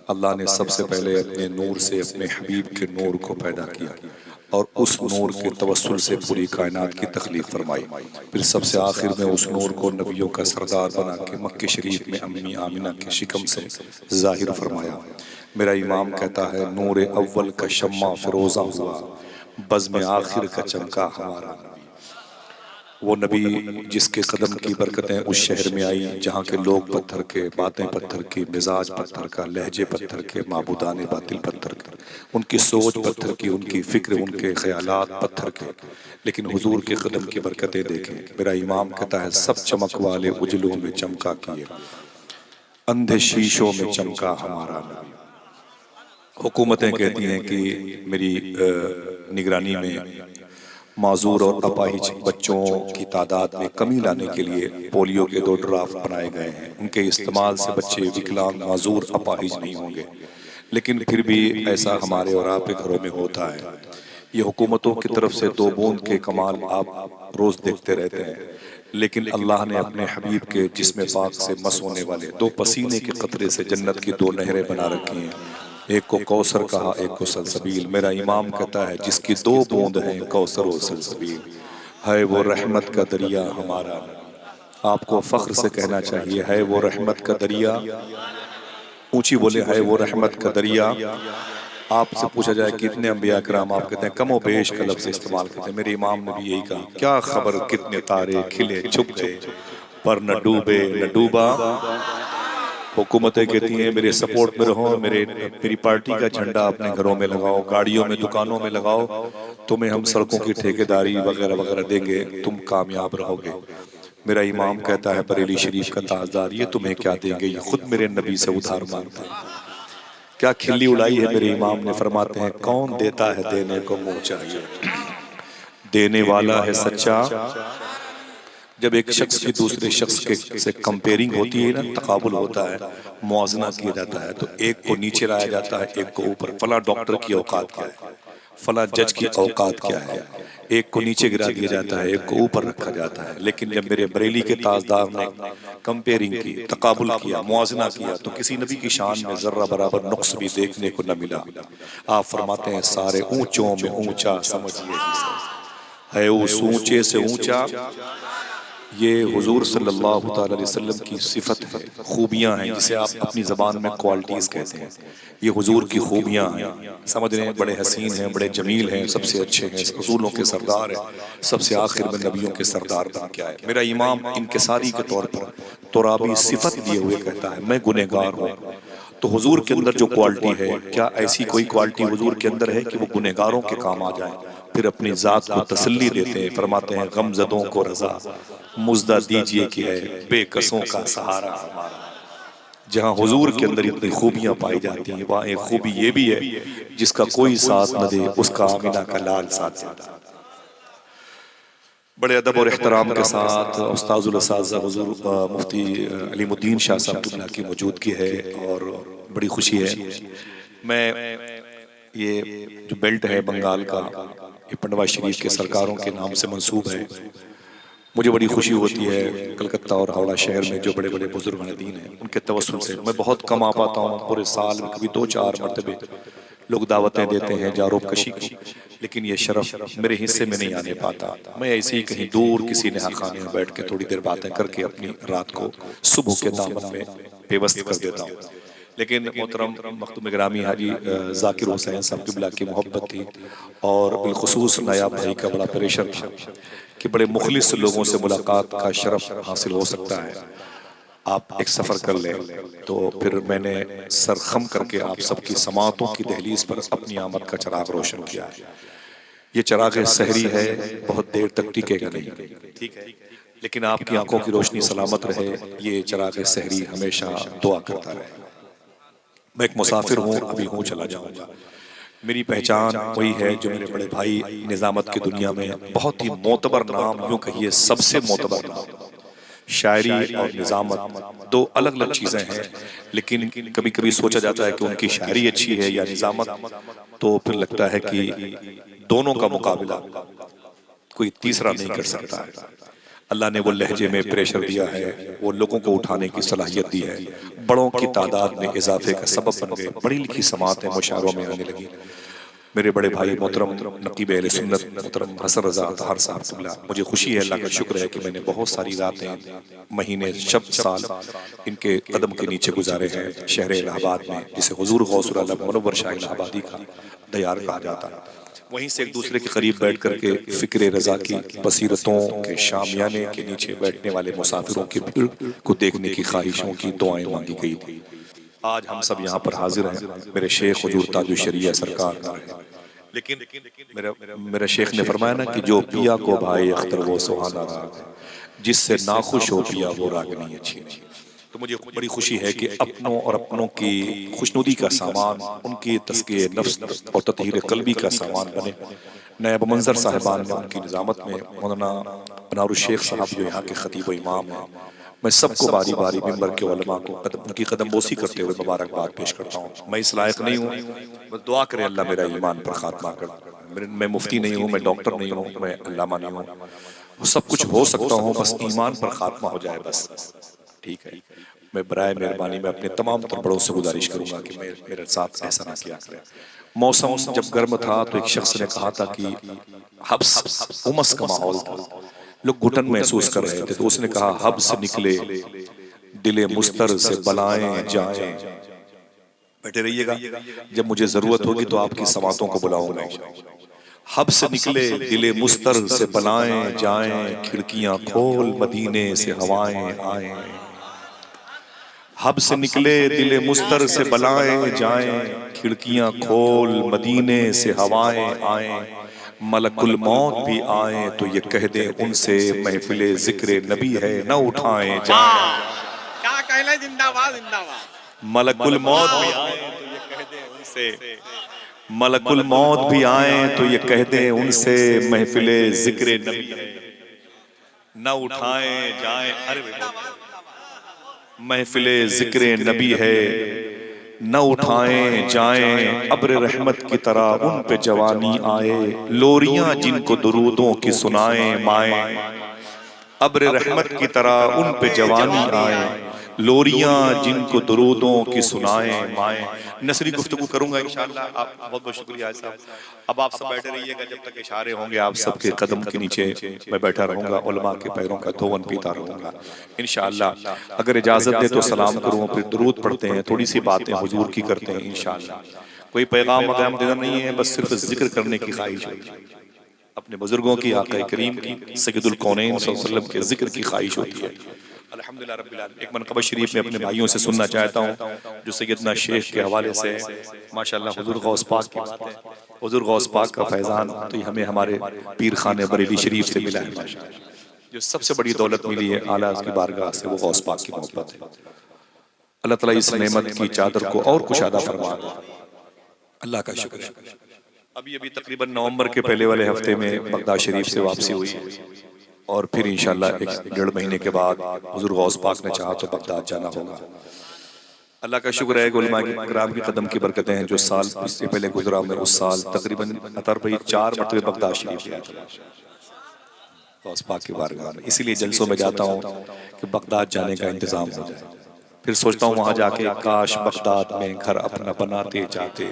अल्लाह ने सबसे पहले अपने नूर से अपने हबीब के नूर को पैदा किया और उस नूर के तवस्सुल से पूरी कायनात की तख्लीक फरमाई। फिर सबसे आखिर में उस नूर को नबियों का सरदार बना के मक्के शरीफ में अम्मी आमिना के शिकम से जाहिर फरमाया। मेरा इमाम कहता है, नूर अव्वल का शम्मा फिरोजा हुआ, बज़्म आखिर का चमका हमारा नबी। वो नबी जिसके कदम की बरकतें उस शहर में आई जहाँ के लोग पत्थर के, बातें पत्थर की, मिजाज पत्थर का, लहजे पत्थर के, माबूदाने बातिल पत्थर के, उनकी सोच पत्थर की, उनकी फिक्र, उनके ख्यालात पत्थर के, लेकिन हुजूर के कदम की बरकतें देखें। मेरा इमाम कहता है, सब चमक वाले उजलों में चमका किए, अंधे शीशों में चमका हमारा नबी। हुकूमतें कहती हैं कि मेरी निगरानी में माजूर और अपाहिज बच्चों की तादाद में कमी लाने के लिए पोलियो के 2 ड्राफ्ट बनाए गए हैं। उनके इस्तेमाल से बच्चे विकलांग, माजूर, अपाहिज नहीं होंगे, लेकिन फिर भी ऐसा हमारे और आपके घरों में होता है। ये हुकूमतों की तरफ से 2 बूंद के कमाल आप रोज देखते रहते हैं, लेकिन अल्लाह ने अपने हबीब के जिस्म पाक से मस होने वाले 2 पसीने के कतरे से जन्नत की 2 नहरें बना रखी हैं। एक को कौसर कहा, एक को सलसबील। मेरा इमाम कहता है, जिसकी 2 बूंद हैं, कौसर और सलसबील, है वो रहमत का दरिया हमारा। आपको फख्र से कहना चाहिए, है वो रहमत का दरिया। ऊंची बोले, है वो रहमत का दरिया। आपसे पूछा जाए कितने अंबिया कराम, आप कहते हैं कमो बेश का लफ्ज़ इस्तेमाल करते हैं। मेरे इमाम ने भी यही कहा, क्या खबर कितने तारे खिले छुप गए, पर न डूबे न डूबा। हुकूमतें कहती हैं, मेरे सपोर्ट में रहो, मेरी पार्टी का झंडा अपने घरों में लगाओ, गाड़ियों में, दुकानों में लगाओ, तुम्हें हम सड़कों की ठेकेदारी वगैरह वगैरह देंगे, तुम कामयाब रहोगे। मेरा इमाम कहता है, बरेली शरीफ का ताजदार, ये तुम्हें क्या देंगे, ये खुद मेरे नबी से उधार मांगते हैं। क्या खिल्ली उड़ाई है मेरे इमाम ने। फरमाते हैं, कौन देता है देने को मुंह चाहिए, देने वाला है सच्चा। जब एक शख्स की दूसरे शख्स के से कंपेयरिंग होती है ना, तकाबुल होता है, मुआवजना किया जाता है, तो एक को नीचे लाया जाता है, एक को ऊपर। फला डॉक्टर की औकात क्या है, फला जज की औकात क्या है, एक को नीचे गिरा दिया जाता है, एक को ऊपर रखा जाता है। लेकिन जब मेरे बरेली के ताजदार ने कंपेयरिंग की, तकाबुल किया, मुआवजना किया, तो किसी नबी की शान में जर्रा बराबर नुक्स भी देखने को न मिला। आप फरमाते हैं, सारे ऊंचों में ऊंचा समझिए है उस ऊंचे से ऊंचा। ये हुजूर सल्लल्लाहु अलैहि वसल्लम की सिफत है, खूबियां हैं, जिसे आप अपनी ज़बान में क्वालिटीज़ कहते हैं। ये हुजूर की खूबियां हैं, समझ रहे हैं, बड़े हसीन हैं, बड़े जमील हैं, सबसे अच्छे हैं, रसूलों के सरदार हैं, सबसे आखिर में नबियों के सरदार बन के आए। मेरा इमाम इनकिसारी के तौर पर तुराबी सिफत दिए हुए कहता है, मैं गुनहगार हूँ। तो हुजूर के अंदर जो क्वालिटी है, क्या ऐसी कोई क्वालिटी हुजूर के अंदर है कि वो गुनहगारों के काम आ जाए? फिर अपनी जात को तसल्ली देते हैं, फरमाते हैं, गमजदों को रजा मुजदा दीजिए कि है बेकसों का सहारा हमारा। जहां हुजूर के अंदर इतनी खूबियां पाई जाती हैं, वहां एक खूबी ये भी है, जिसका कोई साथ न दे उसका आमिना का लाल साथ देता। बड़े अदब और एहतराम के साथ उस्ताजुल असातिज़ा हुजूर मुफ्ती अलीमुद्दीन शाह साहब की मौजूदगी है और बड़ी खुशी है। मैं ये जो बेल्ट है बंगाल का, ये पंडवा शरीफ के सरकारों के नाम से मंसूब है। मुझे बड़ी खुशी होती है, कलकत्ता और हावड़ा शहर में जो बड़े बड़े बुजुर्ग दीन हैं, उनके तवस्सुल से मैं बहुत कम आ पाता हूँ। पूरे साल में कभी 2-4 मरतबे लोग दावतें देते हैं जारोब कशी को, लेकिन ये शरफ मेरे हिस्से में नहीं आने पाता। मैं ऐसे ही कहीं दूर किसी नेहा खाने में बैठ के थोड़ी देर बातें करके अपनी रात को सुबह के दामन में पेवस्त कर देता हूँ। लेकिन मोहतरम मखदूम गिरामी हाजी जाकिर हुसैन साहब क़िबला की मोहब्बत थी, और बिलखुसूस नायाब भाई का बड़ा प्रेशर था कि बड़े मुखलिस लोगों से मुलाकात का शरफ हासिल हो सकता है, आप एक सफ़र कर लें। तो फिर मैंने सर खम करके आप सबकी समातों की दहलीज पर अपनी आमद का चिराग रोशन किया है। ये चिराग सहरी है, बहुत देर तक टिकेगा नहीं, ठीक है, लेकिन आपकी आंखों की रोशनी सलामत रहे, ये चिराग सहरी हमेशा दुआ करता रहे। मैं एक मुसाफिर हूँ, अभी हूँ चला जाऊँगा। मेरी पहचान वही है जो मेरे बड़े भाई निजामत की दुनिया में बहुत ही मोतबर नाम, यूँ कहिए सबसे मोतबर नाम। शायरी और निजामत 2 अलग अलग चीज़ें हैं, लेकिन कभी कभी सोचा जाता है कि उनकी शायरी अच्छी है या निजामत, तो फिर लगता है कि दोनों का मुकाबला कोई तीसरा नहीं कर सकता है। अल्लाह ने वो लहजे में प्रेशर दिया है, वो लोगों को उठाने की सलाहियत दी है, बड़ों की तादाद में इजाफे का सबब बन गए, पढ़ी लिखी समातें मुशायरों में आने लगी। मेरे बड़े भाई मोहतरम नकीब अहले सुन्नत मोहतरम हसन रजा अतहर साहब क़िबला, मुझे खुशी है, अल्लाह का शुक्र है कि मैंने बहुत सारी रातें, महीने, शब, साल इनके कदम के नीचे गुजारे हैं शहर इलाहाबाद में, जिसे हुजूर गौसुल आलम मुनव्वर शाह इलाहाबादी का दयार कहा जाता है। वहीं से एक दूसरे के करीब बैठ करके फिक्र रजा की बसीरतों के शामियाने के नीचे बैठने वाले मुसाफिरों की भीड़ को देखने की ख्वाहिशों की दुआएं मांगी गई थी। आज हम सब यहाँ पर हाजिर हैं, मेरे शेख हुजूर ताजुल शरीया सरकार ना रहे, लेकिन मेरा शेख ने फरमाया ना कि जो पिया को भाई अख्तर वो सुहाना राग है, जिससे नाखुश हो पिया वो रागनी अच्छी नहीं। तो मुझे बड़ी खुशी है कि अपनों और अपनों की खुशनुदी का सामान, उनकी तस्किए नफ्स और ततहीर कल्बी का सामान बने। नायब मंजर साहिबान ने उनकी निजामत में मौलाना बनारुल शेख साहब जो यहाँ के खतीब इमाम हैं, मैं सबको बारी बारी मिंबर के उलमा को उनकी कदम बोसी करते हुए मुबारकबाद पेश करता हूँ। मैं इस लायक नहीं हूँ, बस दुआ करे अल्लाह मेरा ईमान पर खात्मा कर। मैं मुफ्ती नहीं हूँ, मैं डॉक्टर नहीं हूँ, मैं अल्लामा नहीं हूँ, सब कुछ हो सकता हूँ, बस ईमान पर खात्मा हो जाए बस, ठीक है। मैं बराए मेहरबानी में अपने तमाम बड़ों से गुजारिश करूंगा कि मेरे साथ ऐसा ना किया करें। मौसम जब गर्म था तो एक शख्स ने कहा था कि हब्स उमस का माहौल था, लोग घुटन महसूस कर रहे थे, तो उसने कहा हब्स निकले दिले मुस्तर से बलाएं जाएं। बैठे रहिएगा, जब मुझे जरूरत होगी तो आपकी समातों को बुलाऊंगा। हब्स निकले दिले मुस्तर से बलाएं जाएं, खिड़कियां खोल मदीने से हवाएं आए। हब से निकले दिले मुस्तर से बलाएं जाएं, खिड़कियां खोल मदीने से हवाएं आए। मलकुल मौत भी आए तो ये कह दे उनसे महफिले जिक्र नबी है न उठाएं जाएं। क्या कहले, जिंदाबाद जिंदाबाद। मलकुल मौत भी आए तो ये कह दे उनसे, मलकुल मौत भी आए तो ये कह दे उनसे महफिले जिक्र नबी है न उठाएं जाएं। अरे महफिले जिक्र नबी है न उठाएं जाएं, अब्र रहमत की तरह उन पे जवानी आए, लोरियां जिनको दुरूदों की सुनाएं माएं। अब्र रहमत की तरह उन पे जवानी आए, लोरियां जिनको दुरूदों की सुनाएं माएं। नसरी गुफ्तगू करूंगा इंशाअल्लाह। आप बहुत बहुत शुक्रिया साहब। अब आप सब बैठे रहिएगा जब तक इशारे होंगे, आप सबके कदम के नीचे मैं बैठा रहूंगा, उलमा के पैरों का धोवन पीता रहूंगा इंशाअल्लाह। अगर इजाजत दे तो सलाम करूं, फिर दुरूद पढ़ते हैं, थोड़ी सी बातें हुजूर की करते हैं इंशाअल्लाह। कोई पैगाम वगैरह देना नहीं है, बस सिर्फ जिक्र करने की ख्वाहिश होती है, अपने बुजुर्गों की, आका करीम की, सैयदुल कौनैन सल्लल्लाहु अलैहि वसल्लम के जिक्र की ख्वाहिश होती है। अल्हम्दुलिल्लाह रब्बिल आलमीन। एक मनक़बा शरीफ में अपने भाइयों से सुनना चाहता हूँ, जो सैयदना शेख के हवाले से माशाअल्लाह हुजूर गौस पाक की बात है। हुजूर गौस पाक का फैजान तो हमें हमारे पीर खाने बरेली शरीफ से मिला है। जो सबसे बड़ी दौलत मिली है आला की बारगाह से, वो गौस पाक की मोहब्बत है। अल्लाह ताला इस नेमत की चादर को और कुशादा फरमा। अल्लाह का शुक्र है। अभी तकरीबन नवंबर के पहले वाले हफ्ते में बगदाद शरीफ से वापसी हुई, और फिर इंशाल्लाह 1.5 महीने के बाद हुजूर गौस पाक ने चाहा तो बगदाद जाना होगा। अल्लाह का शुक्र है कि उलमा किराम की कदम की बरकतें हैं। जो साल इससे पहले गुजरा, मैं उस साल तकरीबन अतर भाई 4 मरतबे बगदाद शरीफ गया था गौस पाक की बारगाह में। इसीलिए जलसों में जाता हूँ कि बगदाद जाने का इंतजाम हो जाए। फिर सोचता हूँ वहां जाके काश बगदाद में घर अपना बनाते जाते,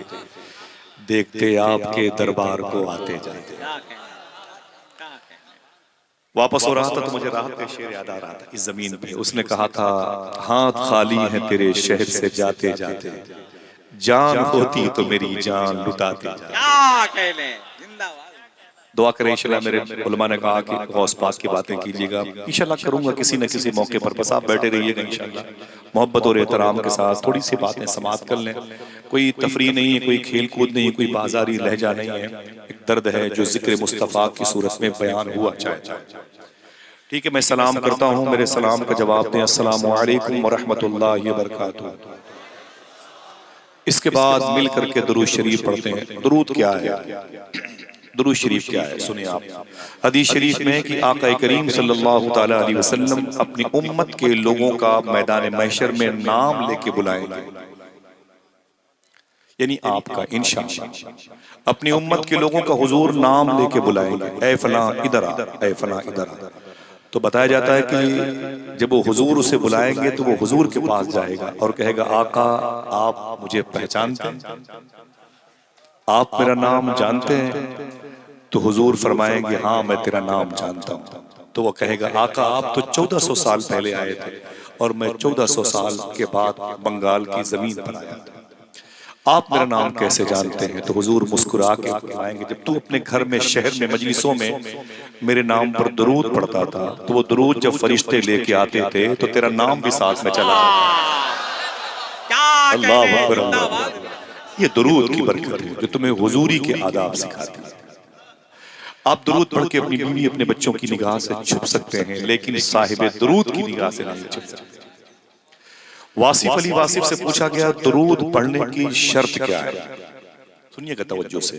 देखते आपके दरबार को आते जाते। वापस हो रहा था तो मुझे राहत का शेर याद आ रहा था इस जमीन पे। उसने कहा था, हाथ खाली है तेरे शहर से जाते जाते, जान होती तो मेरी जान लुटाते जाते। दुआ करें इंशाल्लाह। मेरे उलमा ने कहा कि गौस पाक की बातें कीजिएगा, इंशाल्लाह करूंगा किसी न किसी मौके पर। बस आप बैठे रहिएगा इंशाल्लाह, मोहब्बत और एहतराम के साथ थोड़ी सी बातें समाप्त कर लें। कोई तफरीह नहीं है, कोई खेल कूद नहीं है, कोई बाजारी लहजा नहीं है। एक दर्द है जो जिक्र मुस्तफा की सूरत में बयान हुआ चाहे। ठीक है, मैं सलाम करता हूँ, मेरे सलाम का जवाब दें, अस्सलामु अलैकुम व रहमतुल्लाहि व बरकातुहू। इसके बाद मिल करके दुरूद शरीफ पढ़ते हैं। दुरूद क्या है, दुरूद शरीफ क्या है, सुनिए आप। हदीस शरीफ में कि आका करीम सल्लल्लाहु ताला अलैहि वसल्लम अपनी उम्मत के लोगों का मैदान महशर में नाम लेके बुलाएंगे, यानी आपका इंशाअल्लाह अपनी उम्मत के लोगों का हुजूर नाम लेके बुलाएंगे, ऐ फलां इधर आ, ऐ फलां इधर आ। तो बताया जाता है कि जब वो हुजूर उसे बुलाएंगे तो वो हुजूर के पास जाएगा और कहेगा, आका आप मुझे पहचानते हैं, आप मेरा नाम जानते हैं? तो हुजूर फरमाएंगे, हाँ मैं तेरा नाम जानता हूँ। तो वो कहेगा, आका आप तो 1400 साल पहले आए थे और मैं 1400 साल के बाद बंगाल की जमीन पर आया था, आप मेरा नाम कैसे जानते हैं? तो हुजूर मुस्कुरा के फरमाएंगे, जब तू अपने घर में, शहर में, मजलिसों में मेरे नाम पर दुरूद पढ़ता था तो वो दुरूद जब फरिश्ते लेके आते थे तो तेरा नाम भी साथ में चला जाता। अल्लाह अकबर, अल्लाह। ये दुरूद की बरकत है जो तुम्हें हुजूरी के आदाब सिखाती है। आप दुरूद पढ़ के अपनी बीवी, अपने बच्चों की निगाह से छुप सकते हैं, लेकिन साहिब दुरूद की निगाह से नहीं छुप सकते। वासिफ अली वासिफ से पूछा गया, दुरूद पढ़ने की शर्त क्या है? सुनिएगा तवज्जो से।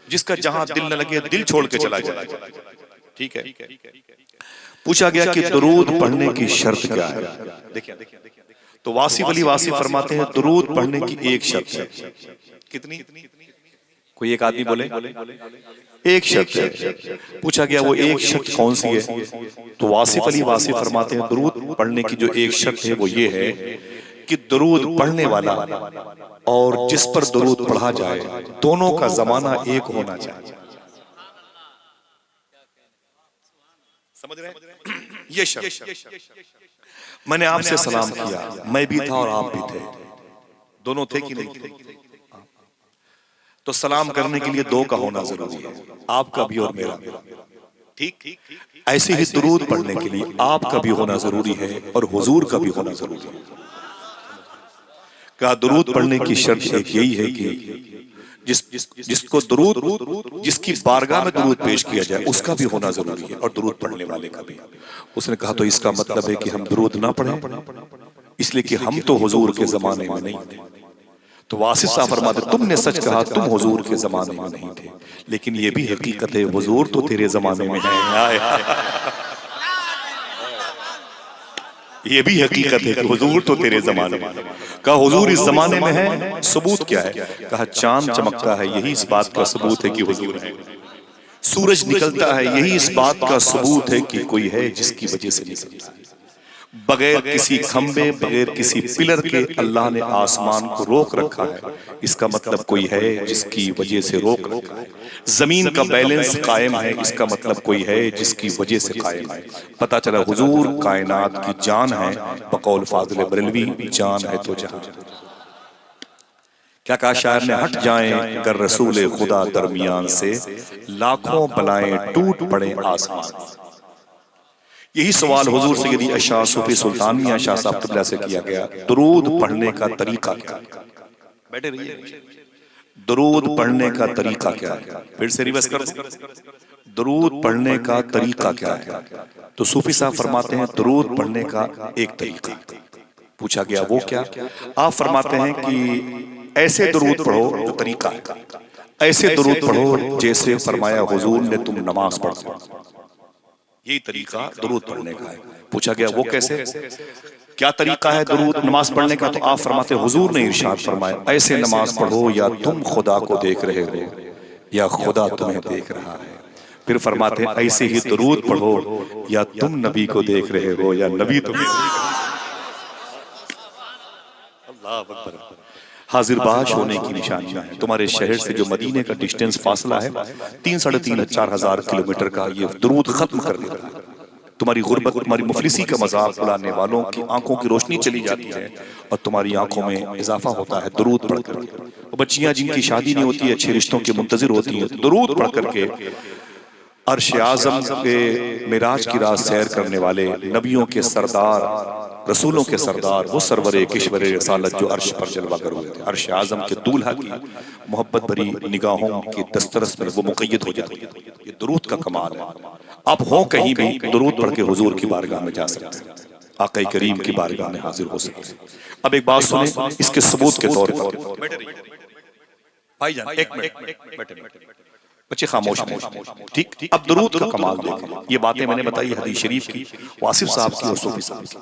जिसका जहां दिल न लगे दिल छोड़ के चला जाए, ठीक है। पूछा गया कि दुरूद पढ़ने की शर्त क्या है? देखिए, तो वासिफ अली वासिफ फरमाते हैं, दुरूद पढ़ने की एक शर्त है। कितनी? कोई एक आदमी बोले, एक शर्त है। पूछा गया वो एक शर्त कौन सी है? तो वासिफ अली वासिफ फरमाते हैं, दुरूद पढ़ने की जो एक शर्त है वो ये है कि दुरूद पढ़ने वाला और जिस पर दुरूद पढ़ा जाए दोनों का जमाना एक होना चाहिए। समझ रहे हैं? ये शर्त। मैंने आपसे सलाम किया, मैं भी था और आप भी थे, दोनों थे कि नहीं थे? तो सलाम करने के लिए दो का होना जरूरी है, आपका भी और मेरा। ठीक, ऐसे ही दुरूद पढ़ने के लिए आपका भी होना जरूरी है और हुजूर का भी होना जरूरी है। कहा दुरूद पढ़ने की शर्त एक यही है कि जिसको दुरूद, जिसकी बारगाह में दुरूद पेश किया जाए उसका भी होना जरूरी है और दुरूद पढ़ने वाले का भी। उसने कहा तो इसका मतलब है कि हम दुरूद ना पढ़ें, इसलिए कि हम तो हुजूर के जमाने में नहीं थे। तो वासिफ साहब फरमाते, तुमने सच कहा, तुम हुजूर के जमाने में नहीं थे, लेकिन ये भी हकीकत है हुजूर तो तेरे जमाने में है। ये भी हकीकत है कि हुजूर तो तेरे जमाने में। कहा हुजूर इस जमाने में है, सबूत क्या है? कहा चांद चमकता है, यही इस बात का सबूत है कि हुजूर है। सूरज निकलता है, यही इस बात का सबूत है कि कोई है जिसकी वजह से निकलता है। बगैर किसी खंबे, बगैर किसी पिलर के अल्लाह ने आसमान को रोक रखा है, इसका मतलब कोई है जिसकी वजह से रोक रखा है। जमीन का बैलेंस कायम है, इसका मतलब कोई है जिसकी वजह से कायम है। पता चला हुजूर कायनात की जान है, बकौल फाजिल बरेलवी, जान है तो जहां। क्या कहा शायर ने? हट जाएं कर रसूल खुदा दरमियान से, लाखों बलाएं टूट पड़े आसमान। यही सवाल हुजूर सैयदी अशाह सूफी सुल्तान मियां शाह साहब क़िबला से किया गया, दुरूद पढ़ने का तरीका क्या? बैठे रहिए। दुरूद पढ़ने का तरीका क्या है? फिर से रिवर्स कर दो, दुरूद पढ़ने का तरीका क्या है? तो सूफी साहब फरमाते हैं दुरूद पढ़ने का एक तरीका। पूछा गया वो क्या? आप फरमाते हैं कि ऐसे दुरूद पढ़ो, जो तरीका है ऐसे दुरूद पढ़ो जैसे फरमाया हुजूर ने तुम नमाज पढ़ो, यही तरीका दुरूद पढ़ने का है। पूछा गया वो कैसे? क्या तरीका है दुरूद नमाज पढ़ने का? तो आप फरमाते हुजूर ने इरशाद फरमाया, ऐसे नमाज पढ़ो या तुम खुदा को देख रहे हो या खुदा तुम्हें देख रहा है। फिर फरमाते हैं ऐसे ही दुरूद पढ़ो या तुम नबी को देख रहे हो या नबी तुम्हें। अल्लाह अकबर। हाजिर बाश होने की निशानियां हैं। तुम्हारे शहर से जो मदीने का डिस्टेंस फासला है 3-3.5-4 किलोमीटर का, ये दुरूद खत्म कर देता है। तुम्हारी गुर्बत, तुम्हारी मुफलिसी का मजाक उड़ाने वालों की आंखों की रोशनी चली जाती है और तुम्हारी आंखों में इजाफा होता है दुरूद पढ़ करके। बच्चियां जिनकी शादी नहीं होती, अच्छे रिश्तों की मुंतजिर होती हैं, दुरूद पढ़ करके अर्श आज़म के मिराज की रात सैर करने वाले नबियों के सरदार, रसूलों के सरदार, वो सरवरे किश्वरे रसालत जो अर्श पर जलवागर हुए थे, अर्श आज़म के दूल्हा की मोहब्बत भरी निगाहों की दस्तरस में वो मुक़य्यद हो जाती है। ये दुरूद का कमाल है। आप हो कहीं भी दुरूद पढ़ के हुजूर की बारगाह में जा सकते हैं, आक़ा करीम की बारगाह में हाजिर हो सकते हैं। अब एक बात सुने, इसके सबूत के तौर पर भाईजान एक मिनट बच्चे खामोश हैं, ठीक? अब दुरूद का कमाल देखें। ये बातें मैंने बताई हदीस शरीफ की, वासिफ साहब की और सूफी साहब की।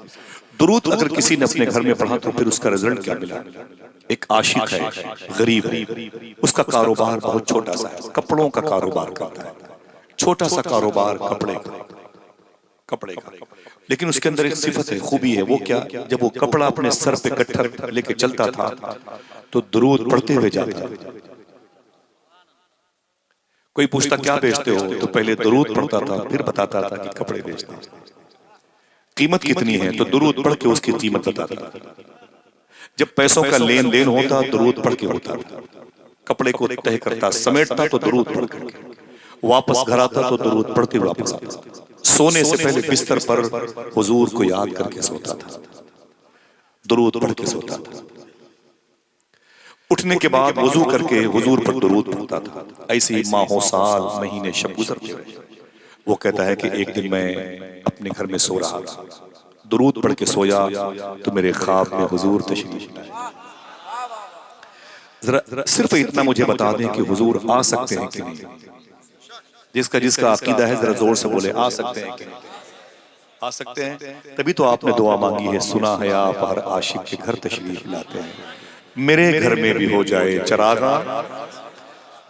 दुरूद अगर किसी ने अपने घर में पढ़ा तो फिर उसका रिजल्ट क्या मिला? एक आशिक है, गरीब है, उसका कारोबार बहुत छोटा सा है, कपड़ों का कारोबार करता है, छोटा सा कारोबार कपड़े का। कपड़े का। लेकिन उसके अंदर एक सिफत है, खूबी है, वो क्या? जब वो कपड़ा अपने सर पे गट्ठर लेके चलता था तो दुरूद पढ़ते हुए जाता। कोई पूछता क्या बेचते हो, तो पहले दुरूद पढ़ता था, फिर बताता था कि कपड़े बेचते हैं। कीमत कितनी है, तो दुरूद पढ़ के उसकी कीमत बताता। जब पैसों का लेन देन होता दुरूद पढ़ के होता। कपड़े को तय करता, समेटता तो दुरूद पढ़ के, वापस घर आता तो दुरूद पढ़ते हुए वापस आता। सोने से पहले बिस्तर पर हुजूर को याद करके सोता था, दुरूद पढ़ के सोता था। उठने के बाद वजू करके हुजूर पर दुरूद पढ़ता था। ऐसे ही माहों साल महीने शब गुजरते रहे। वो कहता है कि एक दिन मैं अपने घर में सो रहा था, दुरूद पढ़ के सोया तो मेरे ख्वाब में हुजूर तशरीफ लाए। जरा सिर्फ इतना मुझे बता दें कि हुजूर आ सकते हैं कि नहीं। जिसका जिसका अकीदा है जरा जोर से बोले, आ सकते हैं कि नहीं? आ सकते हैं, तभी तो आपने दुआ मांगी है, सुना है आप हर आशिक के घर तशरीफ लाते हैं। मेरे घर में भी हो जाए चरागा,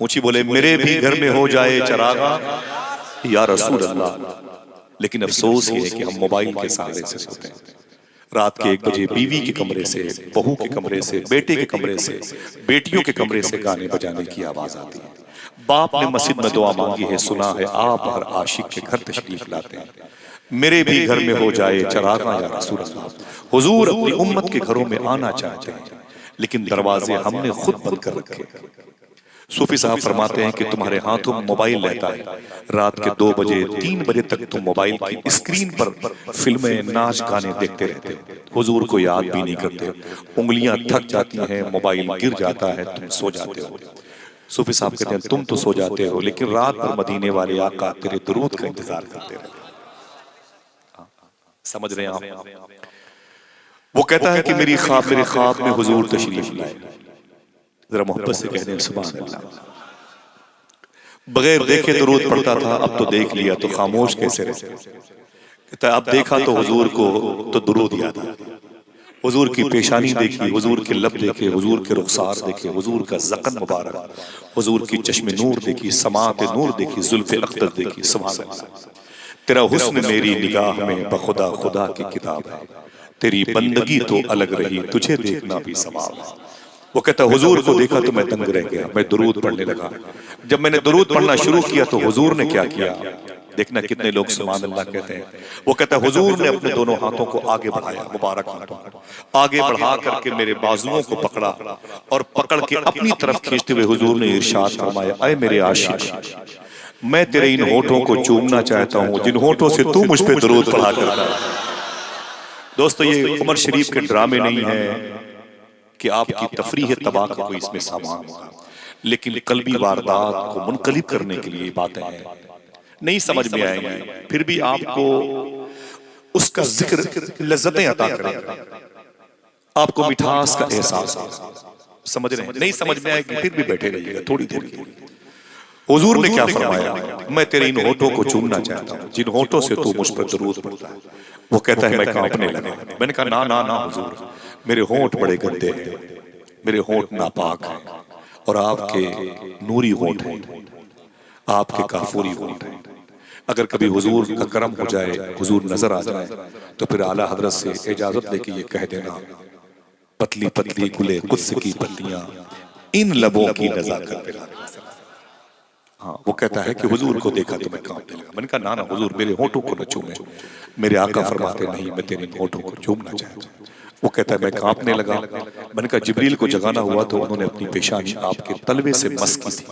ऊंची बोले, मेरे भी घर में हो जाए चरागा या रसूल अल्लाह। लेकिन अफसोस ये है कि हम मोबाइल के सहारे से सोते हैं। रात के 1 बजे बीवी के कमरे से, बहू के कमरे से, बेटे के कमरे से, बेटियों के कमरे से गाने बजाने की आवाज आती है। बाप ने मस्जिद में दुआ मांगी है, सुना है आप हर आशिक के घर तशरीफ लाते हैं। मेरे भी घर में हो जाए चरागा या रसूल अल्लाह। हुजूर अपनी उम्मत के घरों में आना चाहते हैं, लेकिन दरवाजे हमने खुद बंद कर रखे। सूफी साहब फरमाते हैं कि तुम्हारे हाथों में मोबाइल रहता है, रात के 2 बजे 3 बजे तक तुम मोबाइल की स्क्रीन पर फिल्में, नाच गाने देखते रहते हो, हुजूर को याद भी नहीं करते। उंगलियां थक जाती हैं, मोबाइल गिर जाता है, तुम सो जाते हो। सूफी साहब कहते हैं तुम तो सो जाते हो, लेकिन रात भर मदीने वाले आका तेरे दुरूद का इंतजार करते रहते। समझ रहे हैं आप? वो कहता है कि मेरे ख्वाब में हुजूर तशरीफ लाए। जरा मोहब्बत से कह दें सुभान अल्लाह। बगैर देखे दुरूद पढ़ता था, अब तो देख लिया तो खामोश कैसे रहे। कहता है अब देखा तो हुजूर को तो दुरूद याद आया। हुजूर की पेशानी देखी, हुजूर के लब देखे, हुजूर के रुखसार देखे, हुजूर का ज़क़न मुबारक, हुजूर की चश्मे नूर देखी, समात नूर देखी, जुल्फ़े अख्तर देखी। सुभान अल्लाह। तेरा हुस्न मेरी निगाह में बखुदा खुदा की किताब है, तेरी बंदगी तो अलग रही, तुझे देखना भी सवाब है। वो कहता हुजूर को देखा तो मैं दंग रह गया, मैं दुरूद पढ़ने लगा। जब मैंने दुरूद पढ़ना शुरू किया तो हुजूर ने क्या किया, देखना कितने लोग सुभान अल्लाह कहते हैं। वो कहता है हुजूर ने अपने दोनों हाथों को आगे बढ़ाया, मुबारक हाथों को आगे बढ़ा करके मेरे बाजुओं को पकड़ा और पकड़ के अपनी तरफ खींचते हुए हुजूर ने इरशाद फरमाया, ऐ मेरे आशिक, मैं तेरे इन होठों को चूमना चाहता हूं जिन होठों से तू मुझ पे दुरूद पढ़ा करता है। दोस्तों ये उमर शरीफ के ड्रामे नहीं है कि आपकी तफरीह तबाह का कोई इसमें सामान होगा, लेकिन कल्बी वारदात को मुनकलिब करने के लिए बातें हैं। नहीं समझ में आएंगी, फिर भी आपको उसका जिक्र लज्जतें अता करेगा, आपको मिठास का एहसास होगा। समझ रहे हैं? नहीं समझ में आएगी फिर भी बैठे रहिएगा थोड़ी देर के लिए। हुजूर ने क्या फरमाया, मैं तेरे इन होठों को चूमना चाहता हूं जिन होठों से तू मुझ पर दुरूद पढ़ता है। वो कहता है मैं कांपने लगा। मैंने कहा ना ना ना हुजूर, मेरे होंठ बड़े गंदे हैं, मेरे होंठ नापाक हैं और आपके नूरी होंठ हैं, आपके काफूरी होंठ हैं। अगर कभी हुजूर का करम हो जाए, हुजूर नजर आ जाए, तो फिर आला हजरत से इजाजत लेके ये कह देना, पतली पतली गुले कुद्स की पत्तियां इन लबों की नजाकत पे। हाँ, वो कहता है कि हुजूर को देखा तो मैं कांपने लगा। मैंने कहा ना ना हुजूर, मेरे होठों को न चूमे। मेरे आका फरमाते नहीं, मैं तेरे होठों को चूमना चाहता हूं। वो कहता है मैं कांपने लगा। मैंने कहा जिब्रील को जगाना हुआ तो उन्होंने अपनी पेशानी आपके तलवे से मस की थी।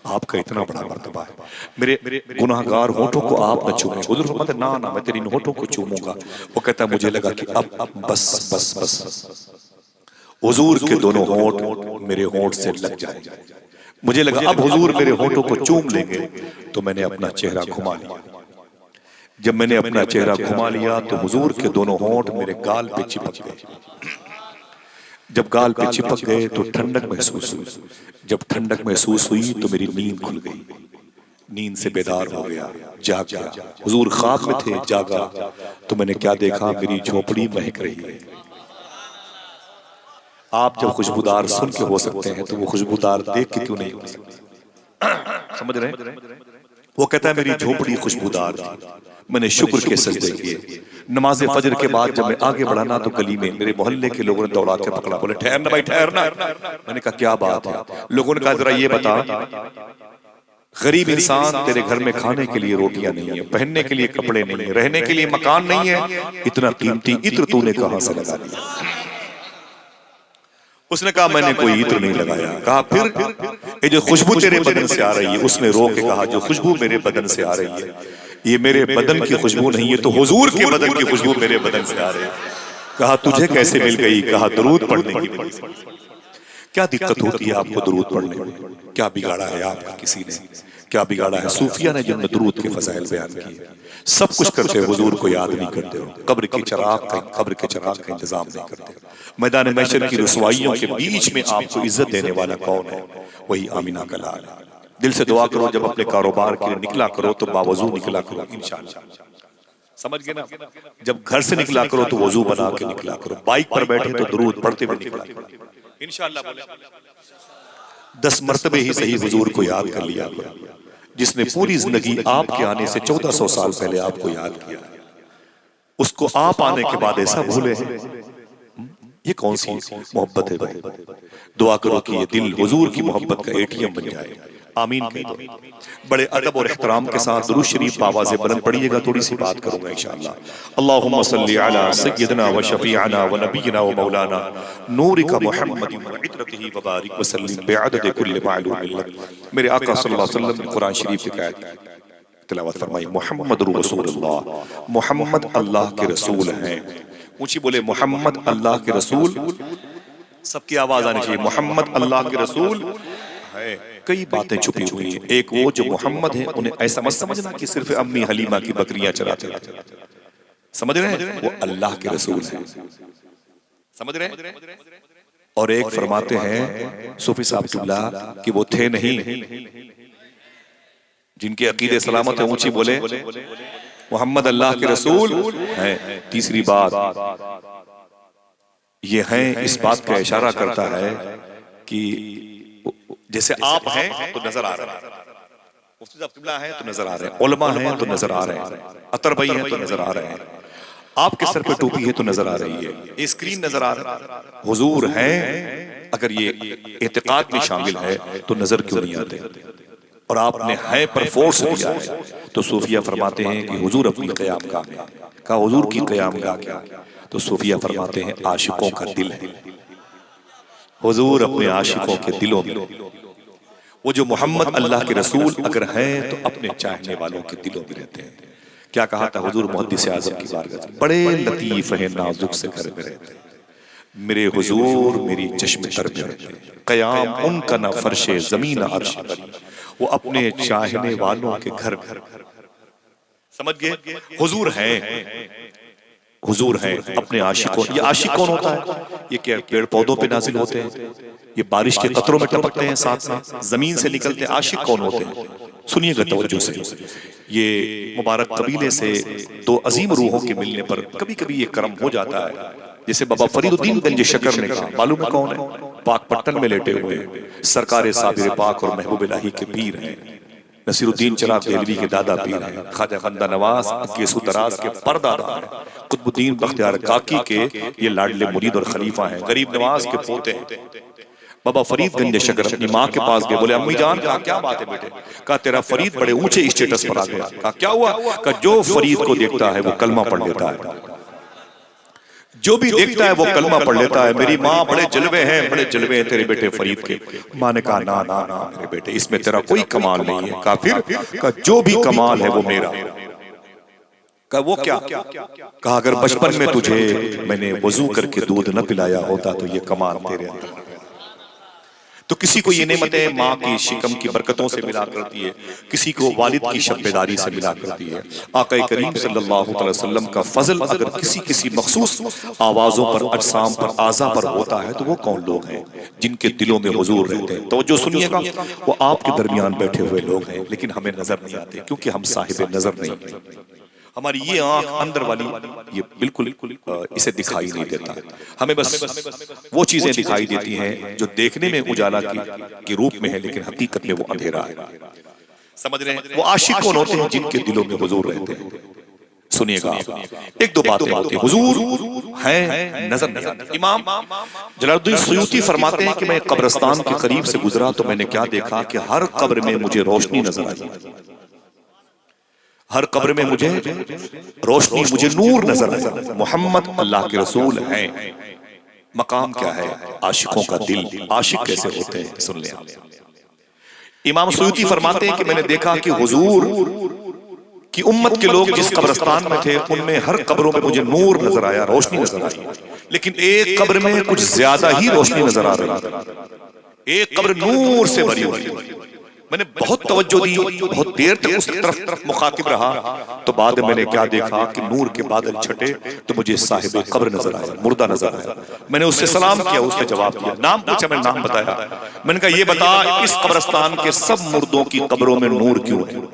आपका इतना बड़ा मर्तबा है, मेरे गुनाहगार होठों को आप न चूमे। हुजूर फरमाते ना ना, मैं तेरे इन होठों को चूमूंगा। वो कहता है मुझे लगा कि अब बस बस बस हुजूर के दोनों होंठ मेरे होंठ से लग जाएंगे। मुझे लगा अब हुजूर मेरे होठों को चूम लेंगे, तो मैंने अपना चेहरा घुमा लिया। जब मैंने अपना चेहरा घुमा लिया तो हुजूर के दोनों होंठ मेरे गाल पे चिपक गए। जब गाल पे चिपक गए तो ठंडक महसूस हुई। जब ठंडक महसूस हुई तो मेरी नींद खुल गई। नींद से बेदार हो गया, जाग गया। हुजूर ख्वाब में थे, जागा तो मैंने क्या देखा, मेरी झोपड़ी महक रही है। आप जब खुशबूदार सुन के हो सकते हैं तो वो खुशबूदार देख के क्यों नहीं हो सकते? समझ रहे हैं? वो कहता है मेरी झोपड़ी खुशबूदार थी मैंने शुक्र के सजदे किए। नमाज फजर के बाद जब मैं आगे बढ़ा ना तो गली में मेरे मोहल्ले के लोगों ने दौड़ा के पकड़ा, बोले ठहरना भाई ठहरना। मैंने कहा क्या बात है? लोगों ने कहा जरा ये बता, गरीब इंसान तेरे घर में खाने के लिए रोटियां नहीं है, पहनने के लिए कपड़े नहीं है, रहने के लिए मकान नहीं है, इतना कीमती इत्र तूने कहां से लगा दिया? उसने कहा मैंने कोई इत्र नहीं लगाया। कहा फिर ये जो खुशबू तेरे बदन से आ रही है, उसने रो के कहा जो खुशबू मेरे बदन से आ रही है ये मेरे बदन की खुशबू नहीं है, तो हुजूर के बदन की खुशबू मेरे बदन से आ रही है। कहा तुझे कैसे मिल गई? कहा दरूद पढ़ने की। क्या दिक्कत होती है आपको दरूद पढ़ने में? क्या बिगाड़ा है आपका किसी ने? क्या बिगाड़ा है? सूफिया ने जिनमें दरूद के फजाइल बयान किए, सब कुछ करते हो, हुजूर को याद नहीं करते हो। कब्र के चिराग का इंतजाम नहीं करते हो। मैदान महशर की रुसवाइयों के बीच में आपको इज्जत देने वाला कौन है? वही आमिना का लाल। दिल से दुआ करो, जब अपने कारोबार के लिए निकला करो तो बावजू निकला करो इंशाअल्लाह। समझ गए ना? जब घर से निकला करो तो वजू बना के निकला करो। बाइक पर बैठे तो दरूद पढ़ते हुए निकला करो इंशाअल्लाह। 10 मरतबे ही सही हुजूर को याद कर लिया करो। जिसने पूरी जिंदगी आपके आने से 1400 साल पहले आपको याद किया, उसको आप आने के बाद ऐसा भूले हैं? ये कौन सी मोहब्बत है भाई? दुआ करो कि ये दिल हुजूर की मोहब्बत का एटीएम बन जाए। आमीन कह दो। बड़े अदब और एहतराम के साथ दुरूद शरीफ आवाज़ बुलंद पढ़िएगा। थोड़ी सी बात करूंगा इंशाअल्लाह। अल्लाहुम्मा सल्ली अला सय्यिदना व शफीअना व नबियना व मौलाना नूरिका मुहम्मद व इत्रतिही व बारिक व सल्लिम बिअदद कुल्ल मालूम लक। मेरे आका सल्लल्लाहु अलैहि वसल्लम ने कुरान शरीफ की आयत तिलावत फरमाई, मुहम्मदुर रसूलुल्लाह, मुहम्मद अल्लाह के रसूल हैं। ऊंची बोले मोहम्मद अल्लाह के रसूल। सबकी आवाज आनी चाहिए, मोहम्मद अल्लाह के रसूल है। कई बातें छुपी हुई हैं। एक वो जो मोहम्मद है, उन्हें ऐसा मत समझना कि सिर्फ अम्मी हलीमा की बकरियां चराते हैं। समझ रहे हैं? वो अल्लाह के रसूल हैं। समझ रहे हैं? और एक फरमाते हैं सूफी साहब किबला कि वो थे नहीं, जिनके अकीदे सलामत है, ऊंची बोले मोहम्मद अल्लाह के रसूल हैं। तीसरी बात ये है, इस बात का इशारा करता है कि जैसे आप हैं तो नजर आ रहे हैं, मुफ्ती साहब किबला हैं तो नजर आ रहे हैं, उलमा हैं तो नजर आ रहे हैं, अतर भाई हैं तो नजर आ रहे हैं, आपके सर पे टोपी है तो नजर आ रही है, ये स्क्रीन नजर आ रहा है, हुजूर हैं। अगर ये एतिकाद में शामिल है तो नजर क्यों नहीं आते? और आपने है पर फोर्स दिया है। तो सूफिया फरमाते हैं कि हुजूर अपनी क़यामगाह में, कहा हुजूर की क़यामगाह क्या? तो सूफिया फरमाते हैं आशिकों का दिल है। हुजूर अपने आशिकों के दिलों में, वो जो मोहम्मद अल्लाह के रसूल अगर हैं तो अपने चाहने वालों के दिलों में रहते हैं। क्या कहा था हुजूर मुहद्दिस आज़म की बारगाह में? बड़े लतीफ है नाजुक से घर में रहते, मेरे हुजूर मेरी चश्मे तर में रहते, क़याम उनका न फर्शे ज़मीन अर्श, वो अपने चाहने वालों के घर। समझ गए? हुजूर हैं, हुजूर हैं अपने आशिकों। ये आशिक कौन होता है? ये क्या पेड़ पौधों पे नाजिल होते हैं? ये बारिश के कतरों में टपकते हैं, साथ साथ जमीन से निकलते हैं? आशिक कौन होते हैं? सुनिएगा तवज्जो से। ये मुबारक कबीले से दो अजीम रूहों के मिलने पर कभी कभी ये कर्म हो जाता है। जैसे बाबा फरीदुद्दीन गंज शकर ने कहा, मालूम कौन है? पाक पट्टन में लेटे हुए सरकारे साबिर पाक और महबूब इलाही के पीर हैं, नसीरुद्दीन चिराग देहलवी के दादा पीर हैं, ख्वाजा खंदा नवाज केसु दराज के परदादा हैं, कुतुबुद्दीन बख्तियार काकी के ये लाडले मुरीद और खलीफा हैं, गरीब नवाज के पोते हैं। बाबा फरीद गंज शकर अपनी माँ के पास गए, बोले अम्मी जान, कहा क्या बात है बेटे? कहा तेरा फरीद बड़े ऊंचे स्टेटस पर आ गया। कहा क्या हुआ? कहा जो फरीद को देखता है वो कलमा पढ़ लेता है, जो भी देखता है वो कलमा पढ़ लेता है। मेरी माँ बड़े जलवे हैं, बड़े जलवे हैं तेरे बेटे फरीद के। माँ ने कहा ना ना ना मेरे बेटे, इसमें तेरा कोई कमाल नहीं है। कहा फिर? कहा जो भी कमाल है वो मेरा। कहा वो क्या? कहा अगर बचपन में तुझे मैंने वजू करके दूध न पिलाया होता तो ये कमाल तेरे अंदर। तो किसी को ये नेमतें माँ की शिकम की बरकतों से मिला करती है, किसी को वालिद की शब्बेदारी से मिला करती है। आका करीम सल्लल्लाहु अलैहि वसल्लम का फजल अगर किसी मखसूस आवाजों पर, अजसाम पर, आज़ा पर होता है तो वो कौन लोग हैं? जिनके दिलों में हुजूर रहते हैं। तो जो सुनिएगा, वो आपके दरमियान बैठे हुए लोग हैं, लेकिन हमें नजर नहीं आते क्योंकि हम साहिब नजर नहीं। हमारी ये आंख अंदर वाली ये बिल्कुल इसे दिखाई नहीं देता। हमें बस वो चीजें दिखाई देती हैं जो देखने में उजाला के रूप में है, लेकिन हकीकत में वो अंधेरा है। समझ रहे हैं? वो आशिक कौन होते हैं? जिनके दिलों में हुजूर रहते हैं। सुनिएगा, एक दो बातें होती हैं। हुजूर हैं, नजर नहीं आते। इमाम जलालुद्दीन सुयूती फरमाते हैं कि मैं कब्रिस्तान के करीब से गुजरा तो मैंने क्या देखा कि हर कब्र में मुझे रोशनी नजर आई, हर कब्र में मुझे रोशनी, मुझे नूर नजर आया। मोहम्मद अल्लाह के रसूल हैं। मकाम क्या है? आशिकों का दिल। आशिक कैसे होते हैं सुन लें आप। इमाम सुयूती फरमाते हैं कि मैंने देखा कि हुजूर कि उम्मत के लोग जिस कब्रिस्तान में थे उनमें हर कब्रों में मुझे नूर नजर आया, रोशनी नजर आई, लेकिन एक कब्र में कुछ ज्यादा ही रोशनी नजर आ रही। एक कब्र नूर से भरी हुई। मैंने बहुत तवज्जो दी, बहुत देर तक उस तरफ मुखातिब रहा, तो बाद में मैंने क्या देखा कि नूर के बादल छटे तो मुझे साहिब कब्र नजर आया, मुर्दा नजर आया। मैंने उससे सलाम किया, उसने जवाब दिया, नाम पूछा, मैंने नाम बताया। मैंने कहा ये बता, इस कब्रिस्तान के सब मुर्दों की कब्रों में नूर क्यों है?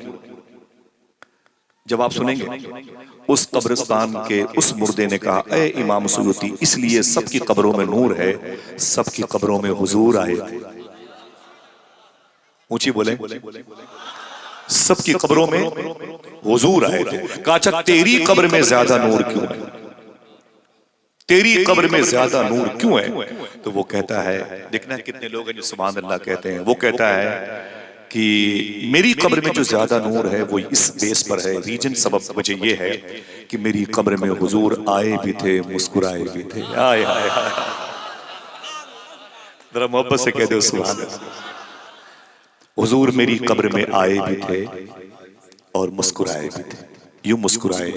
जवाब सुनेंगे। उस कब्रिस्तान के उस मुर्दे ने कहा, ए इमाम सुयूती, इसलिए सबकी कब्रों में नूर है, सबकी कब्रों में हुजूर आए थे। ऊंची बोले, सबकी कब्रों में हुजूर आए थे। कहा अच्छा तेरी कब्र में ज्यादा नूर क्यों है? तेरी कब्र में ज्यादा नूर क्यों है? तो वो कहता है, देखना कितने लोग हैं जो सुभान अल्लाह कहते हैं। वो कहता है कि मेरी कब्र में जो ज्यादा नूर है वो इस बेस पर है, रीजन सबब वजह ये है कि मेरी कब्र में हुजूर आए भी थे, मुस्कुराए भी थे। आए हाय हाय, जरा मोहब्बत से कह दो सुभान अल्लाह। हुजूर मेरी कब्र में आए भी थे और मुस्कुराए भी थे। यूं मुस्कुराए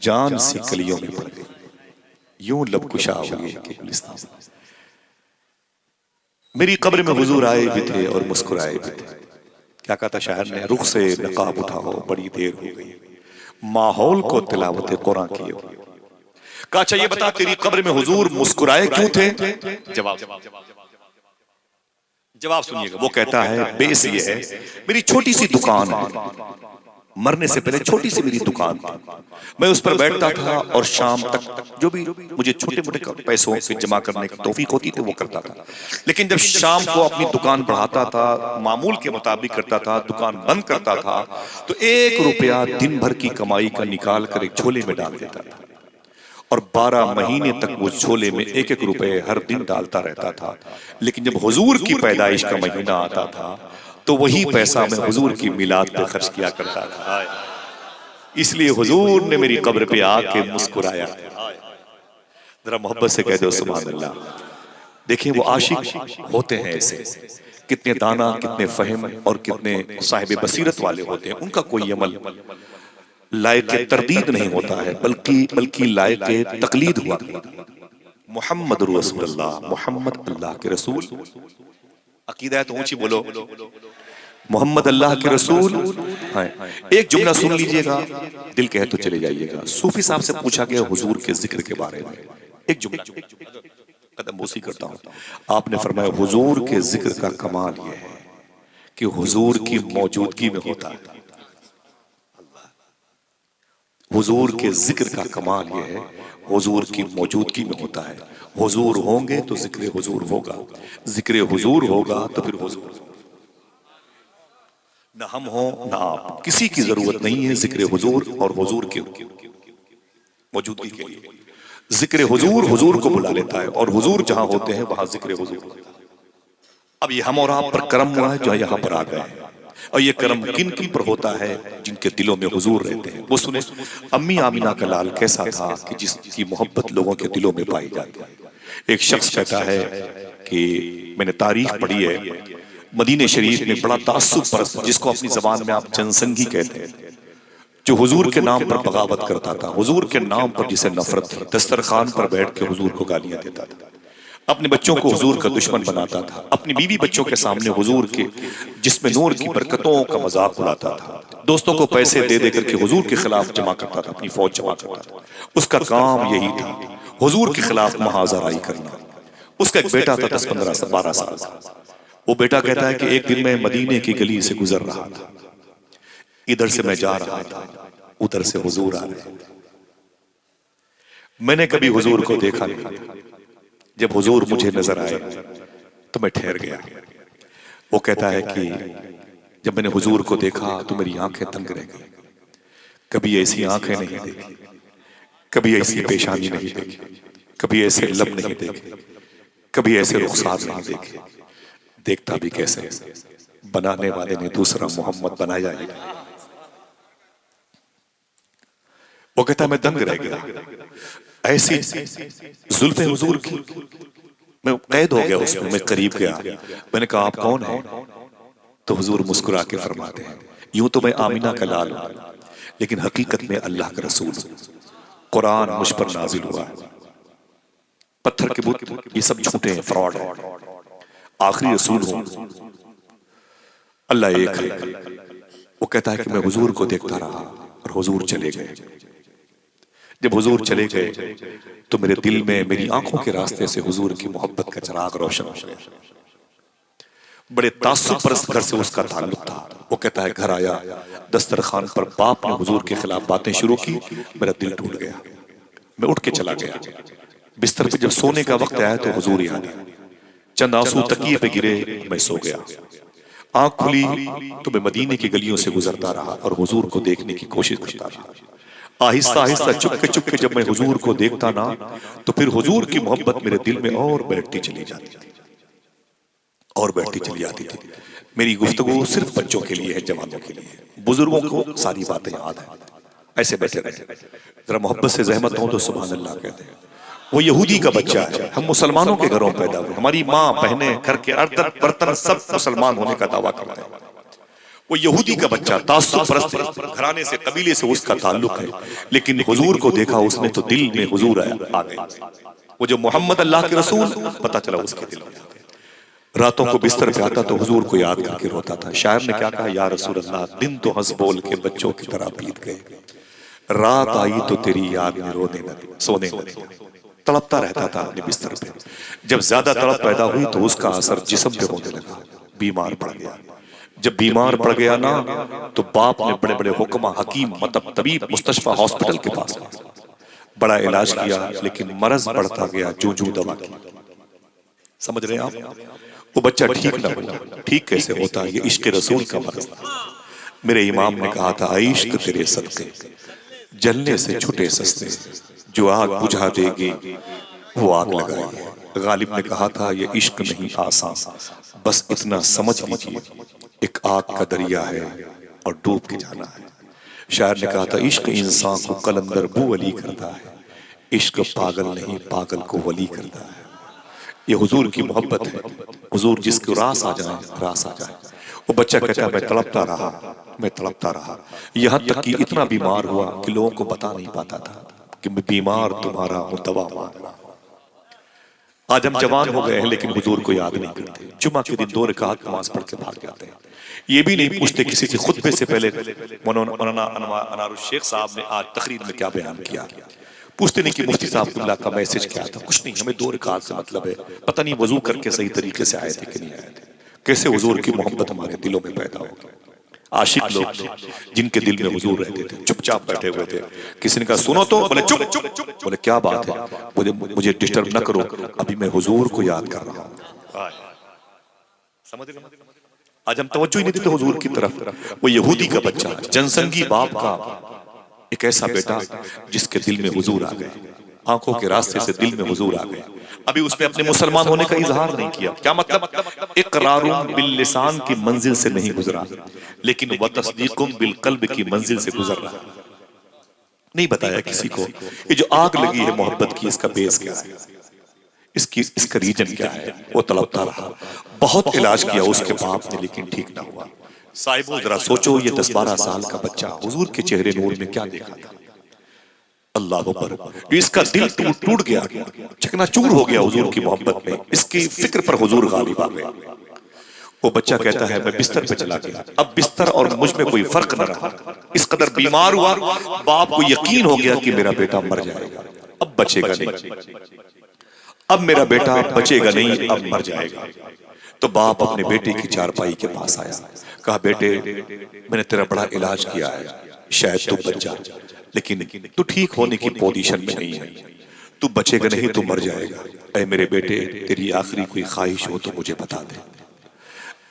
जान सी कलियों में पड़ गई, यूं लब कुशा हुए कि गुलिस्तान। मेरी कब्र में हुजूर आए भी थे और मुस्कुराए भी थे। क्या कहा था शायर ने? रुख से नकाब उठाओ, बड़ी देर हो गई, माहौल को तिलावत कुरान किए। कहा अच्छा ये बता, तेरी कब्र में हुजूर मुस्कुराए क्यों थे? जवाब सुनिएगा। वो कहता है बेस ये है, मेरी छोटी सी दुकान है, मरने से पहले छोटी सी मेरी दुकान थी, मैं उस पर बैठता था और शाम तक जो भी मुझे छोटे मोटे पैसों के जमा करने की तौफीक होती थी वो करता था। लेकिन जब शाम को अपनी दुकान बढ़ाता था, मामूल के मुताबिक करता था, दुकान बंद करता था, तो 1 रुपया दिन भर की कमाई का निकाल कर एक झोले में डाल देता था और 12 महीने तक वो झोले में 1-1 रुपए हर दिन डालता रहता था। लेकिन जब हुजूर की पैदाइश का महीना आता था तो वही पैसा मैं हुजूर की मिलाद पे खर्च किया करता था। इसलिए हुजूर ने मेरी कब्र पे आके मुस्कुराया। जरा मोहब्बत से कह दो सुभान अल्लाह। देखिए वो आशिक होते हैं ऐसे, कितने दाना, कितने फहम और कितने साहिब बसीरत वाले होते हैं। उनका कोई अमल लायक तरदीद नहीं होता है, बल्कि लायक तकलीद हुआ। मोहम्मद रसूलुल्लाह, मोहम्मद अल्लाह के रसूल। अकीदा है तो ऊंची बोलो, मोहम्मद अल्लाह के रसूल हैं। एक जुमला सुन लीजिएगा, दिल कहे तो चले जाइएगा। सूफी साहब से पूछा गया हुजूर के जिक्र के बारे में, एक जुमला कदम बोसी करता हूं। आपने फरमाया हुजूर के जिक्र का कमाल यह है कि हुजूर की मौजूदगी में होता है। हुजूर के जिक्र का कमाल यह है, हुजूर की मौजूदगी में होता है। हुजूर होंगे तो जिक्र हुजूर होगा, जिक्र हुजूर होगा तो फिर हुजूर। न हम हो न आप, किसी की जरूरत नहीं है जिक्र हुजूर और हुजूर की मौजूदगी के लिए। जिक्र हुजूर हुजूर को बुला लेता है और हुजूर जहां होते हैं वहां जिक्र हुजूर। अब ये हम और आप पर करम हुआ है जो यहाँ पर आ गए हैं, और ये करम किन किन पर होता है? जिनके दिलों में हुजूर रहते हैं। वो सुने, अम्मी आमिना का लाल कैसा था कि जिसकी मोहब्बत लोगों के दिलों में पाई जाती है। एक शख्स कहता है कि मैंने तारीख पढ़ी है, मदीने शरीफ में बड़ा तासुब परस्त, जिसको अपनी जबान में आप जनसंगी कहते हैं, जो हुजूर के नाम पर बगावत करता था, हुजूर के नाम पर जिसे नफरत थी, दस्तरखान पर बैठ के हुजूर को गालियां देता था, अपने बच्चों को हुजूर का दुश्मन बनाता था, अपनी बीवी बच्चों के सामने हुजूर के जिसमें नूर की बरकतों का मजाक उड़ाता था, दोस्तों को पैसे दे दे करके हुजूर के खिलाफ जमा करता था, अपनी फौज जमा करता था। उसका काम यही था, हुजूर के खिलाफ महाजराई करना। उसका एक बेटा था 10, 15, 12 साल का। वो बेटा कहता है कि एक दिन मैं मदीने की गली से गुजर रहा था, इधर से मैं जा रहा था, उधर से हुजूर आ रहे थे। मैंने कभी हुजूर को देखा नहीं, जब हुजूर मुझे नजर आए तो मैं ठहर गया। वो कहता है कि जब मैंने हुजूर को देखा तो मेरी आंखें तंग रह गई। कभी ऐसी आंखें नहीं देखी, कभी ऐसी पेशानी नहीं देखी, कभी ऐसे लब नहीं देखे, कभी ऐसे रुखसार नहीं देखे। देखता भी कैसे, बनाने वाले ने दूसरा मोहम्मद बनाया ही। वो कहता है मैं दंग रह गया, ऐसी जुल्फे हुजूर की, मैं कैद हो गया उसमें। मैं करीब गया, मैंने कहा आप कौन हैं? तो हुजूर मुस्कुरा के फरमाते हैं यूं तो मैं आमिना का लाल हूं, लेकिन हकीकत में अल्लाह का रसूल हूं। कुरान मुझ पर नाजिल हुआ है, पत्थर के बुत ये सब झूठे हैं, फ्रॉड है, आखिरी रसूल हूं, अल्लाह एक है। वो कहता है कि मैं हुजूर को देखता रहा और हुजूर चले गए। जब हुजूर चले गए तो मेरे दिल में, मेरी आंखों के रास्ते से हुजूर की मोहब्बत का चिराग रोशन हो गया। बड़े तासुब परस्त घर से उसका ताल्लुक था। वो कहता है घर आया, दस्तरखान पर बाप ने हुजूर के खिलाफ बातें शुरू की, मेरा दिल टूट गया, मैं उठ के चला गया। बिस्तर पे जब सोने का वक्त आया तो हुजूर याद आया, चंद आंसू तकिए पे गिरे, मैं सो गया। आंख खुली तो मैं मदीने की गलियों से गुजरता रहा और हुजूर को देखने की कोशिश करता रहा। आहिस्ता आहिस्ता चुपके चुपके जब मैं हुजूर को देखता ना, तो फिर हुजूर की मोहब्बत मेरे दिल में और बैठती चली जाती थी, और बैठती चली जाती थी। मेरी गुफ्तगू सिर्फ बच्चों के लिए है, जवानों के लिए। बुजुर्गों को सारी बातें याद है, ऐसे बैठे रहे। जरा मोहब्बत से जहमत हो तो सुभान अल्लाह कहते हैं। वो यहूदी का बच्चा है, हम मुसलमानों के घरों में पैदा हुए, हमारी माँ बहनें घर के अर्ध बर्तन सब मुसलमान होने का दावा करते हैं। वो यहूदी का बच्चा, तासुब परस्त घराने से, कबीले से उसका ताल्लुक है, लेकिन हुजूर को देखा उसने तो दिल में हुजूर आ गए। वो जो मोहम्मद अल्लाह के रसूल, पता चला उसके दिल में। रातों को बिस्तर पे आता तो हुजूर को याद करके रोता था। शायर ने क्या कहा, या रसूल अल्लाह दिन तो हंस बोल के बच्चों की तरह बीत गए, रात आई तो तेरी याद में रोने लगे, सोने लगे। तड़पता रहता था अपने बिस्तर पे। जब ज्यादा तड़प पैदा हुई तो उसका असर जिस्म पे होने लगा, बीमार पड़ गया। जब बीमार पड़ गया ना, तो बाप ने बड़े बड़े हुक्मा, हकीम, मतलब तबीब, मुस्तशफा हॉस्पिटल के पास बड़ा इलाज किया, लेकिन मरज बढ़ता गया जो जो दवा की। समझ रहे हैं आप? वो बच्चा ठीक ना हुआ। ठीक कैसे होता? ये इश्क रसूल का मरज था। मेरे इमाम ने कहा था, इश्क तेरे सदके जलने से छुटे सस्ते, जो आग बुझा देगी वो आग लगाएगी। गालिब ने कहा था, ये इश्क नहीं आसान, बस इतना समझ लीजिए एक आग का दरिया है और डूब के जाना है। शायर ने कहा था, इश्क इंसान को कलंदर बू वली करता है, इश्क पागल नहीं पागल को वली करता है। ये हुजूर की मोहब्बत है। हुजूर जिसको रास आ जाए, रास आ जाए। वो बच्चा कहता है, मैं तड़पता रहा, मैं तड़पता रहा, यहाँ तक कि इतना बीमार हुआ कि लोगों को बता नहीं पाता था कि मैं बीमार तुम्हारा हूं, दवा मांग रहा हूं। आज हम जवान हो गए हैं, लेकिन हुजूर को याद नहीं करते। जुमा के दिन 2 रकात नमाज पढ़ के भाग जाते हैं। ये भी नहीं पूछते किसी से। खुतबे से पहले मौलाना अनवारुल शेख साहब ने आज तकरीर में क्या बयान किया, पूछते नहीं कि मुफ्ती साहब का मैसेज क्या था, कुछ नहीं। हमें 2 रकात से मतलब है। पता नहीं वजू करके सही तरीके से आए थे कि नहीं आए थे। कैसे हुजूर की मोहब्बत हमारे दिलों में पैदा होगी। आशिक लोग थे जिनके दिल में हुजूर रहते थे, चुपचाप बैठे हुए थे। किसी ने कहा सुनो तो, बोले चुप चुप। बोले क्या बात है? मुझे डिस्टर्ब न करो, अभी मैं हुजूर को याद कर रहा हूं। समझ रहे? आज हम तवज्जो ही नहीं देते हुजूर की तरफ। वो यहूदी का बच्चा, जनसंगी बाप का एक ऐसा बेटा जिसके दिल में हुजूर आ गए, आंखों के रास्ते से दिल में हुजूर आ गए। अभी उसने अपने मुसलमान होने का इजहार नहीं किया। क्या मतलब? इकरारुम बिल लिसान की मंजिल से नहीं गुजरा, लेकिन व तस्दीकुम बिल कल्ब की मंजिल से गुजर रहा। नहीं बताया किसी को ये जो आग लगी है मोहब्बत की, इसका बेस क्या है, इसका रीजन क्या है। वो तड़पता रहा, बहुत इलाज किया उसके बाप ने, लेकिन ठीक ना हुआ। साहिबो जरा सोचो, ये 10-12 साल का बच्चा हुजूर के चेहरे नूर में क्या देखा था। अल्लाह अकबर। इसका दिल टूट गया, चकनाचूर हो गया हुजूर की मोहब्बत में। इसकी फिक्र पर हुजूर गालिब आ गए। वो बच्चा कहता है, मैं बिस्तर पे चला गया। अब बिस्तर और मुझ में कोई फर्क न रहा। इस कदर बीमार हुआ, बाप को यकीन हो गया कि मेरा बेटा मर जाएगा, अब बचेगा नहीं, अब मेरा बेटा बचेगा नहीं, अब मर जाएगा। तो बाप अपने बेटे की चारपाई के पास आया, कहा, बेटे मैंने तेरा बड़ा इलाज किया है, शायद तू बच जा, लेकिन तू ठीक होने की पोजीशन में नहीं है, तू बचेगा नहीं, तू मर जाएगा। ऐ मेरे बेटे, तेरी आखिरी कोई ख्वाहिश हो तो मुझे बता दे।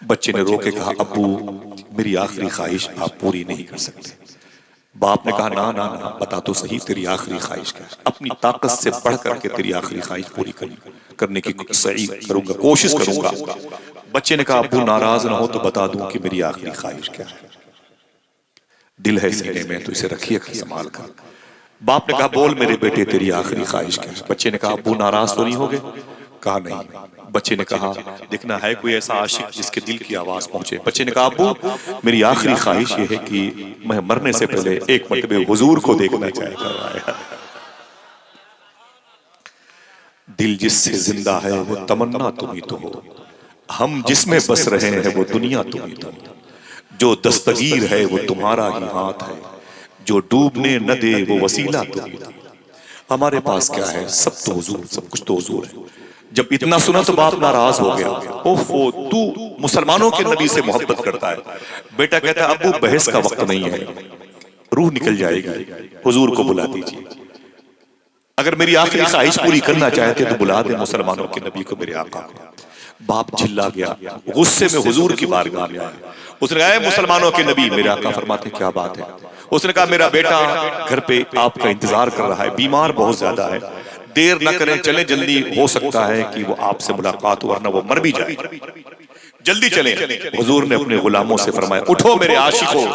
बच्चे ने रो के कहा, अब्बू मेरी आखिरी ख्वाहिश आप पूरी नहीं कर सकते, बाप ने कहा ना ना ना, बता तो सही तेरी आखिरी ख्वाहिश क्या है। अपनी ताकत से बढ़ करके तेरी आखिरी ख्वाहिश पूरी करने की सही करूंगा, कोशिश करूंगा। बच्चे ने कहा अब्बू नाराज ना हो तो बता दूं कि मेरी आखिरी ख्वाहिश क्या है। दिल है सीने में तो इसे रखिएगा संभाल कर। बाप ने कहा बोल मेरे बेटे तेरी आखिरी ख्वाहिश क्या है। बच्चे ने कहा अब्बू नाराज तो नहीं हो गए। कहा नहीं। बच्चे ने कहा देखना है कोई ऐसा आशिक जिसके दिल की आवाज पहुंचे। बच्चे ने कहा अब्बू मेरी आखिरी ख्वाहिश ये है कि मैं मरने से पहले एक मरतबे हुजूर को देखना चाहता। दिल जिससे जिंदा है वो तमन्ना तुम ही तो हो, हम जिसमें बस रहे हैं वो दुनिया तुम ही तो हो। जो दस्तगीर है वो तुम्हारा ही हाथ है, जो डूबने न दे वो वसीला तुम ही तो। हमारे पास क्या है, सब तो हुजूर, सब कुछ तो हुजूर है। जब इतना सुना तो बाप नाराज हो गया। ओफो तू मुसलमानों के नबी से मोहब्बत करता है। बेटा कहता है अब्बू बहस का वक्त नहीं है, रूह निकल जाएगी, हुजूर को बुला दीजिए। अगर मेरी आखिरी ख्वाहिश पूरी करना चाहते तो बुला दे मुसलमानों के नबी को, मेरे आका को। बाप चिल्ला गया, गुस्से में हुजूर की बारगाह में आया। उसने कहा मुसलमानों के नबी, मेरे आका फरमाते क्या बात है। उसने कहा मेरा बेटा घर पे आपका इंतजार कर रहा है, बीमार बहुत ज्यादा है, देर न करें चले जल्दी, हो सकता है कि वो आपसे मुलाकात हो वरना वो मर भी जाए, जल्दी चले। हुजूर ने अपने गुलामों से फरमाया उठो मेरे आशिकों,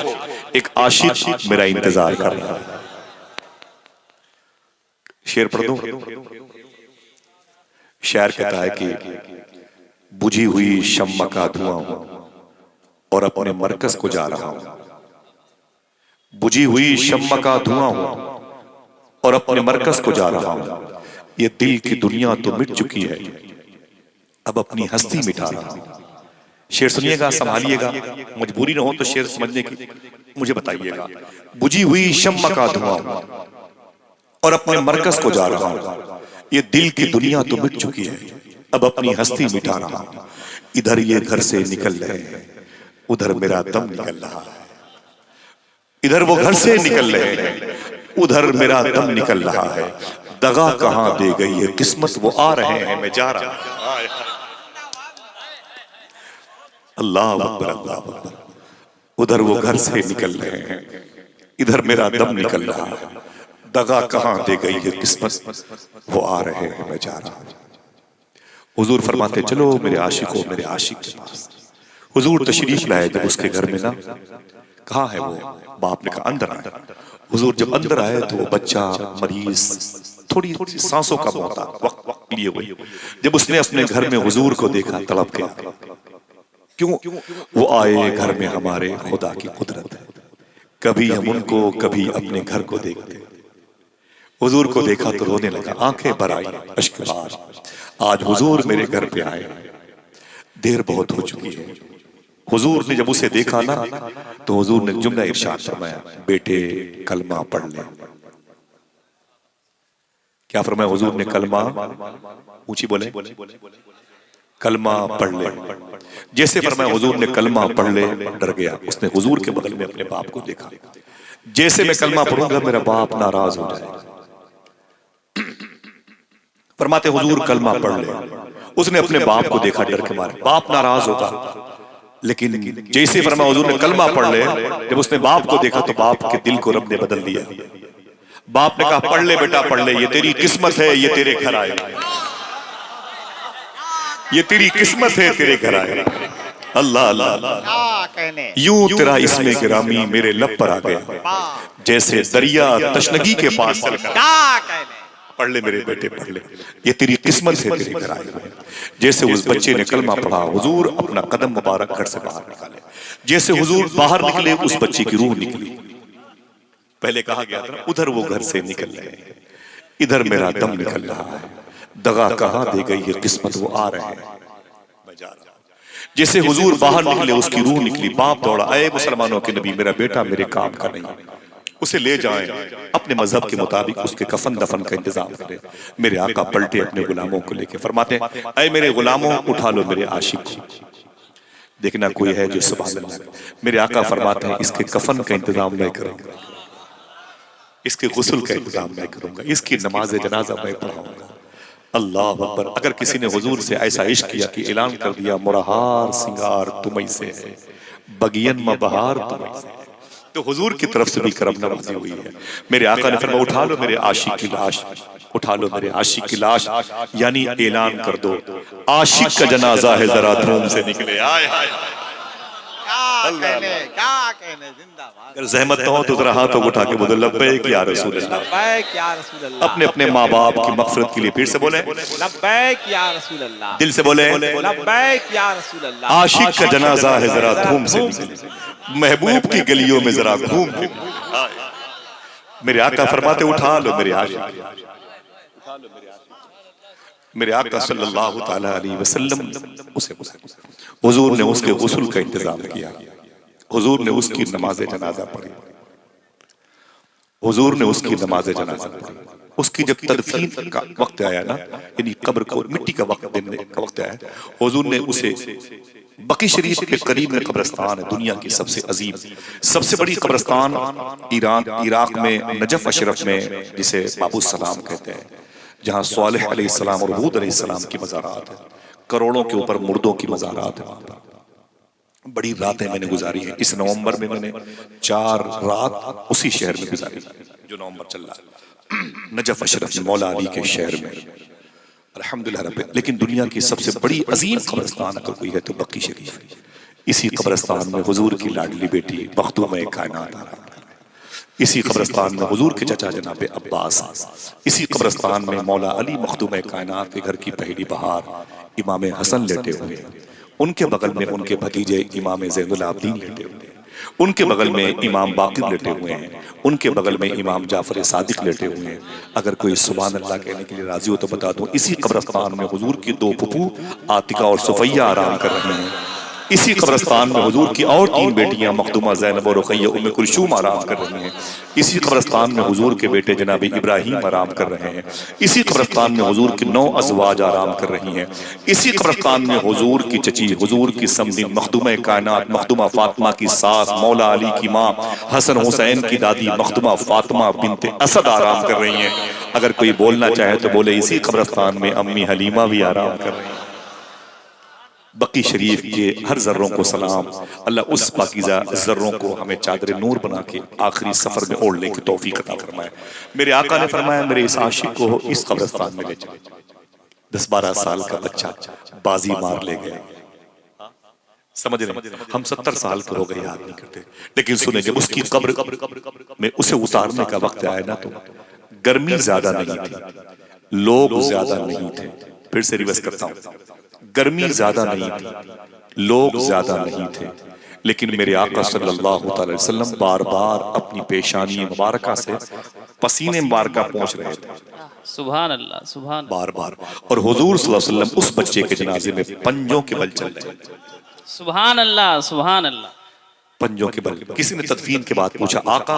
एक आशिक मेरा इंतजार कर रहा है। शेर पढ़ दूं? शायर कहता है कि बुझी हुई शम्मा का धुआं हूं और अपने मरकज को जा रहा हूं। बुझी हुई शम्मा का धुआं हूं और अपने मरकज को जा रहा हूं। ये दिल की दुनिया तो मिट चुकी है, अब अपनी हस्ती मिटा रहा हूं। शेर सुनिएगा, संभालिएगा, मजबूरी न हो तो शेर समझने की मुझे बताइएगा। बुझी हुई शम्मा का धुआं हूं और अपने मरकज को जा रहा हूं। ये दिल की दुनिया तो मिट चुकी है, अब अपनी हस्ती मिटा रहा हूं। इधर ये घर से निकल रहे हैं, उधर मेरा दम निकल रहा है। इधर वो घर से निकल रहे हैं, उधर मेरा दम निकल रहा है। दगा कहां दे गई है किस्मत, वो आ रहे हैं मैं जा रहा हूं। अल्लाह अकबर, अल्लाह अकबर। उधर वो घर से निकल रहे हैं, इधर मेरा दम निकल रहा है। दगा कहां दे गई है किस्मत, वो आ रहे हैं मैं जा रहा हूं। हुजूर फरमाते चलो मेरे आशिकों, मेरे आशिक के पास। हुजूर तशरीफ लाए जब उसके घर में ना, कहाँ है वो? बाप ने कहा अंदर आए। हुजूर जब अंदर आए तो वो बच्चा मरीज, थोड़ी सांसों का मौता वक्त लिए हुए। जब उसने अपने घर में हुजूर को देखा तड़प गया। क्यों? वो आए घर में हमारे खुदा की कुदरत है, कभी हम उनको कभी अपने घर को देखते। हुजूर को देखा तो रोने लगा, आंखें भर आई, अश्क बार। आज हुजूर मेरे घर पे आए, देर बहुत हो चुकी है। हुजूर ने जब उसे देखा ना तो हुजूर ने जुमला इरशाद फरमाया, बेटे कलमा पढ़ ले। क्या फरमाया हुजूर ने? कलमा, ऊंची बोले, कलमा पढ़ ले। जैसे फरमाया हुजूर ने कलमा पढ़ ले, डर गया। उसने हुजूर के बगल में अपने बाप को देखा। जैसे मैं कलमा पढ़ूंगा मेरा बाप नाराज हो जाएगा। फरमाते हुजूर कलमा पढ़ ले। उसने अपने बाप को देखा, डर के मारे बाप नाराज होगा। लेकिन जैसे फरमाया हुजूर ने कलमा पढ़ ले, जब उसने बाप को देखा तो बाप के दिल को रब ने बदल दिया। बाप ने कहा पढ़ ले बेटा पढ़ ले, ये तेरी किस्मत है, ये तेरे घर आए, ये तेरी किस्मत है, तेरे घर आए। अल्लाह अल्लाह। यूं तेरा इसमें गिरामी मेरे लब पर आ गया, जैसे दरिया तशनगी के पास चल गया। पढ़ ले मेरे बेटे पढ़ ले, ये तेरी किस्मत है, तेरे घर आए हुए। जैसे उस बच्चे ने कलमा पढ़ा, हुजूर अपना कदम मुबारक घर से बाहर निकाले। जैसे हुजूर बाहर निकले उस बच्चे की रूह निकली। पहले कहा गया था उधर वो घर से निकल रहे हैं, इधर मेरा दम निकल रहा है। दगा कहां दे गई है किस्मत, वो आ रहे हैं मैं जा रहा हूं। जैसे हुजूर बाहर निकले उसकी रूह निकली। बाप दौड़ा, आए मुसलमानों के नबी मेरा बेटा मेरे काम का नहीं, उसे ले जाएं, अपने मजहब के मुताबिक उसके कफन दफन का इंतजाम करें। मेरे आका पलटे अपने गुलामों को लेके, फरमाते ऐ मेरे गुलामों उठा लो मेरे आशिक को। देखना कोई है जो सुभान अल्लाह। मेरे आका फरमाते हैं इसके कफन का इंतजाम मैं करूंगा, इसके गुस्ल का इंतजाम मैं करूंगा, इसकी नमाज जनाजा मैं पढ़ाऊंगा। अल्लाह अकबर। अगर किसी ने हुजूर से ऐसा इश्क किया कि ऐलान कर दिया मुरहार सिंगार तुम्हीं से है, बगियन में बहार तुम्हीं से है, तो हुजूर की तरफ से भी करम नवाजी हुई है। मेरे आका ने फरमाया उठा लो मेरे आशिक की लाश, उठा लो मेरे आशिक की लाश, यानी ऐलान कर दो आशिक का जनाजा है जरा धूम से निकले। आए हाय क्या कहने जिंदाबाद। अगर जहमत हो तो जरा हाथों उठा के बोलो लब्बैक या रसूल अल्लाह। लब्बैक या रसूल अल्लाह। अपने अपने माँ बाप की मग़फ़िरत के लिए फिर से बोले लब्बैक या रसूल अल्लाह। दिल से बोले लब्बैक या रसूल अल्लाह। आशिक का जनाजा है जरा धूम से निकले, महबूब की गलियों में जरा घूम के। मेरे आका फरमाते उठा लो मेरे आशिक, मेरे आका सल्लल्लाहु ताला अलैहि वसल्लम उसे हुजूर ने उसके गुस्ल का इंतजाम किया, हुजूर ने उसकी नमाज जनाजा पढ़ी, हुजूर ने उसकी नमाज जनाजा पढ़ी। उसकी जब तदफीन का वक्त आया ना, यानी कब्र को मिट्टी का वक्त देने का वक्त आया, हुजूर ने उसे बकी शरीफ के करीब में कब्रिस्तान है, दुनिया की सबसे अजीम सबसे बड़ी कब्रिस्तान इराक में नजफ अशरफ में, जिसे बाबू सलाम कहते हैं, जहाँ स्वालिह अलैहिस्सलाम और हूद अलैहिस्सलाम की मज़ारात है, करोड़ों के ऊपर मुर्दों की मज़ारात है। बड़ी रातें मैंने गुजारी है। इस नवंबर में मैंने 4 रात उसी शहर में गुजारी जो नवंबर चल रहा है, नजफ अशरफ मौला अली के शहर में, अल्हम्दुलिल्लाह रब्बिल। लेकिन दुनिया की सबसे बड़ी अजीम कब्रिस्तान अगर कोई है तो बकी शरीफ। इसी कब्रिस्तान में हुजूर की लाडली बेटी मखदूम कायनात आ रहा है, इसी कब्रिस्तान में हुजूर के चचा जनाब अब्बास, इसी कब्रिस्तान में मौला अली मखदूम कायनात के घर की पहली बहार इमाम हसन लेटे हुए हैं, उनके बगल में उनके भतीजे इमाम ज़ैनुल आबिदीन लेटे हुए हैं, उनके बगल में इमाम बाक़िर लेटे हुए हैं, उनके बगल में इमाम जाफर सादिक लेटे हुए हैं। अगर कोई सुभान अल्लाह कहने के लिए राजी हो तो बता दूं, इसी कब्रिस्तान में हुजूर की 2 फुफू आतिका और सुफैया आराम कर रही हैं। इसी कब्रिस्तान में हुजूर की और 3 बेटियां मखदूमा ज़ैनब और रुक़ैया उम्मे कुलसूम आराम कर रही हैं। इसी कब्रिस्तान में हुजूर के बेटे जनाब इब्राहिम आराम कर रहे हैं। इसी कब्रिस्तान में हुजूर की 9 अज़वाज आराम कर रही हैं। इसी कब्रिस्तान में हुजूर की चची, हुजूर की समधी मखदूमा कायनात मखदूमा फातिमा की सास, मौला अली की माँ हसन हुसैन की दादी मखदूमा फातिमा बिनते असद आराम कर रही हैं। अगर कोई बोलना चाहे तो बोले इसी कब्रिस्तान में अम्मी हलीमा भी आराम कर रही हैं। बकी शरीफ के हर जर्रों को सलाम। अल्लाह उस पाकीज़ा जर्रों को हमें चादर नूर बना के आखिरी सफर में ओढ़ने की तौफीक अता फरमाए। मेरे आका ने फरमाया मेरे इस आशिक को इस कब्रिस्तान में ले चले। 10-12 साल का बच्चा बाजी मार ले गया, समझ रहे? हम 70 साल के हो गए, याद नहीं करते। लेकिन सुने, जब उसकी कब्र में उसे उतारने का वक्त आया ना, तो गर्मी ज्यादा नहीं थी, लोग ज्यादा नहीं थे। फिर से रिवर्स करता हूं, गर्मी ज्यादा नहीं थी, लोग ज्यादा नहीं थे, लेकिन मेरे आका सल्लल्लाहु अलैहि वसल्लम बार बार अपनी पेशानी मुबारका से पसीने मुबारका पहुंच रहे थे। सुभान अल्लाह, सुभान बार बार। और हुजूर सल्लल्लाहु अलैहि वसल्लम उस बच्चे के जनाजे में पंजों के बल चल रहे थे। सुभान अल्लाह, सुभान अल्लाह। पंजों के बल। किसी ने तदफीन के बाद पूछा, आका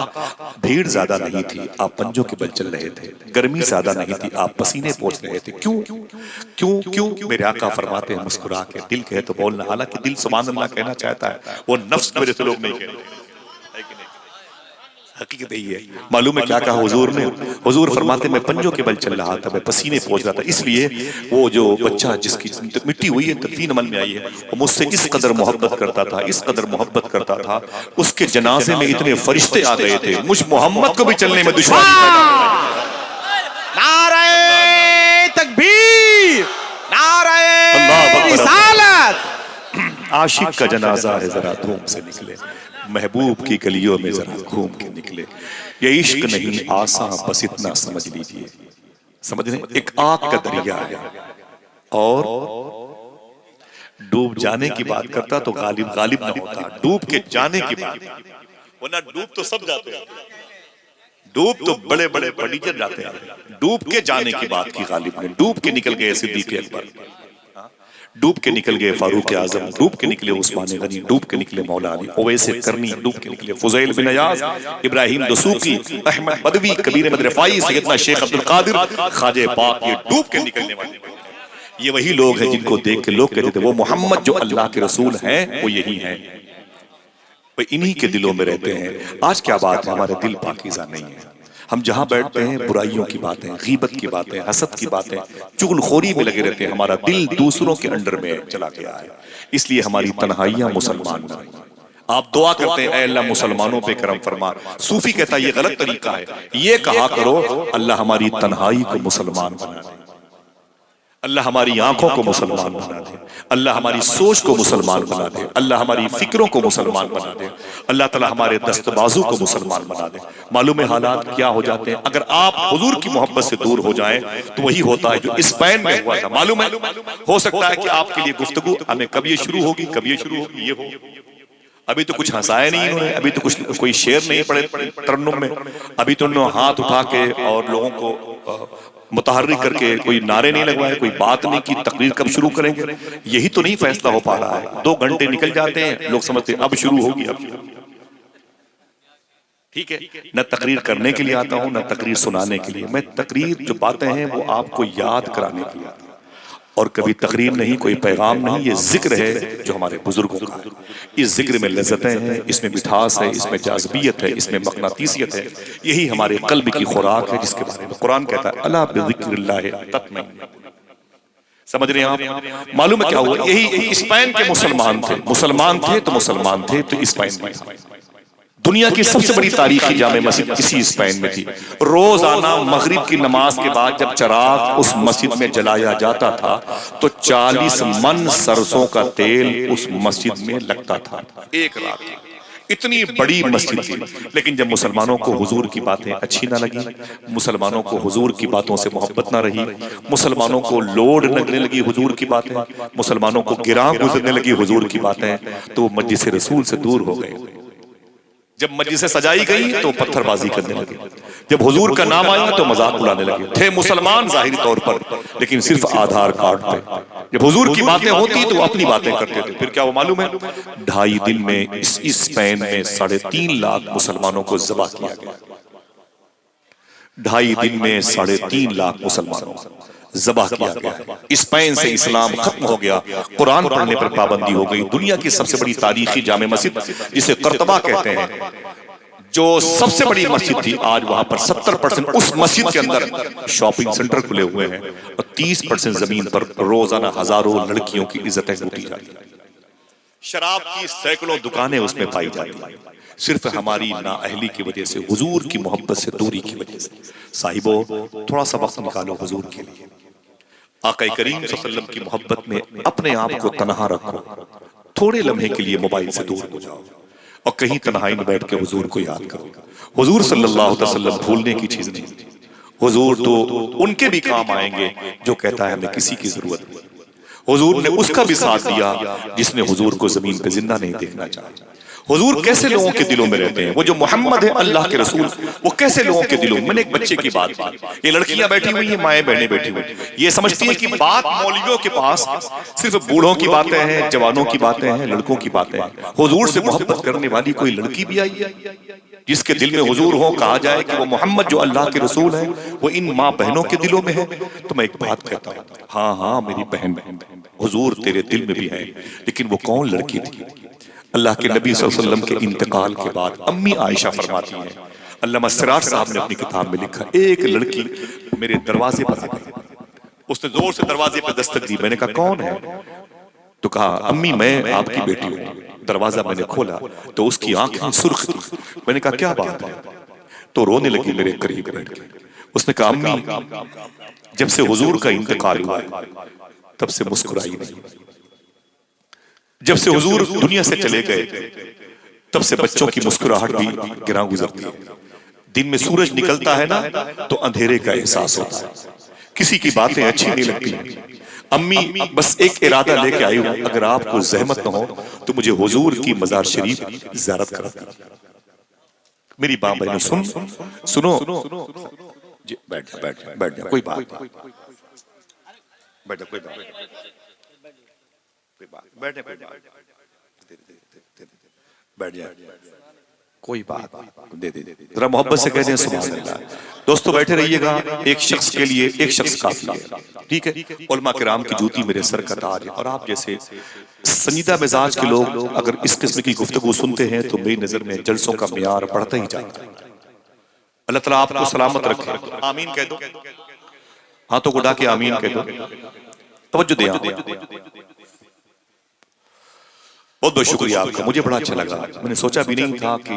भीड़ ज्यादा नहीं थी, आप पंजों के बल चल रहे थे, गर्मी ज्यादा नहीं थी, आप पसीने पोंछ रहे थे, क्यों क्यों क्यों? मेरे आका फरमाते हैं मुस्कुरा के, दिल कहे तो बोलना। हालांकि दिल सुभान अल्लाह कहना चाहता है, वो नफ्स की वजह से लोग नहीं कहते, हकीकत यही है। मालूम है क्या कहा हुजूर ने? हुजूर फरमाते मैं पंजों के बल चल रहा था, मैं पसीने पोंछ रहा था, इसलिए वो जो बच्चा जिसकी मिट्टी हुई है, तदफीन अमल में आई है, वो मुझसे इस कदर मोहब्बत करता था, इस कदर मोहब्बत करता था, उसके जनाजे में इतने फरिश्ते आ गए थे, मुझ मोहम्मद को भी चलने में दुश्वारी। नारे तकबीर, नारे रिसालत। आशिक का जनाजा है जरा धूम से निकले, महबूब की गलियों में जरा घूम के निकले। ये इश्क नहीं आसान, बस इतना समझ लीजिए। समझ रहे? एक आग का दरिया है और डूब जाने की बात करता तो गालिब गालिब ना होता, डूब के जाने की बात। वरना डूब तो सब जाते हैं, डूब तो बड़े बड़े पडीजर जाते हैं, डूब के जाने की बात की गालिब ने। डूब के निकल गए सिद्दीक अकबर, डूब के निकल गए फारूक आजम, डूब के निकले उस्मान गनी, डूब के निकले मौला अली, ओवैसे करनी, डूब के निकले फुज़ैल बिन अयाज, इब्राहिम दसूकी, अहमद बदवी, कबीर अहमद रफाई, सैयदना शेख अब्दुल कादिर, ख्वाजा पाक, ये डूब के निकलने वाले। ये वही लोग हैं जिनको देख के लोग कहते थे वो मोहम्मद जो अल्लाह के रसूल हैं, वो यही हैं, वो इन्हीं के दिलों में रहते हैं। आज क्या बात है, हमारे दिल पाकीज़ा नहीं है। हम जहां बैठते हैं बुराइयों की बातें, गीबत की बातें, हसद की बातें, चुगलखोरी में लगे रहते हैं। हमारा दिल दूसरों के अंडर में चला गया है, इसलिए हमारी तन्हाइयां मुसलमान नहीं। आप दुआ करते हैं, ऐ अल्लाह मुसलमानों पे करम फरमा। सूफी कहता है ये गलत तरीका है, ये कहा करो अल्लाह हमारी तन्हाई को मुसलमान बना दे, अल्लाह हमारी आंखों को मुसलमान बना दे, अल्लाह हमारी सोच को मुसलमान बना दे, अल्लाह हमारी फिक्रों को मुसलमान बना दे, अल्लाह ताला हमारे दस्तबाजू को मुसलमान बना दे। मालूम है हालात क्या हो जाते हैं अगर आप हुजूर की मोहब्बत से दूर हो जाएं, तो वही होता है जो स्पेन में हुआ था। मालूम है, हो सकता है कि आपके लिए गुफ्तगू हमें कब ये शुरू होगी, कब ये शुरू होगी, ये हो। अभी तो कुछ हंसाया नहीं इन्होंने, अभी तो कुछ कोई शेर नहीं पड़े तरन्नुम में, अभी तो उन्होंने हाथ उठा के और लोगों को मुतहर्रिक करके कोई नारे नहीं लगवाए, कोई बात नहीं की, तकरीर कब शुरू करेंगे, यही तो नहीं फैसला हो पा रहा है। 2 घंटे निकल जाते हैं, लोग समझते हैं अब शुरू होगी, अब। ठीक है, न तकरीर करने के लिए आता हूं, न तकरीर सुनाने के लिए। मैं तकरीर जो बातें हैं वो आपको याद कराने के लिए आता हूं, और कभी तकरीर नहीं, कोई पैगाम नहीं, ये जिक्र है जो हमारे बुजुर्गों का है। इस जिक्र में लज्जतें हैं, इसमें मिठास है, इसमें जाज़बियत है, इसमें मक़नातीसियत है। यही हमारे क़ल्ब की खुराक है, जिसके बारे में कुरान कहता है अला बिज़िक्रिल्लाहि तत्मइन्नुल क़ुलूब। समझ रहे हैं आप? मालूम है क्या हुआ? यही स्पेन के मुसलमान थे, मुसलमान थे तो स्पेन में दुनिया की सबसे बड़ी तारीखी जामे मस्जिद इसी स्पेन में थी। रोजाना मगरिब की नमाज के बाद जब चराग उस मस्जिद में जलाया जाता था तो 40 मन सरसों का तेल उस मस्जिद में लगता था एक रात। इतनी बड़ी मस्जिद थी। लेकिन जब मुसलमानों को हुजूर की बातें अच्छी ना लगी, मुसलमानों को हुजूर की बातों से मोहब्बत ना रही, मुसलमानों को लोड लगने लगी हुजूर की बातें, मुसलमानों को गिरा गुजरने लगी हुजूर की बातें, तो मस्जिद रसूल से दूर हो गए। जब मस्जिद से सजाई गई तो पत्थरबाजी करने लगे, जब हुजूर का नाम आया तो मजाक उड़ाने लगे। थे मुसलमान जाहिरी तौर पर, लेकिन सिर्फ आधार कार्ड पे। जब हुजूर की बातें होती तो अपनी बातें करते थे। फिर क्या वो मालूम है, 2.5 दिन में इस स्पेन में 3.5 लाख मुसलमानों को ज़बह किया गया। 2.5 दिन में 3.5 लाख मुसलमानों ज़बह किया गया। स्पेन से इस्लाम खत्म हो गया, कुरान पढ़ने पर पाबंदी हो गई। दुनिया की सबसे बड़ी तारीखी जामे मस्जिद जिसे कर्तबा कहते हैं, जो सबसे बड़ी मस्जिद थी, आज वहां पर 70% उस मस्जिद के अंदर शॉपिंग सेंटर खुले हुए हैं और 30% जमीन पर रोजाना हजारों लड़कियों की इज्जतें लूटी जाती हैं। शराब की सैकड़ों दुकानें उसमें पाई जाती हैं, सिर्फ हमारी नाअहली की वजह से, हुजूर की मोहब्बत से दूरी की वजह से। साहिबो, थोड़ा सा वक्त निकालो हुजूर के लिए। आका करीम सल्लल्लाहु अलैहि वसल्लम की मोहब्बत में अपने आप को तन्हा रखो। थोड़े लम्हे के लिए मोबाइल से दूर हो जाओ और कहीं तन्हाई में बैठ के हुजूर को याद करो। हुजूर सल्लल्लाहु अलैहि वसल्लम भूलने की चीज नहीं। हुजूर तो उनके भी काम आएंगे जो कहता है हमें किसी की जरूरत नहीं। हुजूर ने उसका भी साथ दिया जिसने हुजूर को जमीन पे जिंदा नहीं देखना चाहा। हुजूर कैसे लोगों के दिलों में रहते हैं, वो जो मोहम्मद है अल्लाह के रसूल, वो कैसे लोगों के दिलों में। मैंने एक बच्चे की बात की, ये लड़कियां बैठी हुई हैं, माएं बहनें बैठी हुई, ये समझती है कि बात मौलवियों के पास सिर्फ बूढ़ों की बातें हैं, जवानों की बातें हैं, लड़कों की बातें हैं। हुजूर से मोहब्बत करने वाली कोई लड़की भी आई है जिसके दिल में हुजूर हो, कहा जाए कि वो मोहम्मद जो अल्लाह के रसूल है वो इन माँ बहनों के दिलों में है। तो मैं एक बात कहता हूँ, हाँ हाँ मेरी बहन हुजूर तेरे दिल में भी है, लेकिन वो कौन लड़की थी? अल्लाह के नबी सल्लल्लाहु अलैहि वसल्लम के इंतकाल के बाद अम्मी आयशा फरमाती हैं, अल्लामा सिराज साहब ने अपनी किताब में लिखा, एक लड़की मेरे दरवाजे पर आ गई, उसने जोर से दरवाजे पर दस्तक दी। मैंने कहा कौन है? तो कहा अम्मी मैं आपकी बेटी हूँ। दरवाजा मैंने खोला तो उसकी आंखें सुर्ख थी। मैंने कहा क्या बात है? तो रोने लगी मेरे करीब बैठ के। उसने कहा अम्मी जब से हुजूर का इंतकाल हुआ तब से मुस्कुराई नहीं, जब से हुजूर दुनिया से चले गए तब से बच्चों की मुस्कुराहट भी गिरा गुजरती है। दिन में सूरज निकलता है ना तो अंधेरे का एहसास होता है, किसी की बातें अच्छी नहीं लगती। अम्मी बस एक इरादा लेके आई हूं, अगर आपको जहमत न हो तो मुझे हुजूर की मजार शरीफ ज़ियारत करा दीजिए। मेरी मां बहनों सुनो जी, बैठ बैठ जा, कोई बात नहीं, बैठ जा, कोई बात बैठ जा, कोई बात दे जरा मोहब्बत से कहते हैं सुभान अल्लाह। दोस्तों बैठे रहिएगा, एक शख्स के लिए एक शख्स काफी है, ठीक है। उलमा किराम की जूती मेरे सर का ताज है, और आप जैसे संजीदा मिजाज के लोग अगर इस किस्म की गुफ्तगू सुनते हैं तो मेरी नजर में जलसों का मियार बढ़ता ही जाता है। अल्लाह ताला आपको सलामत रखे, आमीन कह दो, हाथों को उठा के आमीन कह दो, तवज्जो दे। बहुत बहुत शुक्रिया आपका, मुझे बड़ा अच्छा लगा। मैंने सोचा भी नहीं था कि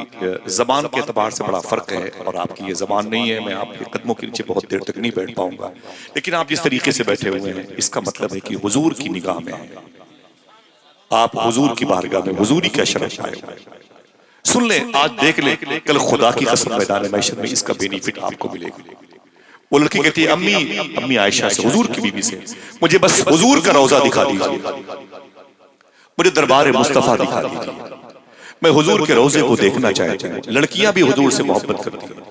जबान के एतबार से बड़ा फर्क है और आपकी ये जबान नहीं है, मैं आपके कदमों के नीचे बहुत देर तक नहीं बैठ पाऊंगा, लेकिन आप जिस तरीके से बैठे हुए हैं इसका मतलब है कि हुजूर की निगाह में है, आप हुजूर की बारगाह में हुजूरी का शरफ आए हुए। सुन ले, आज देख ले, कल खुदा की कसम मैदान महशर में इसका बेनिफिट आपको मिलेगा। वो लड़की कहती है अम्मी, अम्मी आयशा से, हुजूर की बीवी से, मुझे बस हुजूर का रोजा दिखा दीजिए, मुझे दरबार मुस्तफा दिखा दीजिए, मैं हुजूर के रोजे को देखना चाहती हूँ। लड़कियां भी हुजूर से मोहब्बत करती हैं,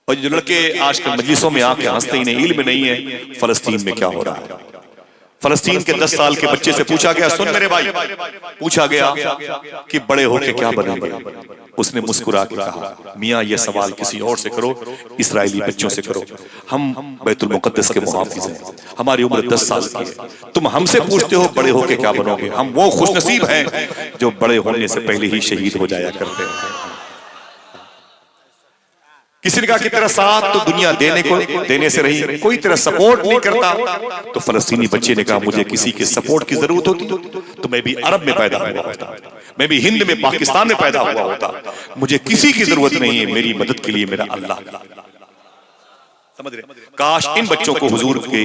और जो लड़के आजकल मजलिसों में आके हंसते ही नहीं, इल्म नहीं है फलस्तीन में क्या हो रहा है। फलस्तीन के 10 साल के बच्चे से पूछा गया, सुन मेरे भाई, पूछा गया कि बड़े होके क्या बनेंगे? उसने मुस्कुरा के कहा, मियां ये सवाल किसी और से करो, इसराइली बच्चों से करो, हम बैतुल मुकद्दस के मुहाफिज हैं, हमारी उम्र 10 साल की है, तुम हमसे पूछते हो बड़े होके क्या बनोगे? हम वो खुशनसीब हैं जो बड़े होने से पहले ही शहीद हो जाया करते हैं। किसी ने कहा कि तेरा साथ तो दुनिया देने से रही, कोई तेरा सपोर्ट नहीं करता। तो फलस्तीनी बच्चे ने कहा, मुझे किसी के सपोर्ट की जरूरत होती तो मैं भी अरब में पैदा हुआ होता, मैं भी हिंद में पाकिस्तान में पैदा हुआ होता, मुझे किसी की जरूरत नहीं है, मेरी मदद के लिए मेरा अल्लाह। समझ रहे? काश इन बच्चों को हुजूर के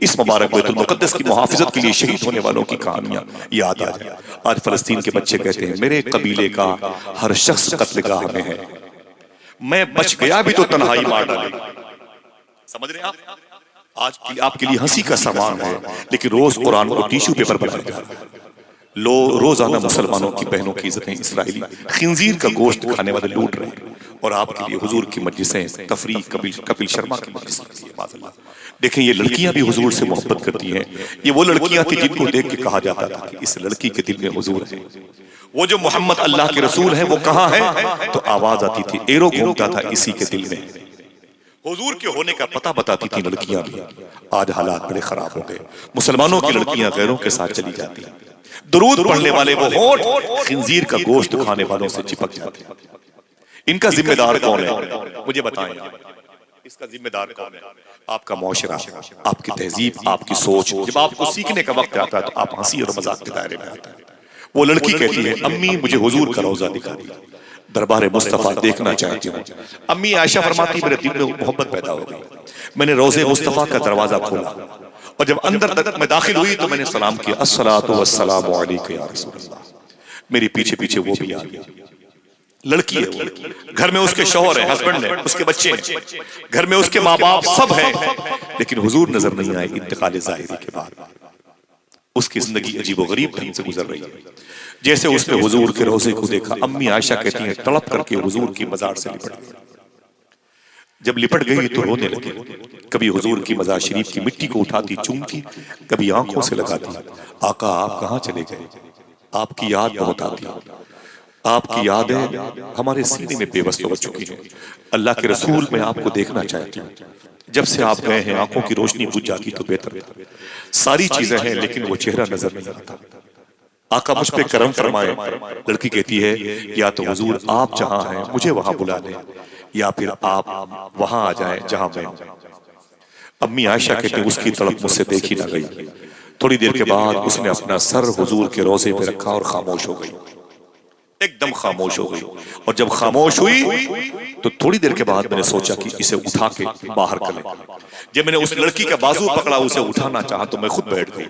इस मुबारक बैतुल मुकद्दस की मुहाफिजत के लिए शहीद होने वालों की कहानियां याद आ जाए। आज फलस्तीन के बच्चे कहते हैं, मेरे कबीले का हर शख्स कत्लेगाह में है, मैं बच गया भी तो तन्हाई मार डालेगा। समझ रहे आप? आज की आपके लिए हंसी का सामान है, लेकिन रोज कुरान को टिश्यू पेपर बनाया जा रहा है। रोजाना मुसलमानों की बहनों की इज्जतें इसराइली खिंजीर का गोश्त खाने वाले लूट रहे हैं, और आपके लिए हुजूर की मजलिसें तफरीक कपिल शर्मा की मजलिस लगती है। माज़अल्लाह, देखें ये लड़कियां भी हुजूर से मोहब्बत करती हैं। ये वो लड़कियां थी जिनको देख के कहा जाता था कि इस लड़की के दिल में हुजूर है। वो जो मोहम्मद अल्लाह के रसूल है वो कहाँ है? तो आवाज आती थी, एरो घूमता था इसी के दिल में। हुजूर के होने का पता बताती थी लड़कियां भी। आज हालात बड़े खराब हो गए, मुसलमानों की लड़कियां गैरों के साथ चली जाती हैं, दुरूद पढ़ने वाले वो होठ खिंजीर का गोश्त खाने वालों से चिपक जाते हैं। इनका जिम्मेदार कौन है? मुझे बताएं, इसका जिम्मेदार कौन है? आपका मुआशरा, आपकी तहजीब, आपकी सोच। जब आपको सीखने का वक्त आता है तो आप हंसी और मजाक के दायरे में आते हैं। वो लड़की कहती है, अम्मी मुझे हुजूर का रोजा दिखा दिया, दरबार मुस्तफा देखना चाहती हूँ। अम्मी आयशा फरमाती, मेरे दिल में मोहब्बत पैदा हो गई, मैंने रोजे मुस्तफा का दरवाजा खोला, और जब अंदर तक मैं दाखिल हुई तो मैंने सलाम किया, अस्सलातु वस्सलामु अलैका या रसूलल्लाह। मेरे पीछे पीछे वो भी आ गई। लड़की है वो, घर में उसके शौहर है, हस्बैंड है, उसके बच्चे हैं, घर में उसके माँ बाप सब हैं, लेकिन हुजूर नजर नहीं आए। इंतकाल ज़ाहिरी के बाद उसकी जिंदगी अजीबोगरीब ढंग से गुजर रही है। जैसे उसने हुजूर के रोजे को देखा, अम्मी आयशा कहती हैं, तड़प करके हुजूर की मजार से लिपट गई। जब लिपट गई तो रोने लगी। कभी हुजूर की मजार शरीफ की मिट्टी को उठाती, चूमती, कभी आंखों से लगाती, आका आप कहाँ चले गए? आपकी याद बहुत आती है, आपकी यादें हमारे सीने में बेबस हो चुकी हैं। अल्लाह के रसूल, मैं आपको देखना चाहती हूँ। जब से आप गए हैं आंखों की रोशनी बुझ जाती तो बेहतर था। सारी चीजें हैं लेकिन वो चेहरा नजर नहीं आता। आका मुझ पे करम फरमाए। लड़की कहती है, या तो हुजूर आप जहां हैं मुझे वहां बुला लें, या फिर आप वहां आ जाएं जहां मैं। अम्मी आयशा कहती, उसकी तड़प मुझसे देखी ना गई। थोड़ी देर के बाद उसने अपना सर हुजूर के रोजे पे रखा और खामोश हो गई, एकदम खामोश हो गई। और जब खामोश हुई तो थोड़ी देर के बाद मैंने सोचा कि इसे उठा के बाहर कर लें। जब मैंने उस लड़की का बाजू पकड़ा, उसे उठाना चाहा तो मैं खुद बैठ गई।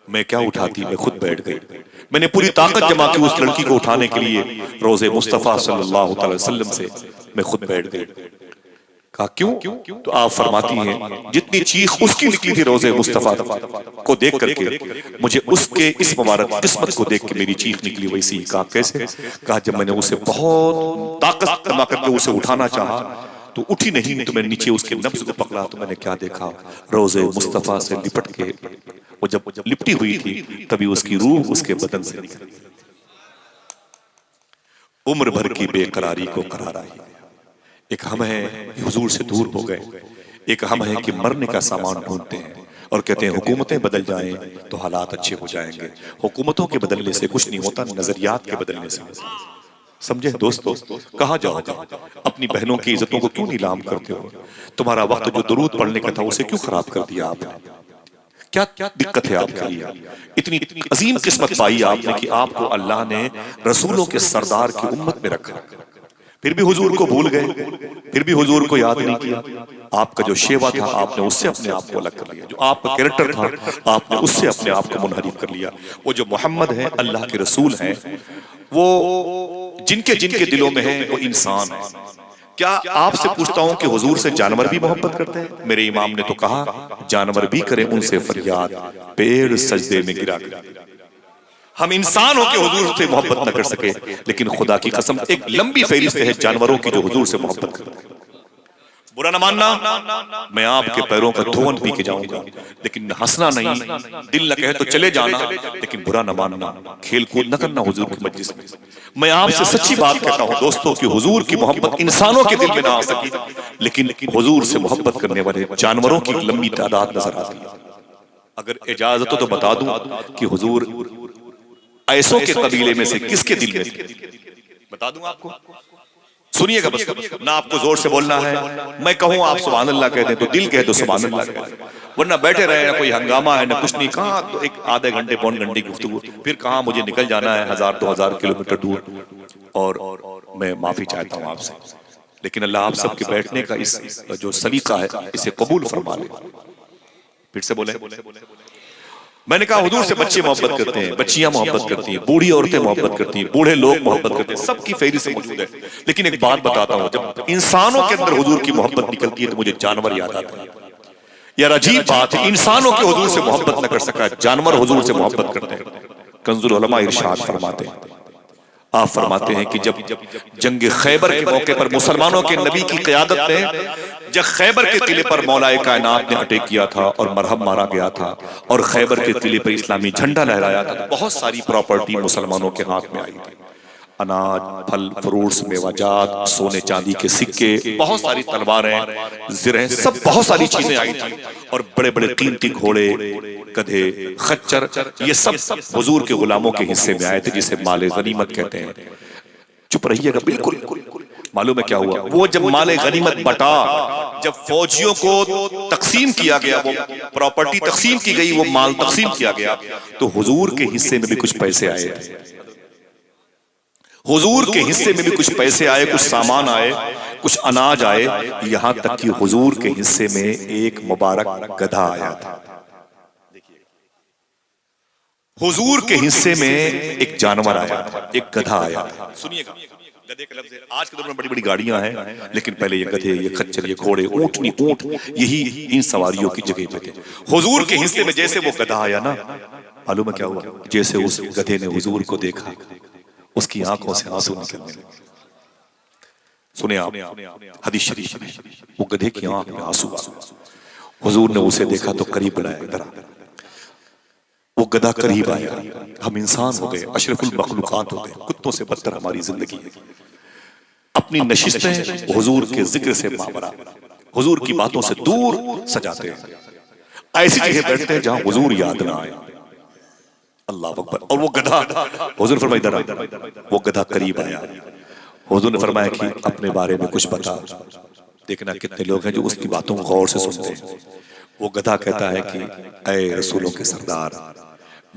मैं क्या उठाती, मैं खुद बैठ गई। मैंने पूरी ताकत जमा की उस लड़की को उठाने के लिए। रोजे मुस्तफा सल्लल्लाहु अलैहि वसल्लम से मैं खुद बैठ गई। कहा क्यों? तो आप फरमाती हैं, जितनी चीख उसकी निकली थी रोजे मुस्तफा को देख करके, मुझे उसके इस मुबारक किस्मत को देख के मेरी चीख निकली वैसी। कहा कैसे? कहा जब मैंने उसे बहुत ताकत जमा करके उसे उठाना चाहा तो उठी नहीं, तो मैंने नीचे उसके नब्ज को पकड़ा तो मैंने क्या देखा, रोजे मुस्तफा से लिपट के वो जब लिपटी हुई थी तभी उसकी रूह उसके बदन से निकली। उम्र भर की बेकरारी को करार आई। एक हम है हुजूर से दूर हो गए, एक हम है कि मरने का सामान ढूंढते हैं और कहते हैं हुकूमतें बदल जाएं तो हालात अच्छे हो जाएंगे। हुकूमतों के बदलने से कुछ नहीं होता, नजरियात के बदलने से। समझे दोस्तों, कहाँ जाओगे? अपनी बहनों की इज्जतों को क्यों नीलाम करते हो? तुम्हारा वक्त जो दुरूद पढ़ने का था उसे क्यों खराब कर दिया आपने? क्या क्या दिक्कत है आपके लिए? इतनी अजीम किस्मत पाई आपने कि आपको अल्लाह ने रसूलों के सरदार की उम्मत में रखा, फिर भी हुजूर को भूल गए, फिर भी हुजूर को याद नहीं किया। आपका जो शेवा था आपने उससे अपने आप को अलग कर लिया, जो आपका कैरेक्टर था आपने उससे अपने आप को मुनहरिफ कर लिया। वो जो मोहम्मद है, अल्लाह के रसूल हैं, वो जिनके जिनके दिलों में है वो इंसान है। क्या आपसे पूछता हूं कि हुजूर से जानवर भी मोहब्बत करते हैं? मेरे इमाम ने तो कहा जानवर भी करें उनसे फरियाद, पेड़ सजदे में गिरा कर। हम इंसान होकर हुजूर से मोहब्बत न कर सके, लेकिन खुदा की कसम एक लंबी फहरिस्त है जानवरों की जो हुजूर से मोहब्बत करते हैं। बुरा न मानना, मैं आपके पैरों का धोवन पी के जाऊंगा, लेकिन हंसना नहीं, दिल न कहे तो चले जाना, लेकिन बुरा न मानना, खेल कूद न करना हुजूर की मजलिस में। मैं आपसे सच्ची बात कहता हूं दोस्तों कि हुजूर की मोहब्बत इंसानों के दिल में ना आ सकी, लेकिन हुजूर से मोहब्बत करने वाले जानवरों की लंबी तादाद नजर आती है। अगर इजाजत हो तो बता दूं कि हुजूर ऐसों के कबीले में से किसके दिल में थे? बता दूं आपको, सुनिएगा बस, ना आपको जोर से बोलना है। मैं कहूं आप सुभान अल्लाह कह दें तो दिल कह दो सुभान अल्लाह कह दे, वरना बैठे रहे, ना कोई हंगामा है ना कुछ नहीं। कहां तो एक आधे घंटे पौन घंटे की गुफ्तगू, फिर कहां मुझे निकल जाना है 1000-2000 किलोमीटर दूर, और मैं माफी चाहता हूं आपसे, लेकिन अल्लाह आप सबके बैठने का इस जो सलीका है इसे कबूल फरमा ले। फिर से बोले, मैंने कहा हुजूर से बच्चे मोहब्बत करते हैं, बच्चियां मोहब्बत करती हैं, बूढ़ी औरतें मोहब्बत करती हैं, बूढ़े लोग मोहब्बत करते हैं, सबकी फहरिस्त मौजूद है। लेकिन एक बात बताता हूं, जब इंसानों के अंदर हुजूर की मोहब्बत निकलती है तो मुझे जानवर याद आते हैं। यार अजीब बात है, इंसानों के हुजूर से मोहब्बत न कर सका, जानवर हुजूर से मोहब्बत करते हैं। कंजुल उलमा इरशाद फरमाते हैं, आप फरमाते हैं कि जब जंग खैबर के मौके पर मुसलमानों के नबी की क़यादत में जब खैबर के किले पर मौलाए कायनात ने अटैक किया था और मरहब मारा गया था और खैबर के किले पर इस्लामी झंडा लहराया था, तो बहुत सारी प्रॉपर्टी मुसलमानों के हाथ में आई थी। अनाज, फल, फ्रूट्स, मेवाजात, सोने चांदी के सिक्के, बहुत सारी तलवारें, ज़िरें, सब बहुत सारी चीजें आई थी, और बड़े बड़े कीमती घोड़े, गधे, खच्चर, ये सब हुजूर के गुलामों के हिस्से में आए थे, जिसे माले गनीमत कहते हैं। चुप रहिएगा, बिल्कुल। मालूम है क्या हुआ? वो जब माले गनीमत बटा, जब फौजियों को तकसीम किया गया, वो प्रॉपर्टी तकसीम की गई, वो माल तकसीम किया गया, तो हुजूर के हिस्से में भी कुछ पैसे आए थे। हुजूर के हिस्से में भी कुछ पैसे आए, कुछ सामान आए, कुछ अनाज आए, यहां तक कि हुजूर के हिस्से में एक मुबारक गधा आया था। हुजूर के हिस्से में एक जानवर आया था, एक गधा आया था। सुनिएगा, गधे का लफ्ज़ है, आज के दौर में बड़ी बड़ी गाड़ियां हैं, लेकिन पहले ये गधे, ये खच्चर, ये घोड़े, ऊंटनी, ऊंट, यही इन सवारियों की जगह पे थे। हुजूर के हिस्से में जैसे वो गधा आया ना, मालूम है क्या हुआ? जैसे उस गधे ने हुजूर को देखा, उसकी आंखों से आंसू निकलने लगे। सुने आप, हदीस शरीफ, वो गधे की आंख में आंसू। हुजूर ने उसे देखा तो करीब बढ़ाया, इधर वो गधा करीब आया। हम इंसान हो गए, अशरफुल मखलूकात हो गए, कुत्तों से बदतर हमारी जिंदगी है। अपनी नशिस्तें हुजूर के जिक्र से मामरा, हुजूर की बातों से दूर सजाते हैं। ऐसी जगह बैठते हैं जहां हुजूर याद ना आए। अल्लाह अकबर। और वो गधा, हुजूर फरमाया इधर, वो गधा करीब आया। हुजूर ने फरमाया कि अपने बारे में कुछ बता। देखना कितने लोग हैं जो उसकी बातों को गौर से सुनते हैं। वो गधा कहता है कि ऐ रसूलों के सरदार,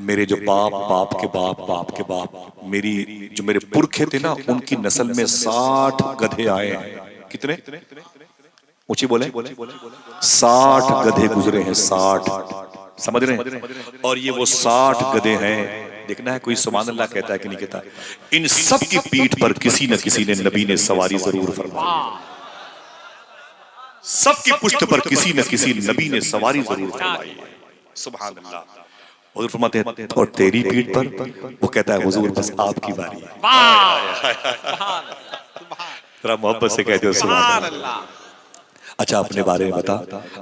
मेरे जो बाप, बाप के बाप, बाप के बाप, मेरी जो मेरे पुरखे थे ना, उनकी नस्ल में 60 गधे आए हैं। कितने? ऊंची बोले, 60 गधे गुजरे हैं, 60, समझ रहे हैं? और ये वो 60 गधे हैं। देखना है कोई सुभान अल्लाह कहता है कि नहीं कहता। इन सब की पीठ पर किसी न किसी ने नबी ने सवारी जरूर फरमाई। सबकी पुष्ट पर किसी न किसी नबी ने सवारी जरूर फरमाई। सुभान अल्लाह। हुजूर फरमाते हैं और तेरी पीठ पर? वो कहता है हुजूर बस आपकी बारी है। जरा मोहब्बत से कहते हो सुभान अल्लाह। अच्छा अपने बारे में बता।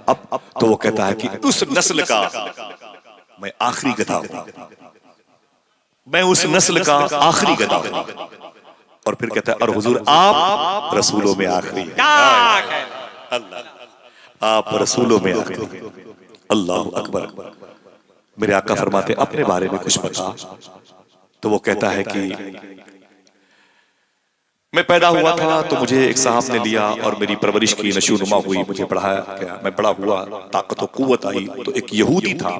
अब तो वो कहता है कि उस नस्ल का मैं आखिरी गधा हूं, मैं उस नस्ल का आखिरी गधा हूं। और फिर कहता है और हुजूर आप रसूलों में आखिरी हैं। आप रसूलों में आखिरी। अल्लाह अकबर। मेरे आका फरमाते अपने बारे में कुछ बता। तो वो कहता है कि मैं पैदा हुआ था तो मुझे एक साहब ने लिया और मेरी परवरिश की नशोनुमा हुई, मुझे पढ़ाया गया, मैं बड़ा हुआ, ताकत और कुव्वत आई तो एक यहूदी था,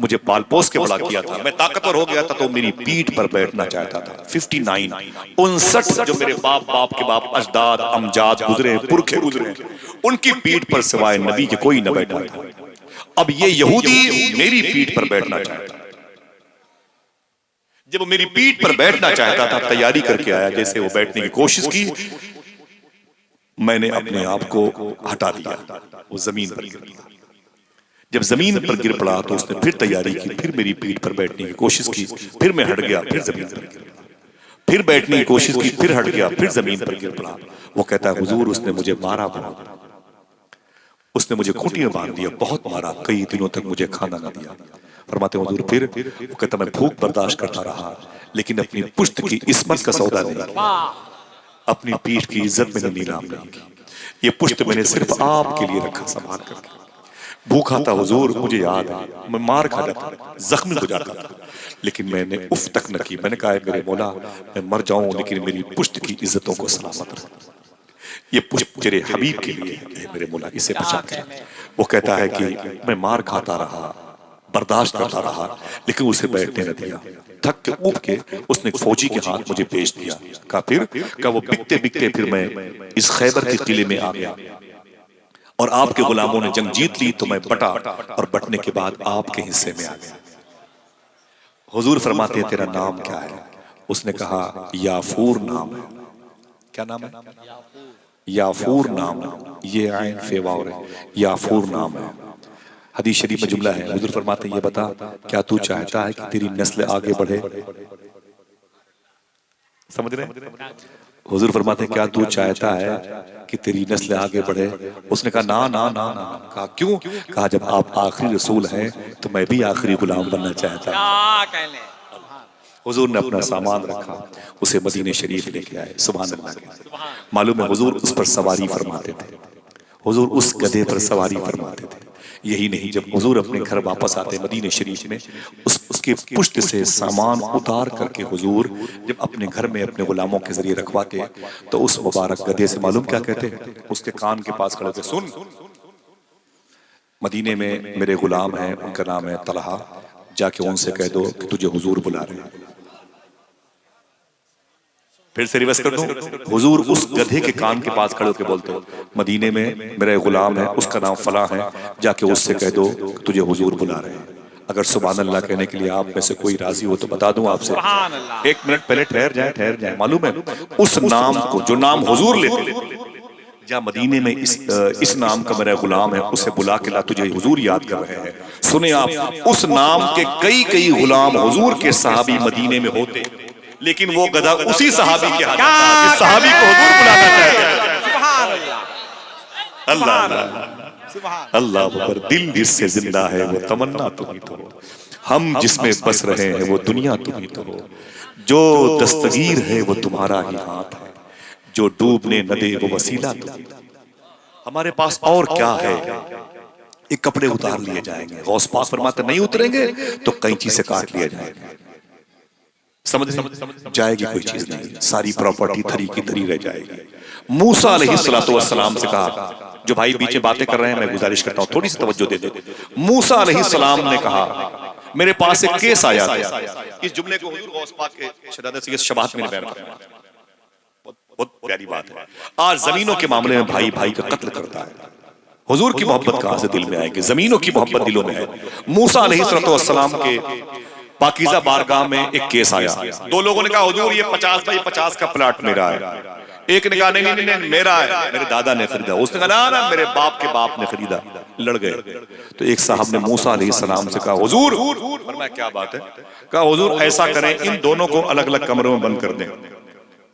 मुझे पाल पोस के बड़ा किया था। मैं ताकतवर हो गया था तो मेरी पीठ पर बैठना चाहता था। 59 जो मेरे बाप के बाप अजदाद अमजाद गुजरे, पुरखे गुजरे, उनकी पीठ पर सिवाय नबी के कोई न बैठा था। अब ये यहूदी मेरी पीठ पर बैठना चाहता। जब वो मेरी पीठ पर बैठना चाहता था, तैयारी करके आया, जैसे वो बैठने की कोशिश की, मैंने अपने आप को हटा दिया, वो जमीन पर गिर पड़ा। जब जमीन पर गिर पड़ा तो उसने फिर तैयारी की, फिर मेरी पीठ पर बैठने की कोशिश की, फिर मैं हट गया, फिर जमीन पर गिर पड़ा, फिर बैठने की कोशिश की, फिर हट गया, फिर जमीन पर गिर पड़ा। वो कहता है हुजूर उसने मुझे मारा, उसने मुझे खूंटी में बांध दिया, बहुत मारा, कई दिनों तक मुझे खाना न दिया। फरमाते हुजूर फिर वो कहता मैं भूख बर्दाश्त करता रहा, लेकिन अपनी पुश्त की इस्मत का सौदा नहीं किया, अपनी पीठ की इज्जत मैंने नीलाम नहीं की। ये पुश्त मैंने सिर्फ आपके लिए रखा संभाल करके। भूखा था हुजूर, मुझे याद है, मैं मार खाता था, जख्मी हो जाता था, लेकिन मैंने उफ तक न की। मैंने कहा मेरे मौला मैं मर जाऊं लेकिन मेरी पुश्त की इज्जतों को सलामत रख, ये पुश्त तेरे हबीब के लिए है मेरे मौला, इसे बचा के। वो कहता है कि मैं मार खाता रहा, बर्दाश्त करता रहा, लेकिन उसे बैठने न दिया। थक के ऊब के उसने एक फौजी के हाथ मुझे पेश दिया। कहा फिर वो बिकते बिकते फिर मैं इस खैबर के किले में आ गया और आपके गुलामों ने जंग जीत ली तो मैं बटा, और बटने के बाद आपके हिस्से में आ गया। हुजूर फरमाते हैं तेरा नाम क्या है? उसने कहा याफूर नाम है। क्या नाम है? याफूर नाम है, ये आइन फेवार है, याफूर नाम है। हदीस शरीफ में जुमला है, हुजूर फरमाते हैं ये बता क्या तू चाहता है कि तेरी नस्ल आगे बढ़े? समझ रहे हैं? हुजूर फरमाते हैं क्या तू चाहता है कि तेरी नस्ल आगे बढ़े? उसने कहा ना ना ना ना। कहा क्यों? कहा जब आप आखिरी रसूल हैं तो मैं भी आखिरी गुलाम बनना चाहता हूं। हुजूर ने अपना सामान रखा, उसे मदीने शरीफ लेके आए। सुभान अल्लाह। मालूम है हुजूर उस पर सवारी फरमाते थे, हुजूर उस गधे पर सवारी फरमाते थे। यही नहीं, जब हुजूर अपने घर वापस आते मदीने शरीफ में, उसके पुश्त से सामान उतार करके हुजूर जब अपने घर में अपने गुलामों के जरिए रखवाते तो उस मुबारक गधे से मालूम क्या कहते? उसके कान के पास खड़े थे, सुन मदीने में मेरे गुलाम हैं, उनका नाम है तलहा, जाके उनसे कह दो कि तुझे हुजूर बुला रहे हैं। फिर से रिवर्स कर दूं, हुजूर उस गधे के कान के पास खड़े होकर बोलते हो मदीने में मेरा गुलाम है, उसका नाम फला है, जाके उससे कह दो तुझे हुजूर बुला रहे हैं। अगर सुभान अल्लाह कहने के लिए आप में से कोई राजी हो तो बता दूं आपसे, एक मिनट पहले ठहर जाए। मालूम है उस नाम को जो नाम हुजूर लेते जहाँ मदीने में इस नाम का मेरा गुलाम है, उसे बुला के ला तुझे हुजूर याद कर रहे हैं। सुने आप, उस नाम के कई गुलाम हुजूर के सहाबी मदीने में होते, लेकिन वो गधा उसी सहाबी के हाथ था जिस सहाबी को हुजूर बुलाना चाहते हैं। सुभान अल्लाह, अल्लाह अल्लाह अकबर। दिल जिससे जिंदा है वो तमन्ना तुम ही तो हो, हम जिसमें बस रहे हैं वो दुनिया तुम ही तो हो, जो दस्तगीर है वो तुम्हारा ही हाथ है, जो डूबने न दे वो वसीला तुम। हमारे पास और क्या है? ये कपड़े उतार लिए जाएंगे, गौस पाक फरमाते नहीं उतरेंगे तो कैंची से काट लिया जाएगा। समझ जाएगी कोई चीज नहीं, सारी प्रॉपर्टी थरी की थरी रह जाएगी। मूसा अलैहिस्सलातु वस्सलाम से कहा, जो भाई बीच में बातें कर रहे हैं मैं गुजारिश करता हूं थोड़ी सी तवज्जो दे दे। मूसा अलैहिस्सलाम ने कहा मेरे पास एक केस आया था। इस जुमले को हुजूर गौस पाक के शहादत से शबाहत में बयान करना बहुत प्यारी बात है। आज जमीनों के मामले में भाई भाई का कत्ल करता है, हुजूर की मोहब्बत कहां से दिल में आएगी? जमीनों की मोहब्बत दिलों में है। मूसा अलैहिस्सलातु वस्सलाम के पाकीज़ा बारगाह में एक केस आया। दो लोगों ने कहा हुजूर ये 50 बाई 50 का प्लाट मेरा है। एक ने कहा नहीं मेरा है, मेरे दादा ने खरीदा। उसने कहा ना मेरे बाप के बाप ने खरीदा। लड़ गए। तो एक साहब ने मूसा अलैहिस्सलाम से कहा हुजूर, फरमाया क्या बात है? कहा हुजूर ऐसा करें इन दोनों को अलग अलग कमरों में बंद कर दें,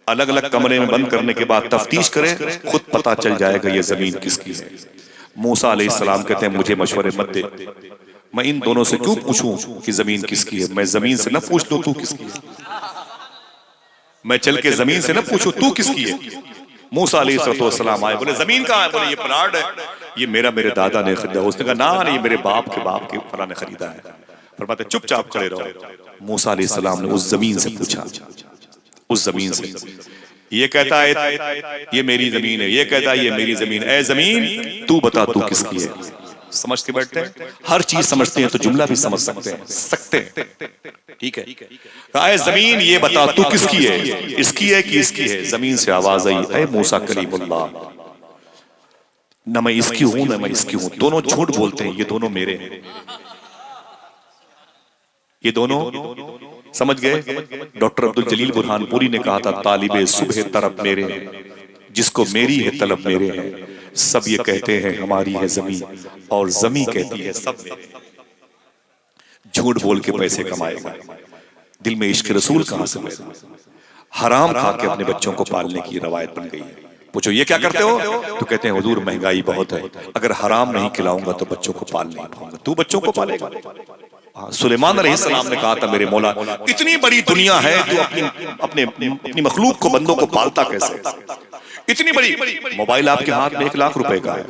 अलग अलग कमरे में बंद करने के बाद तफ्तीश करें, खुद पता चल जाएगा ये जमीन किसकी है। मूसा अलैहिस्सलाम कहते हैं मुझे मशवरे मत दे, मैं इन दोनों से क्यों पूछूं कि जमीन किसकी है? मैं जमीन से न पूछ लूं तू किसकी है, मैं चल के जमीन से न पूछूं तू किसकी है। मूसा अलैहिस्सलाम आए, बोले जमीन कहाँ है? बोले ये प्लाट है, ये मेरे दादा ने खरीदा। उसने कहा ना ये मेरे बाप के फला ने खरीदा है। फरमाते चुपचाप खड़े रहो। मूसा अलैहिस्सलाम ने उस जमीन से पूछा, उस जमीन से ये कहता है ये मेरी जमीन है, ये कहता है ये मेरी जमीन। ऐ जमीन तू बता तू किसकी है। समझ के बैठते हैं, हर चीज समझते हैं तो जुमला भी समझ सकते हैं। ठीक है, ऐ जमीन ये बता तू किसकी है, इसकी है कि इसकी है। जमीन से आवाज आई, ऐ मूसा कलीमुल्लाह, न मैं इसकी हूं न मैं इसकी हूं। दोनों झूठ बोलते हैं, ये दोनों मेरे हैं। ये दोनों समझ गए। डॉक्टर अब्दुल जलील बुरहानपुरी ने कहा था, तालिबे सुबह तरफ मेरे हैं, जिसको मेरी है तलब मेरे हैं। सब ये कहते हैं हमारी है जमीन, और जमी कहती है सब मेरे। झूठ बोल के पैसे कमाएगा, दिल में इश्क रसूल कहां से पैदा। हराम खा के अपने बच्चों को पालने की रवायत बन गई है। पूछो ये क्या करते हो, तो कहते हैं हुजूर महंगाई बहुत है, अगर हराम नहीं खिलाऊंगा तो बच्चों को पाल नहीं पाऊंगा। तू बच्चों को पालेगा। सुलेमान अलैहिस्सलाम ने कहा था, मेरे मौला इतनी बड़ी दुनिया है, तू अपनी मखलूक को, बंदों को पालता कैसे। इतनी बड़ी मोबाइल आपके हाथ में 1 लाख रुपए का है,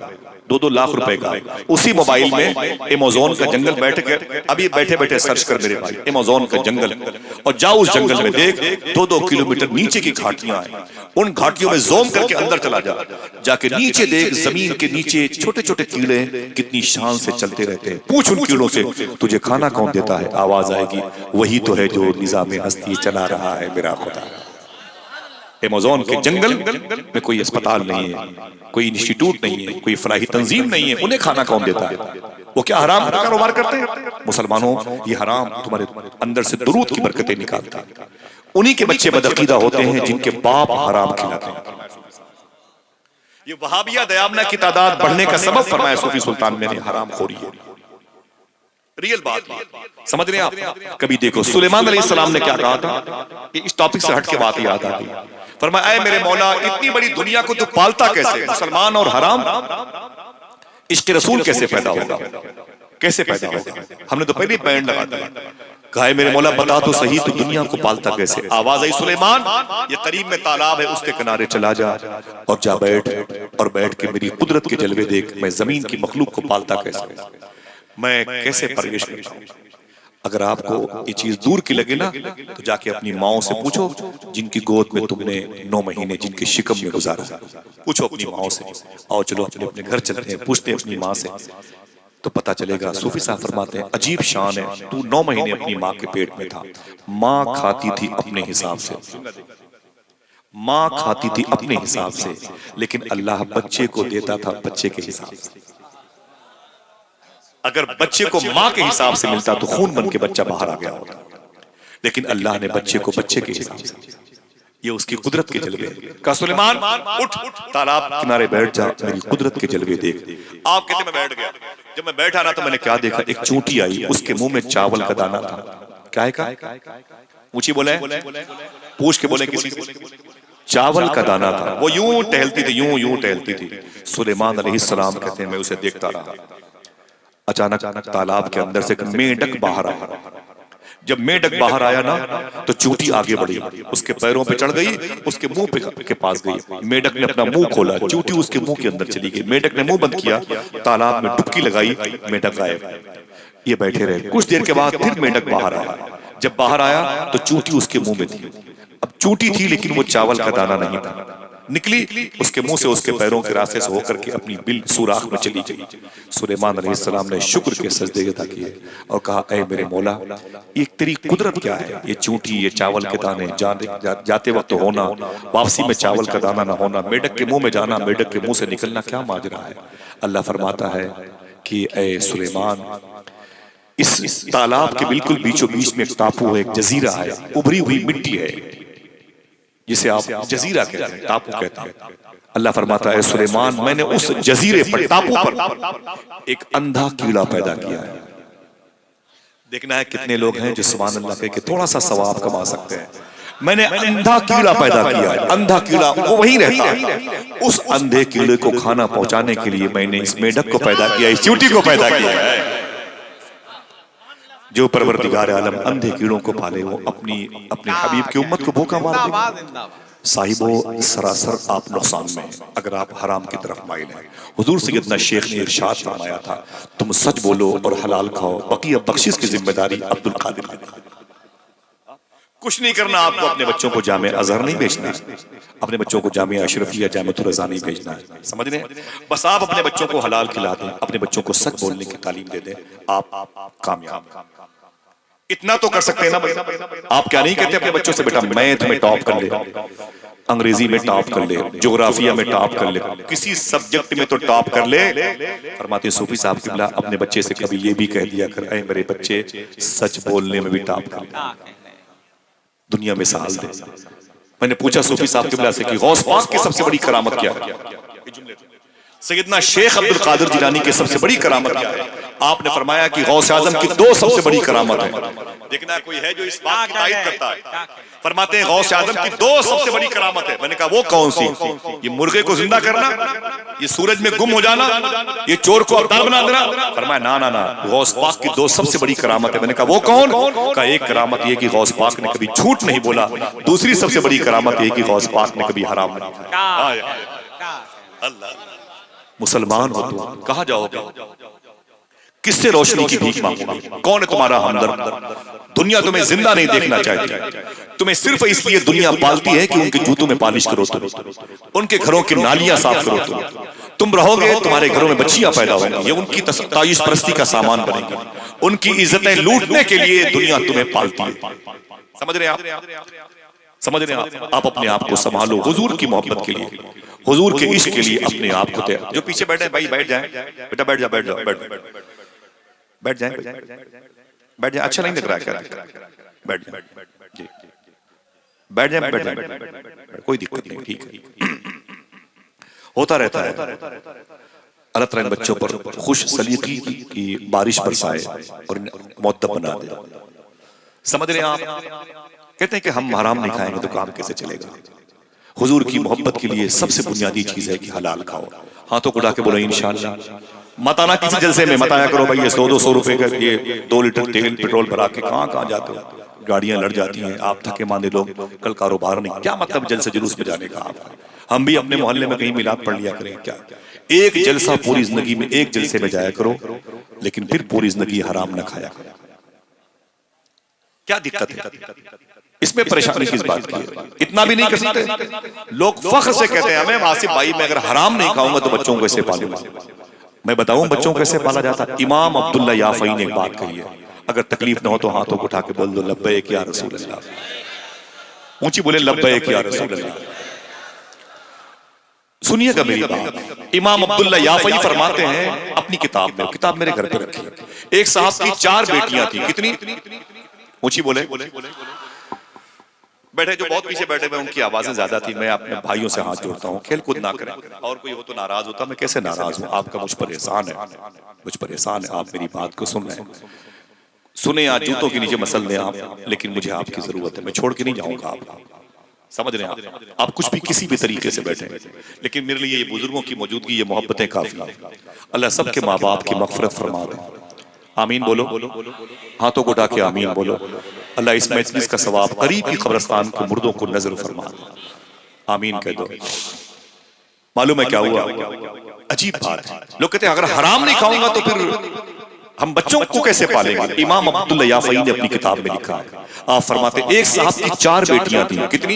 2-2 लाख रुपए का है। उसी मोबाइल में अमेज़न का जंगल बैठ के, अभी बैठे बैठे सर्च कर मेरे भाई अमेज़न का जंगल, और जाओ उस जंगल में देख 2-2 किलोमीटर नीचे की घाटियां हैं। उन घाटियों में ज़ूम करके अंदर चला जा, जाके नीचे देख जमीन के नीचे छोटे छोटे कीड़े कितनी शान से चलते रहते हैं। पूछ उन कीड़ों से, तुझे खाना कौन देता है। आवाज आएगी, वही तो है जो निज़ाम हस्ती चला रहा है मेरा खुदा। अमेज़न के जंगल में कोई अस्पताल नहीं है, कोई इंस्टीट्यूट नहीं है, कोई फलाही तंजीम नहीं है, उन्हें खाना कौन देता है। वो क्या हराम का कारोबार करते हैं। मुसलमानों, ये हराम तुम्हारे अंदर से दुरूद की बरकतें निकालता है। उन्हीं के बच्चे बदअकीदा होते हैं जिनके बाप हराम खिलाते हैं। ये वहाबिया दयामना की तादाद बढ़ने का सबब फरमाया सूफी सुल्तान में ने हराम खोरी है। रियल बात समझ रहे हैं आप। कभी देखो सुलेमान अलैहिस्सलाम ने क्या कहा था, इस टॉपिक से हट के बात याद आ गई। फरमाया, ऐ मेरे मौला इतनी बड़ी दुनिया को तू पालता कैसे। मुसलमान और हराम, इश्क रसूल कैसे पैदा होगा, कैसे पैदा होगा। हमने तो पहले बैंड लगा दिया। कहा, मेरे मौला बता तो सही, तो दुनिया को पालता कैसे। आवाज आई, सुलेमान ये करीब में तालाब है, उसके किनारे चला जा और जा बैठ, और बैठ के मेरी कुदरत के जलवे देख। मैं जमीन की मखलूक को पालता कैसे, मैं कैसे परवरिश करता हूं। अगर आपको ये चीज दूर की लगे ना, तो जाके अपनी माओ से पूछो जिनकी गोद में तुमने 9 महीने जिनके शिकम में गुजारा। पूछो अपनी माओ से। आओ चलो अपने अपने घर चलते हैं, पूछते हैं अपनी माँ से, तो पता चलेगा। सूफी साहब फरमाते हैं, अजीब शान है, तू 9 महीने अपनी माँ के पेट में था। माँ खाती थी अपने हिसाब से, माँ खाती थी अपने हिसाब से, लेकिन अल्लाह बच्चे को देता था बच्चे के हिसाब से। अगर बच्चे को माँ के हिसाब से मिलता तो खून बन के बच्चा बाहर आ गया होता, लेकिन अल्लाह ने बच्चे को बच्चे के हिसाब से। ये उसकी कुदरत के जलवे। कहा, सुलेमान उठ, तालाब किनारे बैठ जा, मेरी कुदरत के जलवे देख। आप कहते मैं बैठ गया। जब मैं बैठा ना तो मैंने क्या देखा, एक चूंटी आई, उसके मुंह में चावल का दाना था। क्या है का ऊंची बोले, पूछ के बोले किसी से, चावल का दाना था। वो यूं टहलती थी, यूं यूं टहलती थी। सुलेमान अलैहिस्सलाम कहते हैं, मैं उसे देखता रहा। अचानक तालाब के अंदर से एक मेंढक बाहर आया। जब मेंढक बाहर आया ना, तो चूंटी आगे बढ़ी, उसके पैरों पे चढ़ गई, उसके मुंह के पास गई। मेंढक ने अपना मुंह खोला, चूंटी उसके मुंह के अंदर चली गई। मेंढक ने मुंह बंद किया, तालाब में डुबकी लगाई, मेंढक गायब। ये बैठे रहे। कुछ देर के बाद फिर मेंढक बाहर आया। जब बाहर आया तो चूंटी उसके मुंह में थी। अब चूंटी थी लेकिन वो चावल का दाना नहीं था। निकली उसके मुंह से, उसके पैरों के रास्ते से होकर के अपनी बिल सुराख में चली गई। सुलेमान अलैहिस्सलाम ने शुक्र के सजदे अदा किए और कहा, ऐ मेरे मौला, ये तेरी कुदरत क्या है। ये चूंटी, ये चावल के दाने, जाते वक्त होना, वापसी में चावल का दाना ना होना, मेढक के मुंह में जाना, मेढक के मुंह से निकलना, क्या माजरा है। अल्लाह फरमाता है कि ऐ सुलेमान, इस तालाब के बिल्कुल बीचों बीच में एक टापू है, एक जजीरा है, उभरी हुई मिट्टी है, जिसे आप जजीरा कहते हैं, टापू कहते हैं। अल्लाह फरमाता है, सुलेमान मैंने उस जजीरे पर, टापू पर एक अंधा कीड़ा पैदा किया है। देखना है कितने लोग हैं जो सुभान अल्लाह कह के थोड़ा सा सवाब कमा सकते हैं। मैंने अंधा कीड़ा पैदा किया है। अंधा कीड़ा वो वहीं रहता है। उस अंधे कीड़े को खाना पहुंचाने के लिए मैंने इस मेढक को पैदा किया, इस चूंटी को पैदा किया है। जो परवरदिगार आलम अंधे कीड़ों को पाले, वो अपने हबीब की उम्मत को भूखा मार देगा। साहिबो सरासर आप नुकसान में हैं अगर आप हराम की तरफ माइल हैं। हुजूर सैयदना शेख ने इरशाद फरमाया था, तुम सच बोलो और हलाल खाओ, बाकी अब बख्शिश की जिम्मेदारी अब्दुल कादिर की। कुछ नहीं करना आपको, अपने बच्चों को जामे अजहर नहीं भेजना, अपने बच्चों को जामे अशरफी या जामे रज़ा नहीं भेजना है, समझ रहे हैं? बस आप अपने बच्चों को हलाल खिला दें, अपने बच्चों को सच बोलने की तालीम दे दें, आप कामयाब। इतना तो कर सकते हैं ना भाई। आप क्या नहीं कहते अपने बच्चों से, बेटा मैथ में टॉप कर ले, अंग्रेजी में टॉप कर ले, ज्योग्राफिया में टॉप कर ले, किसी सब्जेक्ट में तो टॉप कर ले। फरमाते सूफी साहब किबला अपने बच्चे से कभी ये भी कह दिया कर, ऐ मेरे बच्चे सच बोलने में भी टॉप कर ले, दुनिया में साल दे। मैंने पूछा सूफी साहब किबला से कि गौस पाक की सबसे बड़ी करामत क्या है? सैयदना शेख अब्दुल कादिर जिलानी की सबसे बड़ी करामत क्या है? आपने फरमाया कि गौस आजम की दो सबसे बड़ी करामत है। देखना कोई है जो इस बात की तायद करता है। फरमाते हैं गौस आजम की दो सबसे बड़ी करामत है। मैंने कहा वो कौन सी? ये मुर्गे को जिंदा करना, ये सूरज में गुम हो जाना, ये चोर को अवतार बना देना। फरमाया ना ना ना, गौस पाक की दो सबसे बड़ी करामत है। मैंने कहा वो कौन? का एक करामत ये कि गौस पाक ने कभी झूठ नहीं बोला, दूसरी सबसे बड़ी करामत ये कि गौस पाक ने कभी हराम नहीं खाया। अल्लाह, मुसलमान हो तो कहाँ जाओगे? किससे रोशनी की भीख मांगोगे? कौन है तुम्हारा हमदर्द? दुनिया तुम्हें जिंदा नहीं देखना चाहती, तुम्हें सिर्फ इसलिए दुनिया पालती है कि उनके जूतों में पालिश करो तुम, उनके घरों की नालियां साफ करो तुम रहोगे, तुम्हारे घरों में बच्चियां पैदा होंगी, ये उनकी ताइश परस्ती का सामान बनेगी, उनकी इज्जतें लूटने के लिए दुनिया तुम्हें पालती है। समझ रहे आप? समझ रहे हैं आप अपने आप को संभालो हुजूर की मोहब्बत के लिए, हुजूर के इश्क के लिए अपने आप को तैयार। जो पीछे बैठे भाई बैठ जाएं, बेटा बैठ जा, बैठ जाओ, बैठ जाएं, बैठ जाएं। अच्छा नहीं लग रहा है क्या? बैठ जाएं जी, बैठ जाएं, बैठ जाएं, कोई दिक्कत नहीं, ठीक है, होता रहता है। अल्लाह ताला इन बच्चों पर खुश सलीकी की बारिश बरसाए और मुअद्दब बना दे। समझ रहे हैं आप? कहते हैं कि हम हराम नहीं खाएंगे तो काम कैसे चलेगा? हुजूर की मोहब्बत के लिए सबसे बुनियादी चीज है कि हलाल खाओ। हाथों को उठा के बोलो इंशाअल्लाह। मत आना किसी जलसे में, मत आया करो भाई ये 100-200 रुपए का ये 2 लीटर तेल पेट्रोल भरा के कहाँ जाते हो, गाड़ियां लड़ जाती हैं, आप थके मांदे लोग, कल कारोबार नहीं, क्या मतलब जलसे जुलूस में जाने का? आप हम भी अपने मोहल्ले में कहीं मिलाप पढ़ लिया करें क्या? एक जलसा पूरी जिंदगी में, एक जलसे में जाया करो, लेकिन फिर पूरी जिंदगी हराम न खाया करो। क्या दिक्कत है इसमें? परेशानी किस बात की है? इतना भी नहीं कर सकते? लोग फख्र से कहते हैं हमें आसिफ भाई मैं अगर हराम नहीं खाऊंगा तो बच्चों को कैसे पालूंगा? मैं बताऊं बच्चों को कैसे पाला जाता? इमाम अब्दुल्ला याफई ने एक बात कही है, अगर तकलीफ ना हो तो हाथों को उठा के बोल दो लब्बैक या रसूल अल्लाह। ऊंची बोले लब्बैक या रसूल अल्लाह। सुनिएगा मेरी बात। इमाम अब्दुल्ला याफई फरमाते हैं अपनी किताब में, किताब मेरे घर पे रखी है, एक साहब की 4 बेटियां थी। कितनी? ऊंची बोले। बैठे जो बहुत पीछे बैठे हुए उनकी आवाजें ज्यादा थी। मैं अपने भाइयों से हाथ जोड़ता हूँ, खेल कूद ना करें, और कोई हो तो नाराज होता, मैं कैसे नाराज हूँ? आपका मुझ पर एहसान है, मुझ पर एहसान है, आप मेरी बात को सुन रहे हैं। सुने या जूतों के नीचे मसल दें आप, लेकिन मुझे आपकी जरूरत है, मैं छोड़ के नहीं जाऊंगा आपको। समझ रहे हैं आप कुछ भी किसी भी तरीके से बैठे, लेकिन मेरे लिए ये बुजुर्गों की मौजूदगी, ये मोहब्बतें काफी। अल्लाह सबके माँ बाप की मगफिरत फरमा दे। आमीन बोलो, हाथों को उठा के आमीन बोलो। अल्लाह इस मजलिस का सवाब करीब की कब्रिस्तान के मुर्दों को नजर फरमा दे। आमीन कह दो। मालूम है क्या हुआ? अजीब बात है, लोग कहते हैं अगर हराम नहीं खाऊंगा तो फिर हम बच्चों को कैसे पालेंगे? इमाम अब्दुल्ला याफई ने अपनी किताब में लिखा, आप फरमाते एक साहब की 4 बेटियां थी। कितनी?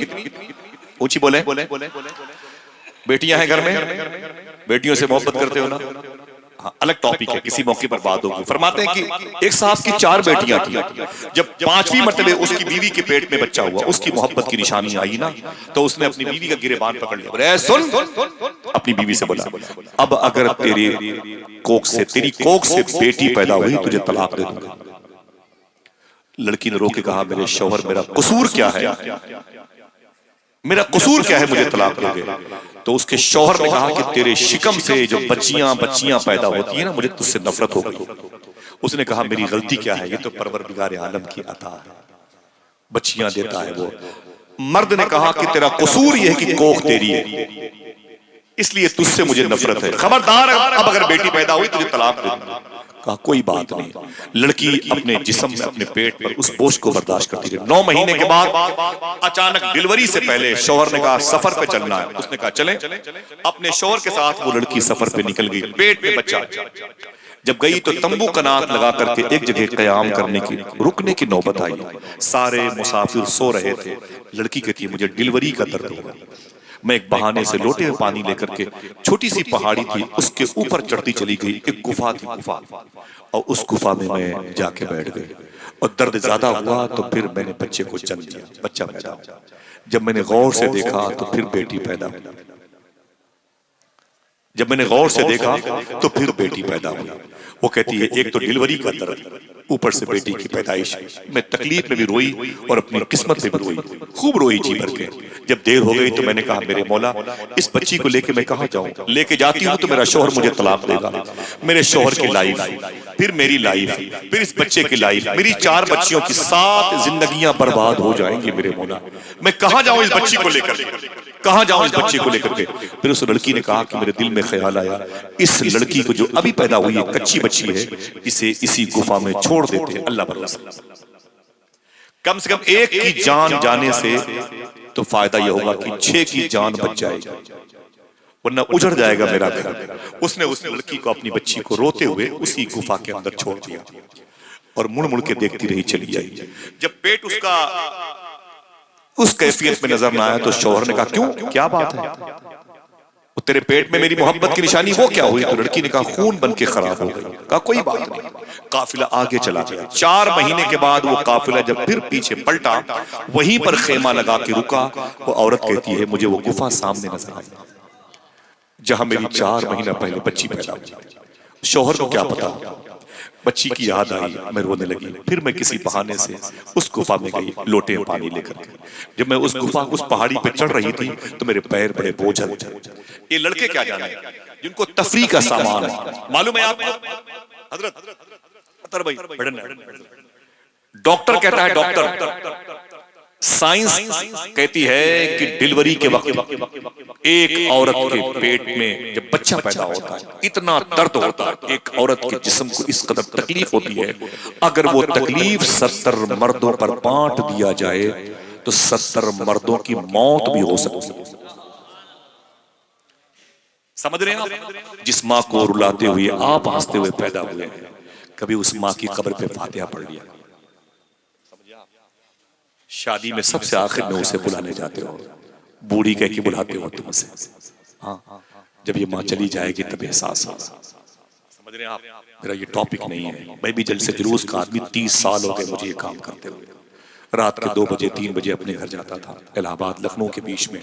ऊंची बोले। बेटियां हैं घर में, बेटियों से मोहब्बत करते हो ना? हाँ, अलग टॉपिक है, किसी मौके पर बात होगी। फरमाते हैं कि एक साहब की 4 बेटियां थी, जब 5वीं मर्तबे उसकी बीवी के पेट में बच्चा हुआ, उसकी मोहब्बत की निशानी आई ना, तो उसने अपनी बीवी का गिरेबान पकड़ लिया। बोले सुन, अपनी बीवी से बोला अब अगर तेरी कोख से बेटी पैदा हुई तुझे तलाक दे दूंगा। लड़की ने रो के कहा मेरे शौहर मेरा कसूर क्या है, मेरा कसूर क्या है, मुझे तलाक दोगे? तो उसके शौहर ने कहा कि तेरे शिकम से जो बच्चियां पैदा होती है ना, मुझे तुझसे नफरत हो गई। उसने कहा मेरी गलती क्या है, ये तो परवरदिगार आलम की अता है, बच्चियां देता है वो। मर्द ने कहा कि तेरा कसूर ये है कि कोख तेरी है, इसलिए तुझसे मुझे नफरत है, खबरदार अब अगर बेटी पैदा हुई तुझे तलाक दे दूंगा। कहा कोई बात नहीं। लड़की अपने जिस्म में, अपने पेट पर उस बोझ को बर्दाश्त करती रही। 9 महीने के बाद अचानक डिलीवरी से पहले शौहर ने कहा सफर पे चलना है। उसने कहा चले। अपने शौहर के साथ वो लड़की सफर पे निकल गई। पेट में बच्चा। जब गई तो तंबू कनात लगा करके एक जगह कयाम करने की, रुकने की नौबत आई। सारे मुसाफिर सो रहे थे। लड़की कहती है मुझे डिलीवरी का दर्द होगा। मैं एक बहाने से लोटे में पानी लेकर के, छोटी सी पहाड़ी थी उसके ऊपर चढ़ती चली गई। एक गुफा थी, गुफा, और उस गुफा में मैं जाके बैठ गई। और दर्द ज्यादा हुआ तो फिर मैंने बच्चे को जन्म दिया, बच्चा पैदा हुआ। जब मैंने गौर से देखा तो फिर बेटी पैदा हुई। जब मैंने गौर से देखा तो फिर बेटी पैदा हुई। वो कहती है एक तो डिलीवरी का दर्द, ऊपर से बेटी की पैदाइश। मैं तकलीफ में भी रोई और अपनी किस्मत में भी रोई, खूब रोई जी भर के। जब देर हो गई तो मैंने कहा मेरे मौला इस बच्ची को लेके मैं कहां जाऊं? लेके जाती हूं तो मेरा शौहर मुझे तलाक देगा। मेरे शौहर की लाइफ, फिर मेरी लाइफ, फिर इस बच्चे की लाइफ, मेरी 4 बच्चियों की 7 जिंदगियां बर्बाद हो जाएंगी मेरे मौला। मैं कहां जाऊं इस बच्ची को लेकर, कहां जाऊं इस बच्चे को लेकर के? फिर उस लड़की ने कहा कि मेरे दिल में ख्याल आया इस लड़की को जो अभी पैदा हुई है, कच्ची बच्ची है, इसे इसी गुफा में छोड़ देते हैं। अल्लाह भरोसा, कम से कम एक की जान जाने से तो फायदा यह होगा कि 6 की जान बच जाएगी, वरना उजड़ जाएगा मेरा घर। उसने उस लड़की को, अपनी बच्ची को रोते हुए उसी गुफा के अंदर छोड़ दिया और मुड़ मुड़ के देखती रही चली आई। जब पेट उसका उस कैफियत में नजर ना आया तो शौहर ने कहा क्यों, क्या बात है? वो तेरे पेट में मेरी मोहब्बत की निशानी वो क्या हुई? तो लड़की ने कहा खून बन के खराब हो गई। कहा कोई बात नहीं। काफिला आगे चला गया। 4 महीने के बाद वो काफिला जब फिर पीछे पलटा, वहीं पर खेमा लगा के रुका। वो औरत कहती है मुझे वो गुफा सामने नजर आई जहां मेरी 4 महीना पहले बच्ची पैदा हुई। शौहर को क्या पता, बच्ची की याद आई, मैं रोने लगी। फिर मैं किसी बहाने से उस गुफा में गई, लोटे में पानी लेकर के। जब मैं उस गुफा, उस पहाड़ी पे चढ़ रही थी तो मेरे पैर बड़े बोझल थे। ये लड़के क्या जाने जिनको तफरी का सामान मालूम है आपको? हजरत अतर भाई, डॉक्टर कहता है, डॉक्टर साइंस कहती है कि डिलीवरी के वक्त एक औरत के पेट में जब बच्चा पैदा होता है इतना दर्द होता है, एक औरत के जिस्म को इस कदर तकलीफ होती है, अगर वो तकलीफ 70 मर्दों पर बांट दिया जाए तो 70 मर्दों की मौत भी हो सकती है। समझ रहे हैं आप? जिस माँ को रुलाते हुए आप हंसते हुए पैदा हुए हैं, कभी उस माँ की कब्र पे फातिहा पढ़ लिया। शादी में सबसे आखिर में उसे बुलाने जाते हो, बूढ़ी कह के बुलाते हो तुम उसे। हाँ, जब ये माँ चली जाएगी तब एहसास होगा। समझ रहे हैं आप? मेरा ये टॉपिक नहीं है। मैं भी जलसे जुलूस का आदमी, 30 साल हो गए मुझे ये काम करते हुए। रात के 2 बजे 3 बजे अपने घर जाता था, इलाहाबाद लखनऊ के बीच में।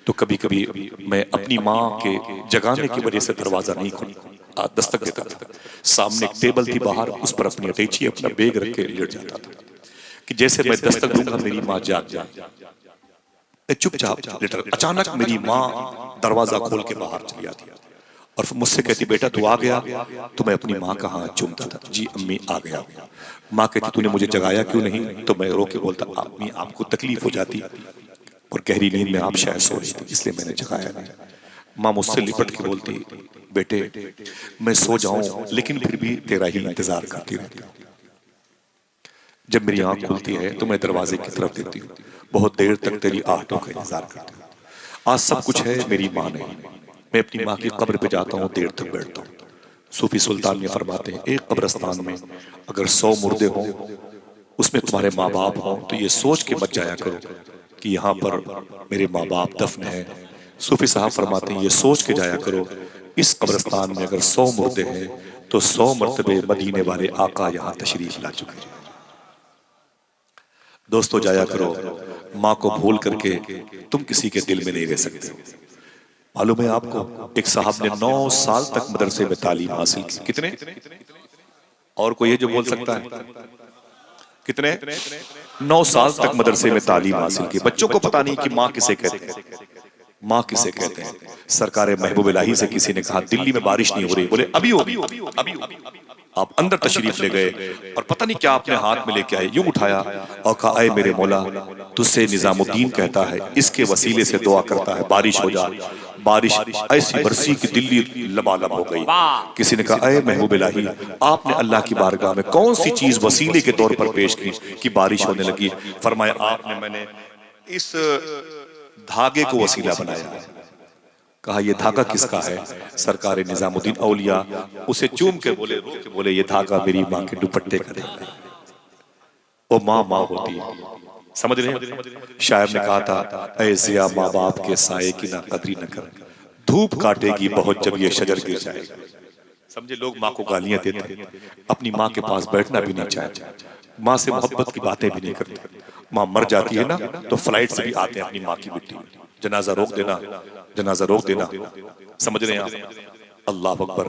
तो कभी कभी मैं अपनी माँ के जगाने की वजह से दरवाजा नहीं खोलता, दस्तक देता था। सामने एक टेबल थी बाहर, उस पर अपनी अटैची, अपना बैग रख के लेट जाता था कि जैसे मैं दस्तक दूंगा मेरी माँ जाग जाए। चुपचाप लेटर, अचानक मेरी माँ दरवाजा खोल के बाहर चली आती और मुझसे कहती बेटा तू आ गया? तो मैं अपनी माँ का हाथ चूमता था, जी अम्मी आ गया। माँ कहती तूने मुझे जगाया क्यों नहीं? तो मैं रो के बोलता अम्मी आपको तकलीफ हो जाती और गहरी नींद में आप शायद सो रही थी इसलिए मैंने जगाया नहीं। माँ मुझसे लिपट के बोलती बेटे मैं सो जाऊं लेकिन फिर भी तेरा ही इंतजार करती रहती हूँ। जब मेरी आंख खुलती है तो मैं दरवाजे की तरफ देखती हूँ, बहुत देर तक तेरी आहटों का इंतजार करती हूँ। आज सब कुछ है मेरी माँ ने। मैं अपनी माँ की कब्र पे जाता हूँ, देर तक बैठता हूँ। सूफी सुल्तान ये फरमाते हैं एक कब्रिस्तान में अगर 100 मुर्दे हों, उसमें तुम्हारे माँ बाप हों, तो ये सोच के मत जाया करो कि यहाँ पर मेरे माँ बाप दफन है। सूफी साहब फरमाते हैं ये सोच के जाया करो इस कब्रिस्तान में अगर 100 मुर्दे हैं तो 100 मर्तबे मदीने वाले आका यहाँ तशरीफ ला चुके हैं। दोस्तों जाया करो, माँ को भूल करके तुम किसी के दिल में नहीं रह सकते। मालूम है आपको, एक साहब ने 9 साल तक मदरसे में तालीम हासिल की। कितने? और कोई है जो बोल सकता है? कितने? 9 साल तक मदरसे में तालीम हासिल की। बच्चों को पता नहीं कि माँ किसे कहते हैं, माँ किसे कहते हैं। सरकार महबूब इलाही से किसी ने कहा दिल्ली में बारिश नहीं हो रही, बोले अभी होगी, अभी होगी। आप अंदर तशरीफ ले गए और पता नहीं क्या अपने हाथ में लेके आए, यूं उठाया और कहा, ऐ मेरे मौला, तुझसे निजामुद्दीन कहता है, इसके वसीले से दुआ करता है बारिश हो जाए। बारिश ऐसी बरसी कि दिल्ली लबालब हो गई। किसी ने कहा, ऐ महबूब इलाही, आपने अल्लाह की बारगाह में कौन सी चीज वसीले के तौर पर पेश की कि बारिश होने लगी? फरमाया, मैंने इस धागे को वसीला बनाया। कहा, ये धागा किसका है? सरकार निजामुद्दीन औलिया उसे चूम के बोले, रो के बोले, ये धागा मेरी माँ के दुपट्टे का है। वो माँ होती है, समझ रहे हैं? शायर ने कहा था, ऐ जिया माँ बाप के साये की ना कदरी न कर, धूप काटेगी बहुत जब ये शजर गिर जाएगा। समझे, लोग माँ को गालियां देते हैं, अपनी माँ के पास बैठना भी नहीं चाहते, माँ से मोहब्बत की बातें भी नहीं करते। माँ मर जाती है ना तो फ्लाइट से भी आते हैं अपनी माँ की मिट्टी, जनाजा रोक देना, जनाजा रोक देना। समझ रहे हैं आप? अल्लाह अकबर।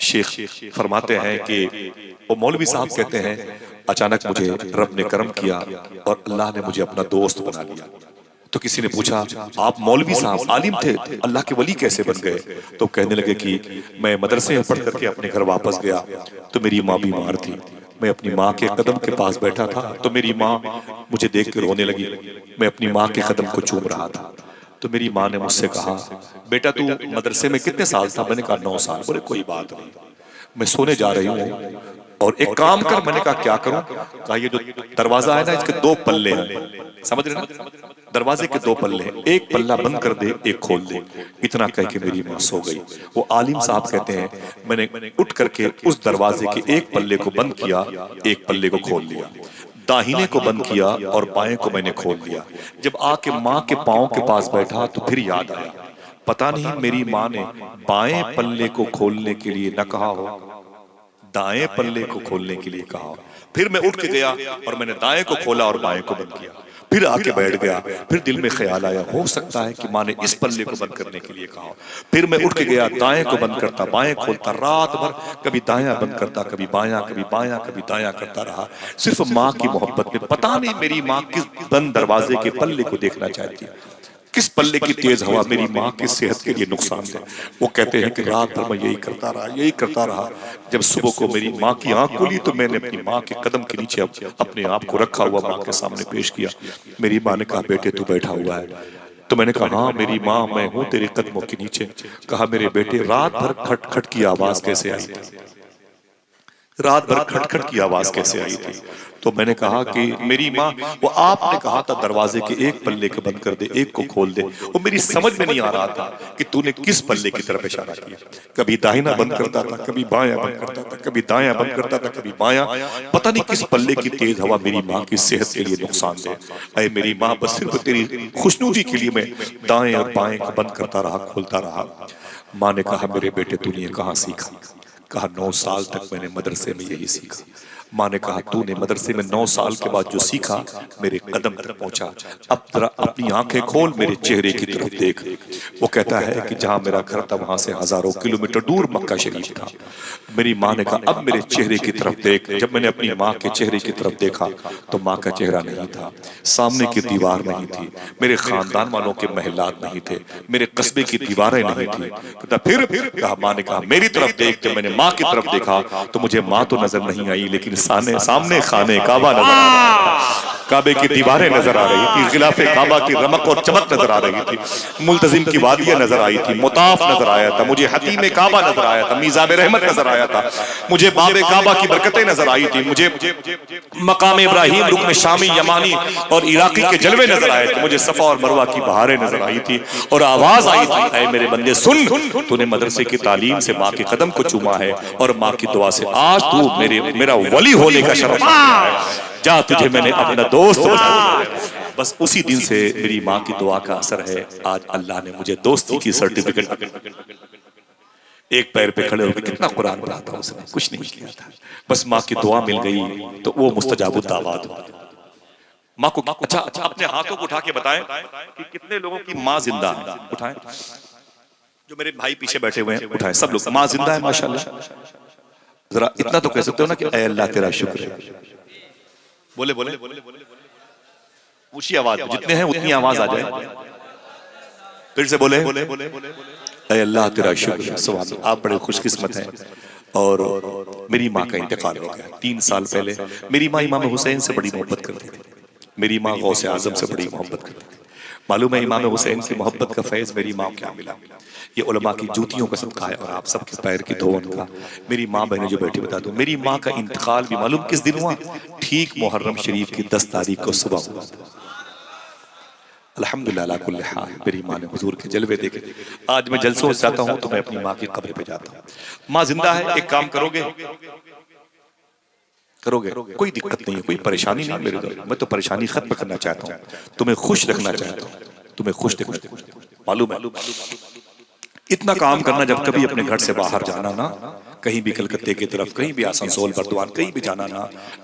शेख फरमाते हैं कि वो मौलवी साहब कहते हैं, अचानक मुझे रब ने करम किया और अल्लाह ने मुझे अपना दोस्त बना लिया। तो किसी ने पूछा, आप मौलवी साहब आलिम थे, अल्लाह के वली कैसे बन गए? तो कहने लगे कि मैं मदरसे में पढ़ करके अपने घर वापस गया तो मेरी माँ बीमार थी। मैं अपनी माँ के कदम के पास बैठा था तो मेरी माँ मुझे देख कर रोने लगी। मैं अपनी माँ के कदम को चूम रहा था तो मेरी माँ ने मुझसे कहा, बेटा तू मदरसे में कितने साल था? मैंने कहा 9 साल। बोले कोई बात नहीं, मैं सोने जा रही हूँ और एक काम कर। मैंने कहा क्या करूं? कहा, ये जो दरवाजा है ना, इसके 2 पल्ले हैं, समझ रहे ना? दरवाजे के 2 पल्ले हैं, एक पल्ला बंद कर दे, एक खोल दे। इतना कह के मेरी माँ सो गई। वो आलिम साहब कहते हैं, मैंने उठ करके उस दरवाजे के एक पल्ले को बंद किया, एक पल्ले को खोल लिया, दाहिने को बंद किया और बाएं को मैंने खोल दिया। जब आके माँ के पाँव के पास बैठा तो फिर याद आया, पता नहीं मेरी माँ ने बाएं पल्ले को खोलने के लिए न कहा हो, दाएं पल्ले को खोलने के लिए कहा। फिर मैं उठ के गया और मैंने दाएं को खोला और बाएं को बंद किया। फिर आके बैठ गया। फिर दिल में ख्याल आया, हो सकता है कि माँ ने इस पल्ले को बंद करने के लिए कहा। फिर मैं उठ के गया, दाएं को बंद करता, बाएं खोलता, रात भर कभी दायां बंद करता, कभी बायां, कभी बायां, कभी दायां करता रहा, सिर्फ माँ की मोहब्बत में। पता नहीं मेरी माँ किस बंद दरवाजे के पल्ले को देखना चाहती है, किस पल्ले की तेज हवा मेरी माँ की सेहत के लिए नुकसान है। वो कहते हैं कि रात भर मैं यही करता रहा, यही करता रहा। जब सुबह को मेरी माँ की आंख खुली तो मैंने अपनी माँ के कदम के नीचे अपने आप को रखा हुआ माँ के सामने पेश किया। मेरी माँ ने कहा, बेटे तू बैठा हुआ है? तो मैंने कहा, हाँ मेरी माँ, मैं हूँ तेरे कदमों के नीचे। कहा, मेरे बेटे रात भर खट खट की आवाज कैसे आई थी? रात भर खटखट की आवाज कैसे आई थी? तो मैंने कहा कि मेरी माँ, वो आपने कहा था दरवाजे के एक पल्ले को बंद कर दे, एक को खोल दे। वो मेरी समझ में नहीं आ रहा था कि तूने किस पल्ले की तरफ इशारा किया। कभी दाहिना बंद करता था, कभी बायां बंद करता था, कभी दायां बंद करता था, कभी बायां। पता नहीं किस पल्ले की तेज हवा मेरी माँ की सेहत के लिए नुकसान दे। अरे मेरी माँ, बस सिर्फ तेरी खुशनुदी के लिए मैं दाएं और बाएं को बंद करता रहा, खोलता रहा। माँ ने कहा, मेरे बेटे तूने ये कहाँ सीखा? कहा, 9 साल तक मैंने मदरसे में यही सीखा। माँ ने कहा, तूने मदरसे में 9 साल के बाद जो सीखा मेरे कदम तक पहुंचा। अब जरा अपनी आंखें खोल, मेरे चेहरे की तरफ देख। वो कहता है कि जहां मेरा घर था वहां से हजारों किलोमीटर दूर मक्का शरीफ था। मेरी माँ ने कहा, अब मेरे चेहरे की तरफ देख। जब मैंने अपनी माँ के चेहरे की तरफ देखा तो माँ का चेहरा नहीं था, सामने की दीवार नहीं थी, मेरे खानदान वालों के महलात नहीं थे, मेरे कस्बे की दीवारें नहीं थी। फिर कहा, माँ ने कहा, मेरी तरफ देख। जब मैंने माँ की तरफ देखा तो मुझे माँ तो नजर नहीं आई, लेकिन सामने खाने काबा नजर आ रहा था। काबे की दीवारें नजर आ रही थी, गिलाफे काबा की रमक और चमक नजर आ रही थी, मुल्तजिम की वादियां नजर आई थी, मुताफ नजर आया था, मुझे हतीम काबा नजर आया था, मीज़ाब रहमत नजर आया था, मुझे बाबे काबा की बरकतें नजर आई थी, मुझे मकाम इब्राहिम, रुकन शामी, यमानी और इराकी के जलवे नजर आए थे, मुझे सफा और मरवा की बहारें नजर आई थी और आवाज आई थी, ऐ मेरे बंदे सुन, तूने मदरसे की तालीम से माँ के कदम को चूमा है और माँ की दुआ से आज तू मेरा वली होने का शरफ है। जा, तुझे मैंने अपना दोस्त बना दिया। बस उसी दिन से मेरी माँ की दुआ का असर है, आज अल्लाह ने मुझे दोस्ती की सर्टिफिकेट। एक पैर पे खड़े होकर कितना कुरान पढ़ा था उसने, कुछ नहीं किया था, बस माँ की दुआ मिल गई तो वो मुस्तजाबुद दावात हुआ। माँ को अच्छा अपने हाथों को उठा के बताएं कि कितने लोगों की माँ जिंदा है। उठाएं, जो मेरे भाई पीछे बैठे हुए हैं उठाएं, सब लोग माँ जिंदा है माशाल्लाह। जरा इतना तो कह सकते हो ना कि ऐ अल्लाह तेरा शुक्र है। बोले ऊंची आवाज, जितने हैं उतनी आवाज आ जाए। फिर से बोले, ऐ अल्लाह तेरा शुक्र है। सुभान अल्लाह, आप बड़े खुशकिस्मत हैं, और मेरी माँ का इंतकाल हो गया 3 साल पहले। मेरी माँ इमाम हुसैन से बड़ी मोहब्बत करती थी, मेरी माँ गौसे आजम से बड़ी मोहब्बत करती थी। मालूम है इमाम हुसैन की मोहब्बत का फैज मेरी माँ को क्या मिला? ये उलमा की जूतियों का सदका है और आप सबके पैर की धोवन का। मेरी माँ बहनें जो बैठी बता दूं, मेरी माँ का इंतकाल भी मालूम किस दिन हुआ? ठीक मुहर्रम शरीफ की 10 तारीख को सुबह हुआ। अल्हम्दुलिल्लाह अला कुल्ली हाल मेरी माँ ने हुजूर के जलवे देखे। आज मैं जलसों से जाता हूँ तो मैं अपनी माँ की कब्र पे जाता हूँ। माँ जिंदा है, एक काम करोगे? करोगे? कोई दिक्कत नहीं है, कोई परेशानी नहीं मेरे दर। मैं तो परेशानी खत्म करना चाहता हूँ, तुम्हें खुश रखना चाहता हूँ, तुम्हें खुश रखना। मालूम है इतना काम करना, जब कभी अपने घर से बाहर जाना ना, कहीं भी कलकत्ते की तरफ, कहीं भी आसनसोल बर्दवान कहीं भी जाना ना,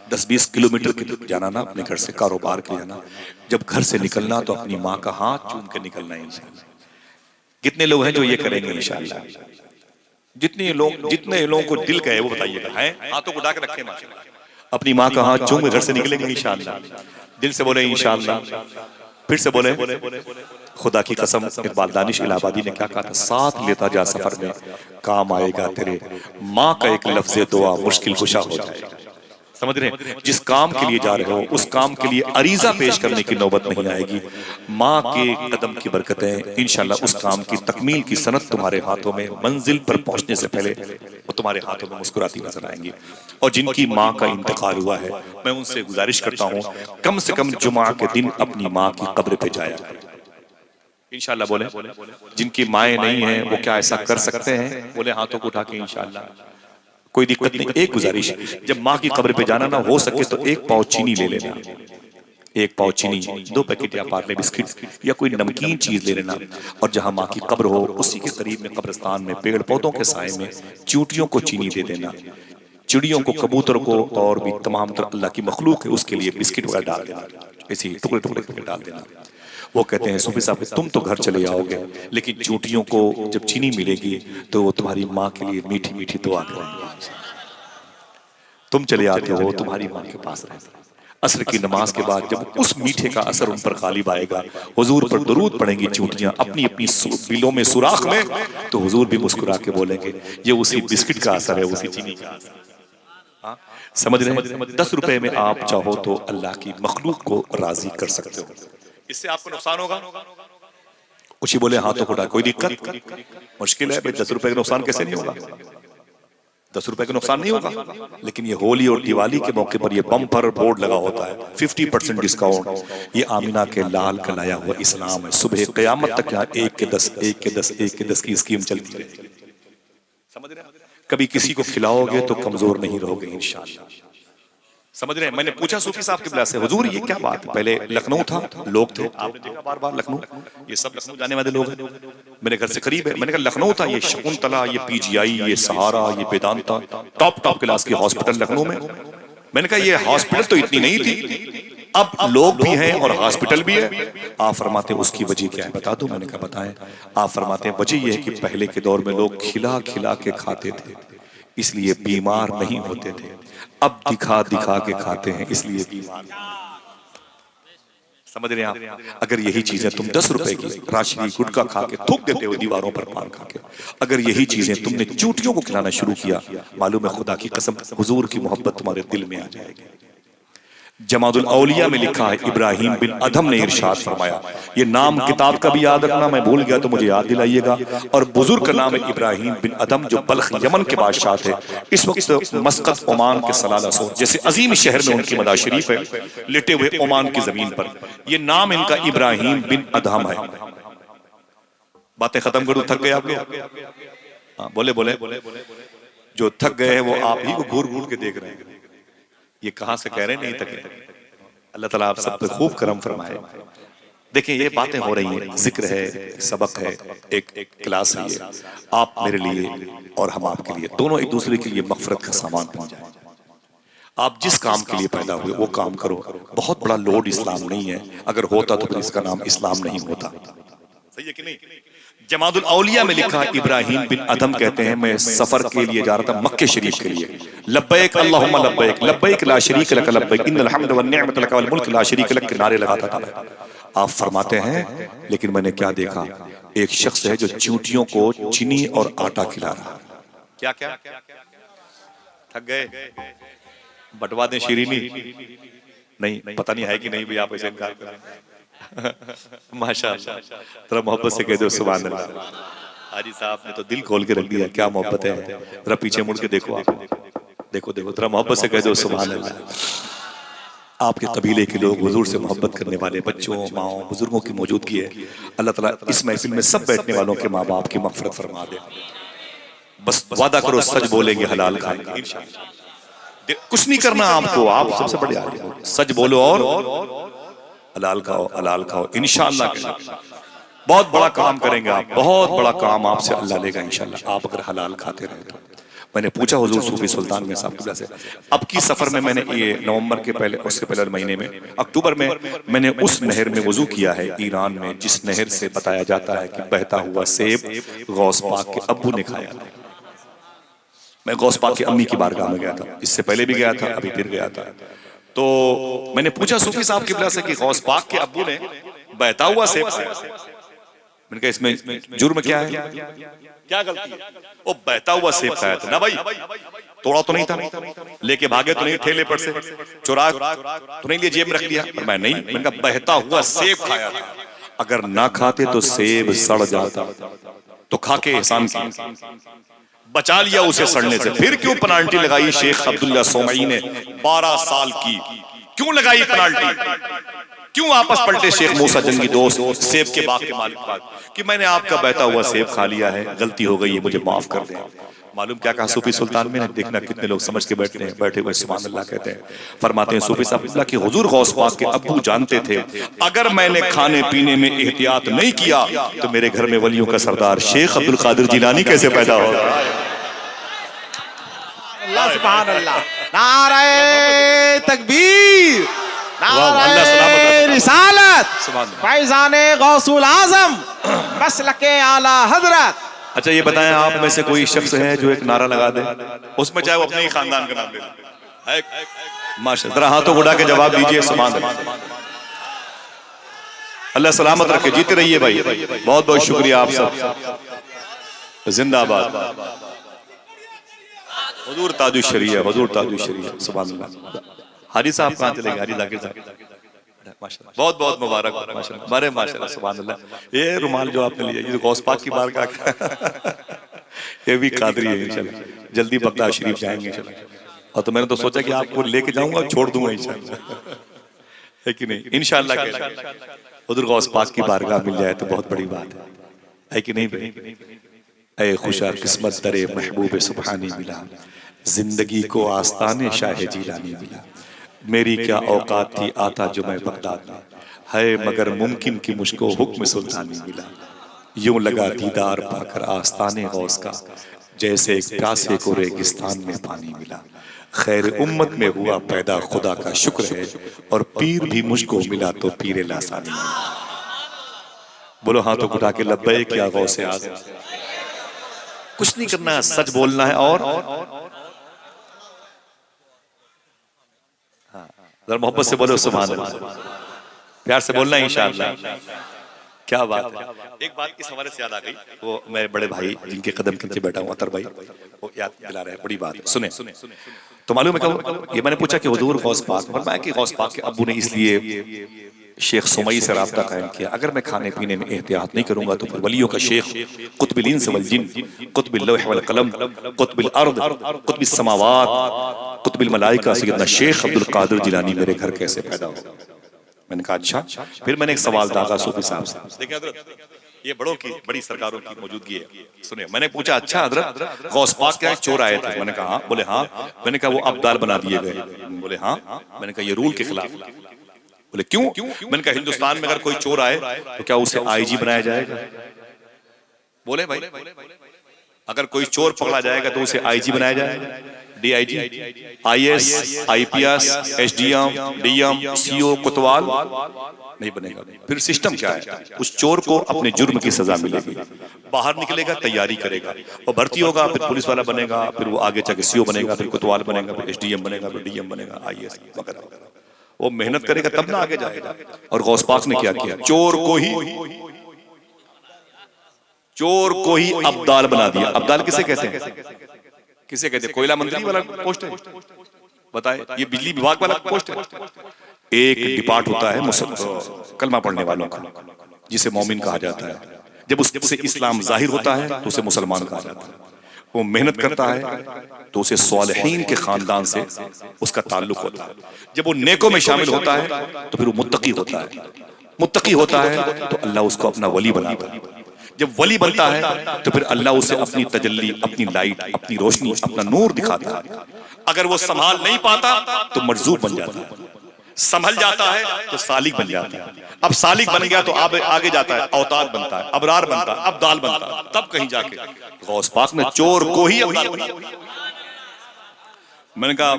10-20 किलोमीटर की तरफ जाना ना, अपने घर से कारोबार के जाना, जब घर से निकलना तो अपनी माँ का हाथ चूम के निकलना है इंशाअल्लाह। कितने लोग हैं जो ये करेंगे इंशाअल्लाह? जितने लोगों को दिल कहे वो बताइएगा। है हाथों को उठा के रखें, अपनी माँ का हाथ चूम के घर से निकलेंगे इंशाअल्लाह। दिल से बोले इंशाअल्लाह, फिर से बोले खुदा की कसम। इकबाल दानिश इलाहाबादी ने क्या कहा था? साथ लेता जा सफर में, काम आएगा तेरे, माँ का एक लफ्ज़ दुआ मुश्किल कुशा हो जाएगा। समझ रहे हैं? जिस काम के लिए जा रहे हो उस काम के लिए अरीजा पेश करने की नौबत नहीं आएगी। माँ के कदम की बरकतें इंशाअल्लाह उस काम की तकमील की सनत तुम्हारे हाथों में, मंजिल पर पहुंचने से पहले वो तुम्हारे हाथों में मुस्कुराती नजर आएंगी। और जिनकी माँ का इंतकाल हुआ है, मैं उनसे गुजारिश करता हूँ कम से कम जुमा के दिन अपनी माँ की कब्र पे जाया इंशाअल्लाह। बोले जिनकी माएँ नहीं है वो क्या ऐसा कर सकते हैं? बोले हाथों को उठा के इंशाअल्लाह। कोई दिक्कत नहीं। एक गुजारिश, जब माँ की कब्र पे जाना ना, हो सके तो 1 पाव चीनी ले लेना, 1 पाव चीनी, 2 पैकेट या पार्ले बिस्किट या कोई नमकीन चीज ले लेना। और जहां माँ की कब्र हो उसी के करीब में कब्रिस्तान में पेड़ पौधों के साए में चींटियों को चीनी दे देना, चिड़ियों को, कबूतर को और भी तमाम तरह अल्लाह की मखलूक है उसके लिए बिस्किट वगैरह डाल देना, ऐसे टुकड़े टुकड़े डाल देना। वो कहते हैं सूफी साहब तुम तो घर चले जाओगे, लेकिन चूटियों को जब चीनी मिलेगी तो वो तुम्हारी माँ के लिए मीठी मीठी दुआ करेंगे। तुम चले आते हो, तुम्हारी माँ के पास रहे। असर की नमाज के बाद जब उस मीठे का असर उन पर गालिब आएगा, हुजूर पर दरूद पढ़ेंगी चूटियां अपनी अपनी बिलों में, सुराख में, तो हुजूर भी मुस्कुरा के बोलेंगे ये उसी बिस्किट का असर है, उसी चीनी का असर। समझ रहे हैं? 10 रुपए में आप चाहो तो अल्लाह की मखलूक को राजी कर सकते हो। इससे आपको नुकसान होगा? कुछ ही बोले हाथों को उठा, कोई दिक्कत? मुश्किल है भाई, 10 रुपए का नुकसान कैसे नहीं होगा? 10 रुपए का नुकसान नहीं होगा। लेकिन ये होली और दिवाली के मौके पर ये बम्पर बोर्ड लगा होता है 50% डिस्काउंट, ये आमिना के लाल का लाया हुआ इस्लाम है। सुबह क़यामत तक यहाँ 1 के 10 1 के 10 1 के 10 की स्कीम चलती रहेगी। समझ रहे हैं? कभी किसी को खिलाओगे तो कमजोर नहीं रहोगे इंशाअल्लाह। समझ रहे हैं? मैंने पूछा सूफी साहब के बिला से, हुजूर ये क्या बात है? पहले लखनऊ था, लोग थे, आपने देखा बार बार लखनऊ, ये सब लखनऊ जाने वाले लोग हैं, मेरे घर से करीब है। मैंने कहा लखनऊ था, ये शकुंतला, ये पीजीआई, ये सहारा, ये वेदांता, टॉप क्लास की हॉस्पिटल लखनऊ में। मैंने कहा ये हॉस्पिटल तो इतनी नहीं थी, अब लोग भी हैं और हॉस्पिटल भी है। आप फरमाते उसकी वजह क्या है बता दो? मैंने कहा बताएं। आप फरमाते हैं वजह यह है कि पहले के दौर में लोग खिला खिला के खाते थे, इसलिए बीमार नहीं होते थे। अब दिखा दिखा के खाते हैं, इसलिए बीमार। समझ रहे हैं आप? अगर यही चीजें तुम 10 रुपए की राशि गुटखा खा के थूक देते हो दीवारों पर पान खा के, अगर यही चीजें तुमने चूटियों को खिलाना शुरू किया, मालूम है खुदा की कसम हुजूर की मोहब्बत तुम्हारे दिल में आ जाएगी। जमादुल औलिया में लिखा है, इब्राहिम बिन अदम ने इरशाद फरमाया, ये नाम किताब का भी याद रखना, मैं भूल गया तो मुझे याद दिलाइएगा। और बुजुर्ग का नाम है इब्राहिम बिन अदम, जो बल्ख यमन के बादशाह थे। इस वक्त मस्कत ओमान के सलालासो जैसे अजीम शहर में उनकी मदा शरीफ है, लेटे हुए ओमान की जमीन पर। ये नाम इनका इब्राहिम बिन अदम है। बातें खत्म करूं, थक गए आप लोग? बोले बोले जो थक गए हैं वो आप ही को घूर घूर के देख रहे हैं। ये कहां से कह रहे नहीं थके? अल्लाह ताला आप सब पे खूब करम फरमाए। देखिए ये बातें हो रही हैं, जिक्र है, सबक है, एक क्लास है, ये आप मेरे लिए और हम आपके लिए, दोनों एक दूसरे के लिए मगफरत का सामान बन जाए। आप जिस काम के लिए पैदा हुए वो काम करो। बहुत बड़ा लोड इस्लाम नहीं है, अगर होता तो फिर इसका नाम इस्लाम नहीं होता। सही है कि नहीं? जमादुल औलिया में लिखा, इब्राहिम बिन अदम कहते हैं मैं सफर के लिए जा रहा था मक्के शरीफ के लिए। लब्बैक अल्लाहुम्मा लब्बैक, लब्बैक ला शरीक लक लब्बैक, इन्नल हम्द वन निअमत लक वल मुल्क ला शरीक लक के नारे लगाता था। आप फरमाते हैं लेकिन मैंने क्या देखा, एक शख्स है जो चूटियों को चीनी और आटा खिला रहा। क्या क्या? थक गए, बंटवा दें शीरीनी? नहीं, पता नहीं है कि नहीं भी आप ऐसे इनकार करें। माशाअल्लाह, थोड़ा मोहब्बत से कह दो सुभान अल्लाह। हाजी साहब ने तो दिल खोल के रख दिया, क्या मोहब्बत है। जरा पीछे मुड़ के देखो आप, देखो देखो, थोड़ा मोहब्बत से कह दो सुभान अल्लाह। आपके कबीले के लोग हुजूर से मोहब्बत करने वाले बच्चों, माओ, बुजुर्गों की मौजूदगी है। अल्लाह ताला इस महफिल में सब बैठने वालों के माँ बाप की मग़फ़िरत फरमा दे। बस वादा करो सच बोलेंगे, हलाल खाएंगे इंशाअल्लाह। कुछ नहीं करना आपको, आप सबसे बड़े आगे सच बोलो और हलाल खाओ, हलाल खाओ इंशाअल्लाह। बहुत बड़ा काम करेंगे आप, बहुत बड़ा काम आपसे अल्लाह लेगा इंशाअल्लाह, आप अगर हलाल खाते रहे तो। मैंने पूछा हुजूर सूफी सुल्तान में साहब किबला से, अब की सफर में मैंने ये नवंबर के पहले, उसके पहले महीने में अक्टूबर में मैंने उस नहर में वजू किया है ईरान में, जिस नहर से बताया जाता है कि बहता हुआ सेब गौस पाक के अब्बू ने खाया था। मैं गौस पाक की अम्मी की बारगाह में गया था, इससे पहले भी गया था, अभी फिर गया था। तो मैंने पूछा सूफी साहब किबला से कि गौस पाक के अब्बू ने बहता हुआ सेब खाया। मैंने कहा इसमें जुर्म क्या है, क्या गलती है? वो बहता हुआ सेब खाया था ना भाई, तोड़ा तो नहीं था, लेके भागे तो नहीं ठेले पर से, चुरा तो नहीं लिए जेब में रख लिया? मैं नहीं, मैंने कहा बहता हुआ सेब खाया था। अगर ना खाते तो सेब सड़ जाता, तो खा के एहसान किया, बचा लिया उसे सड़ने से। फिर क्यों पेनाल्टी लगाई शेख अब्दुल्ला सोमई ने 12 साल की, क्यों लगाई पेनाल्टी? क्यों आपस पलटे शेख मूसा जंगी दोस्त सेब के बाग के मालिक पाक कि मैंने आपका बहता हुआ सेब खा लिया है, गलती हो गई है, मुझे माफ कर दें। मालूम क्या कहा सूफी सुल्तान में? देखना कितने लोग समझ के बैठते हैं, बैठे हुए सुभान अल्लाह कहते हैं। फरमाते हैं सूफी साहब कि हुजूर गौस पाक के अब्बू जानते थे अगर मैंने खाने पीने में एहतियात नहीं किया तो मेरे घर में वलियों का सरदार शेख अब्दुल कादिर जिलानी कैसे पैदा होगा। सुभान अल्लाह, नारे तकबीर, नारे रिसालत, फैज़ाने गौसुल आज़म, मसलके आला हज़रत। अच्छा ये बताएं आप में से कोई शख्स है जो एक नारा लगा दे, उसमें चाहे वो अपने ही खानदान का नाम ले, माशाअल्लाह, जरा हाथों उठा के जवाब दीजिए सुभान अल्लाह। अल्लाह सलामत रखे, जीते रहिए भाई, बहुत बहुत शुक्रिया आप सब, जिंदाबाद। हुजूर ताजुश शरीया, हुजूर ताजुश शरीया, सुभान अल्लाह। हाजी साहब कहाँ चले गए? हाजी जाकिर साहब, माशाअल्लाह, बहुत बहुत मुबारक, माशाअल्लाह, मारे माशाअल्लाह, सुभान अल्लाह। ये रुमाल जो आपने लिया, ये गौस पाक की बारगाह का ये भी कादरी है इंशाअल्लाह, जल्दी बगदाद शरीफ जाएंगे इंशाअल्लाह। और तो मैंने तो सोचा कि आपको लेके जाऊंगा और छोड़ दूंगा इंशाअल्लाह, है कि नहीं? इंशाअल्लाह उधर गौस पाक की बारगाह मिल जाए तो बहुत बड़ी बात है कि नहीं भाई? ऐ खुशा किस्मत दरे महबूब सुबहानी मिला, जिंदगी को आस्ताने शाह जीलानी मिला। मेरी क्या औकात थी आता जो मैं बगदाद में, है मगर मुमकिन कि मुझको हुक्म सुल्तानी मिला। यूं लगा दीदार पाकर आस्ताने गौस का, जैसे एक प्यासे को रेगिस्तान में पानी मिला। खैर उम्मत में हुआ पैदा खुदा का शुक्र है, और पीर भी मुझको मिला तो पीरे लासानी मिला। बोलो हाथों उठा के लब्बैक या गौसे आज़म। कुछ नहीं करना है, सच बोलना है और हाँ, मोहब्बत से बोलो सुभान अल्लाह, प्यार से बोलना है इंशाअल्लाह। क्या बात है। एक बात की हवाले से याद आ गई, वो मेरे बड़े भाई जिनके कदम के नीचे बैठा हूँ अतर भाई, वो याद दिला रहे हैं, बड़ी बात है, सुने। तो मालूम है क्या, ये मैंने पूछा कि हुजूर गौस पाक, फरमाया कि गौस पाक के अब्बू ने इसलिए शेख सुमई से राब्ता कायम किया, अगर मैं खाने पीने में एहतियात नहीं करूंगा तो फिर वलियों का शेख कुतुबुल इंस वल जिन, कुतुबुल लौह वल कलम, कुतुबुल अर्द, कुतुबुल समावात, कुतुबुल मलाइका सैयदना शेख अब्दुल कादिर जिलानी मेरे घर कैसे पैदा होगा। मैंने कहा अच्छा। फिर मैंने एक सवाल दागा सूफी साहब से, देखिए हजरत ये बड़ों की बड़ी सरकारों की मौजूदगी है, सुनिए। मैंने पूछा अच्छा हजरत गौस पाक क्या चोर आए थे? मैंने कहा हाँ। बोले हाँ। मैंने कहा वो अब्दाल बना दिए गए? बोले हाँ। मैंने कहा ये रूल के खिलाफ? बोले क्यों? मैंने कहा हिंदुस्तान में अगर कोई चोर आए तो क्या उसे आईजी बनाया जाएगा? बोले भाई अगर कोई चोर पकड़ा जाएगा तो उसे आईजी बनाया जाएगा, DIG, IAS, IPS, SDM, DM, CO, कोतवाल नहीं बनेगा। फिर सिस्टम क्या है? उस चोर को अपने जुर्म की सजा मिलेगी, बाहर निकलेगा, तैयारी करेगा और भर्ती होगा, फिर पुलिस वाला बनेगा, फिर वो आगे जाके सीओ बनेगा, फिर कोतवाल बनेगा, फिर एसडीएम बनेगा, फिर डीएम बनेगा, आईएएस वगैरह। वो मेहनत करेगा तब ना आगे जाएगा। और गौस पाक ने क्या किया? चोर को ही अब्दाल बना दिया। अब्दाल किसे कहते हैं? किसे कहते हैं? कोयला मंत्री वाला पोस्ट है? बताए, ये बिजली विभाग वाला पोस्ट है? एक डिपार्ट होता है कलमा पढ़ने वालों का, जिसे मोमिन कहा जाता है। जब उससे इस्लाम जाहिर होता है तो उसे मुसलमान कहा जाता है। वो मेहनत करता है तो उसे सालिहीन के खानदान से उसका ताल्लुक होता है। जब वो नेकों में शामिल होता है तो फिर वो मुत्तकी होता है। मुत्तकी होता है तो अल्लाह उसको अपना वली बनाता है। जब वली बनता है तो फिर अल्लाह उसे अपनी तजल्ली, अपनी लाइट, अपनी रोशनी, अपना नूर दिखाता है। अगर वो संभाल नहीं पाता तो मर्जूब बन जाता है, संभल जाता है तो सालिक बन जाता है। अब सालिक बन गया तो आगे जाता है, औताद बनता है, अबरार बनता है, अब्दाल बनता है। तब कहीं जाके गौस पाक ने चोर को ही अब्दाल बनाया। मैंने कहा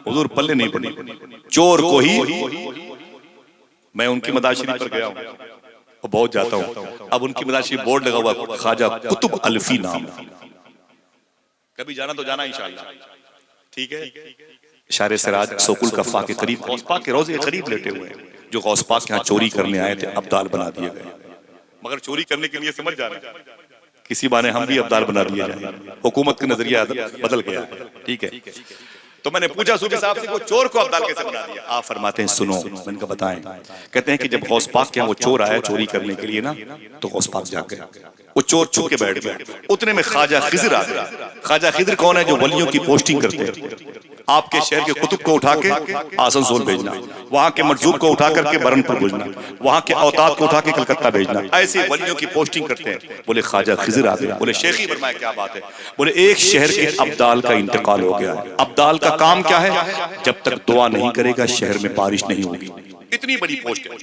हुजूर पल्ले नहीं पड़ी, चोर को ही। मैं उनकी मदार शरीफ पर गया हूँ और बहुत जाता हूँ। अब उनकी मदार शरीफ बोर्ड लगा हुआ ख्वाजा कुतुब अलफी नाम। कभी जाना तो जाना इंशाअल्लाह, ठीक है। इशारे सिराज सोकुल कफ़ा के करीब गौस पाक के रोज़े करीब लेटे हुए हैं, जो गौस पाक के यहाँ चोरी करने आए थे, अब्दाल बना दिए गए। मगर चोरी करने के लिए समझ जा रहे हैं, किसी बहाने हम भी अब्दाल बना दिए जाए। हुकूमत का नजरिया बदल गया, ठीक है। तो मैंने पूछा सूफी साहब से, वो चोर को अब्दाल कैसे बना दिया? आप फरमाते हैं सुनो, मैंने कहा बताएं। कहते हैं कि जब गौस पाक के यहाँ वो चोर आया चोरी करने के लिए ना, तो गौस पाक जाग गया, वो चोर छुप के बैठ गया। उतने में ख्वाजा खिज़र आ गया। ख्वाजा खिज़र कौन है? जो वलियों की पोस्टिंग करते हैं। आपके शहर के कुतुब को उठा के आसनसोल भेजना, वहां के मरजूब को उठा करके बरनपुर भेजना, वहां के औताद को उठा के कलकत्ता भेजना, ऐसे वलियों की पोस्टिंग करते हैं। बोले ख्वाजा खिज़र आ गया। बोले शेखी फरमाया क्या बात है? बोले एक शहर के अब्दाल का इंतकाल हो गया है। अब्दाल का काम क्या है? जब तक दुआ नहीं करेगा शहर में बारिश नहीं होगी। इतनी बड़ी पोस्ट है,